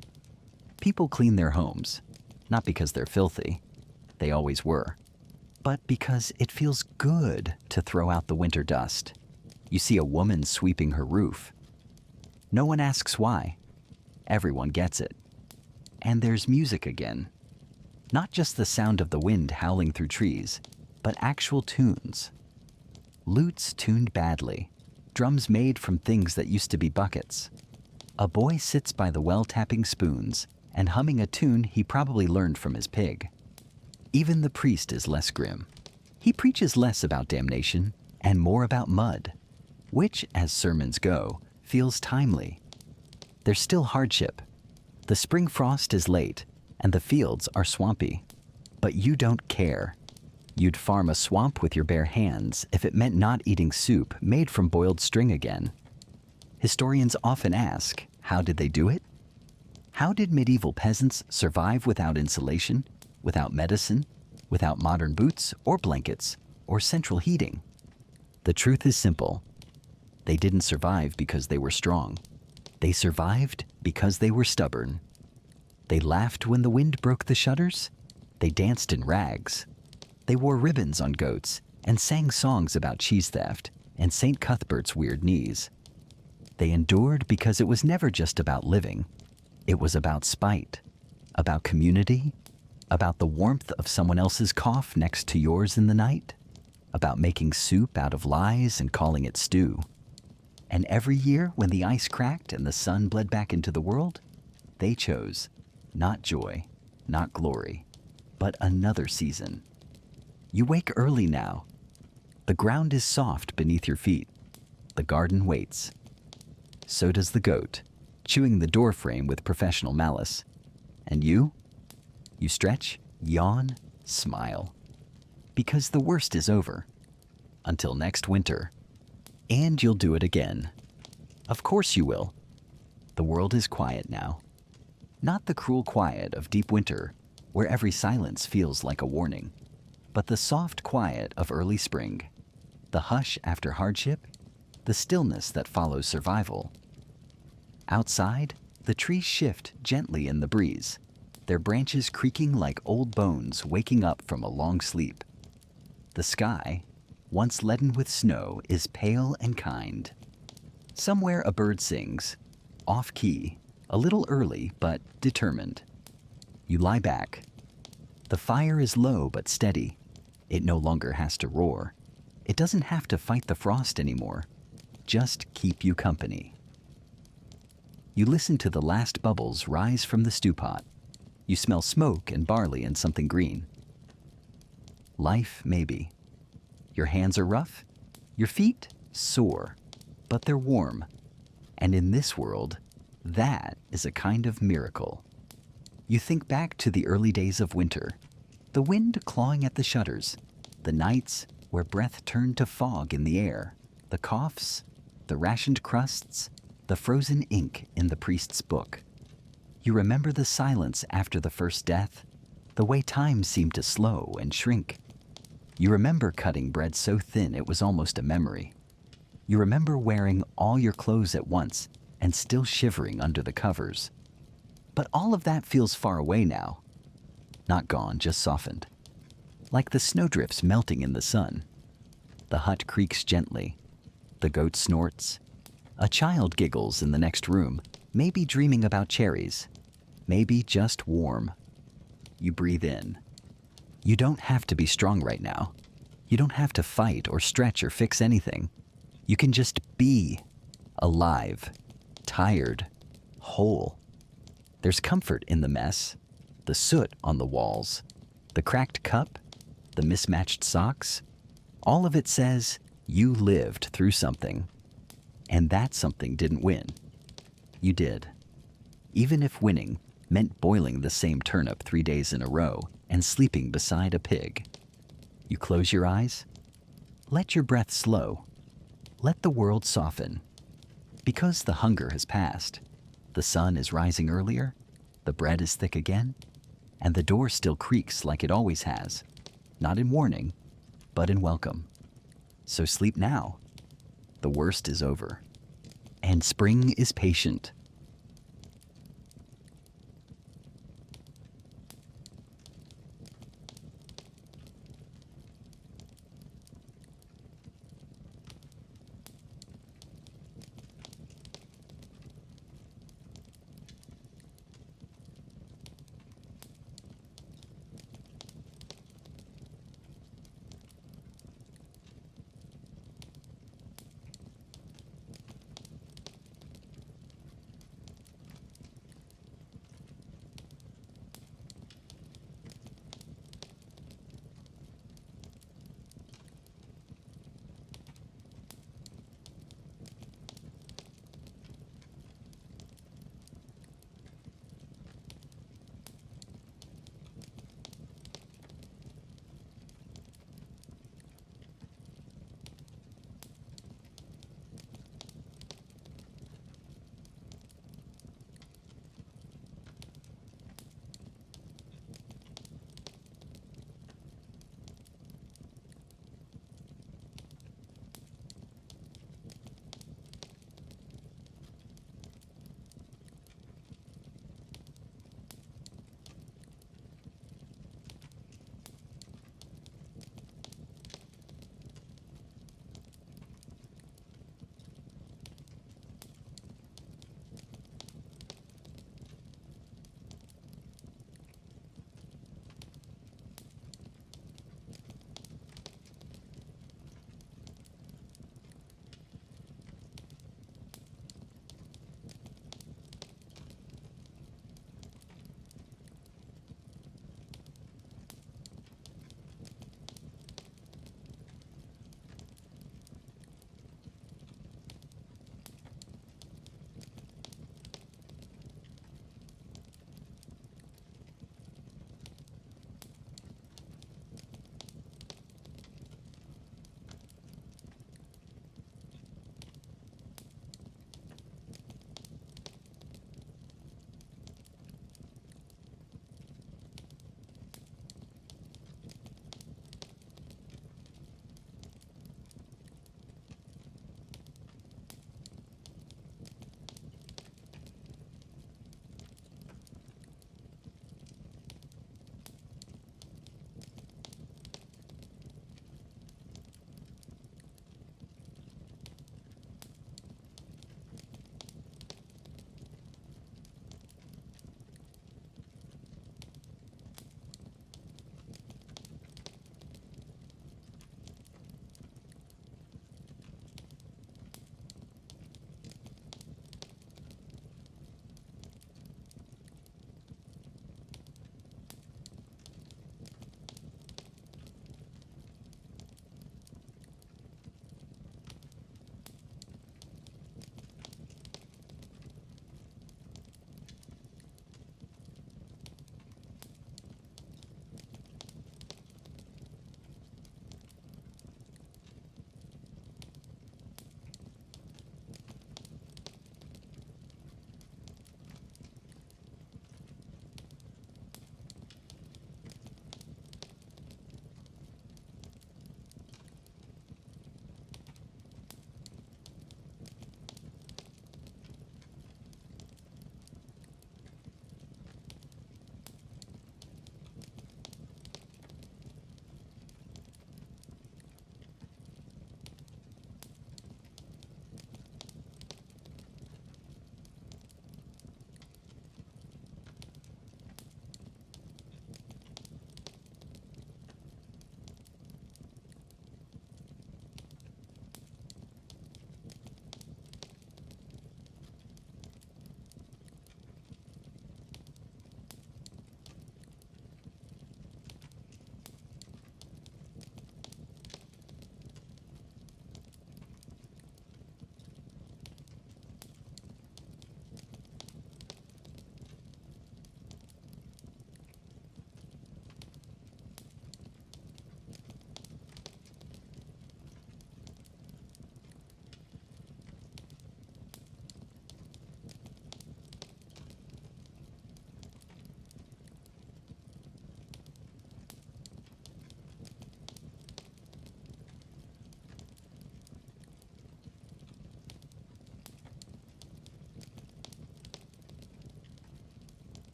People clean their homes, not because they're filthy, they always were, but because it feels good to throw out the winter dust. You see a woman sweeping her roof. No one asks why. Everyone gets it. And there's music again. Not just the sound of the wind howling through trees, but actual tunes. Lutes tuned badly, drums made from things that used to be buckets. A boy sits by the well tapping spoons and humming a tune he probably learned from his pig. Even the priest is less grim. He preaches less about damnation and more about mud, which, as sermons go, feels timely. There's still hardship. The spring frost is late, and the fields are swampy. But you don't care. You'd farm a swamp with your bare hands if it meant not eating soup made from boiled string again. Historians often ask, how did they do it? How did medieval peasants survive without insulation, without medicine, without modern boots or blankets or central heating? The truth is simple. They didn't survive because they were strong. They survived because they were stubborn. They laughed when the wind broke the shutters. They danced in rags. They wore ribbons on goats and sang songs about cheese theft and St. Cuthbert's weird knees. They endured because it was never just about living. It was about spite, about community, about the warmth of someone else's cough next to yours in the night, about making soup out of lies and calling it stew. And every year when the ice cracked and the sun bled back into the world, they chose not joy, not glory, but another season. You wake early now. The ground is soft beneath your feet. The garden waits. So does the goat, chewing the door frame with professional malice. And you? You stretch, yawn, smile. Because the worst is over. Until next winter. And you'll do it again. Of course you will. The world is quiet now. Not the cruel quiet of deep winter, where every silence feels like a warning, but the soft quiet of early spring, the hush after hardship, the stillness that follows survival. Outside, the trees shift gently in the breeze, their branches creaking like old bones waking up from a long sleep. The sky, once leaden with snow, is pale and kind. Somewhere a bird sings, off-key, a little early but determined. You lie back. The fire is low but steady. It no longer has to roar. It doesn't have to fight the frost anymore. Just keep you company. You listen to the last bubbles rise from the stew pot. You smell smoke and barley and something green. Life, maybe. Your hands are rough. Your feet, sore. But they're warm. And in this world, that is a kind of miracle. You think back to the early days of winter, the wind clawing at the shutters, the nights where breath turned to fog in the air, the coughs, the rationed crusts, the frozen ink in the priest's book. You remember the silence after the first death, the way time seemed to slow and shrink. You remember cutting bread so thin it was almost a memory. You remember wearing all your clothes at once and still shivering under the covers. But all of that feels far away now. Not gone, just softened. Like the snowdrifts melting in the sun. The hut creaks gently. The goat snorts. A child giggles in the next room, maybe dreaming about cherries, maybe just warm. You breathe in. You don't have to be strong right now. You don't have to fight or stretch or fix anything. You can just be alive, tired, whole. There's comfort in the mess, the soot on the walls, the cracked cup, the mismatched socks. All of it says you lived through something. And that something didn't win. You did. Even if winning meant boiling the same turnip 3 days in a row and sleeping beside a pig. You close your eyes. Let your breath slow. Let the world soften. Because the hunger has passed, the sun is rising earlier, the bread is thick again, and the door still creaks like it always has, not in warning, but in welcome. So sleep now. The worst is over. And spring is patient.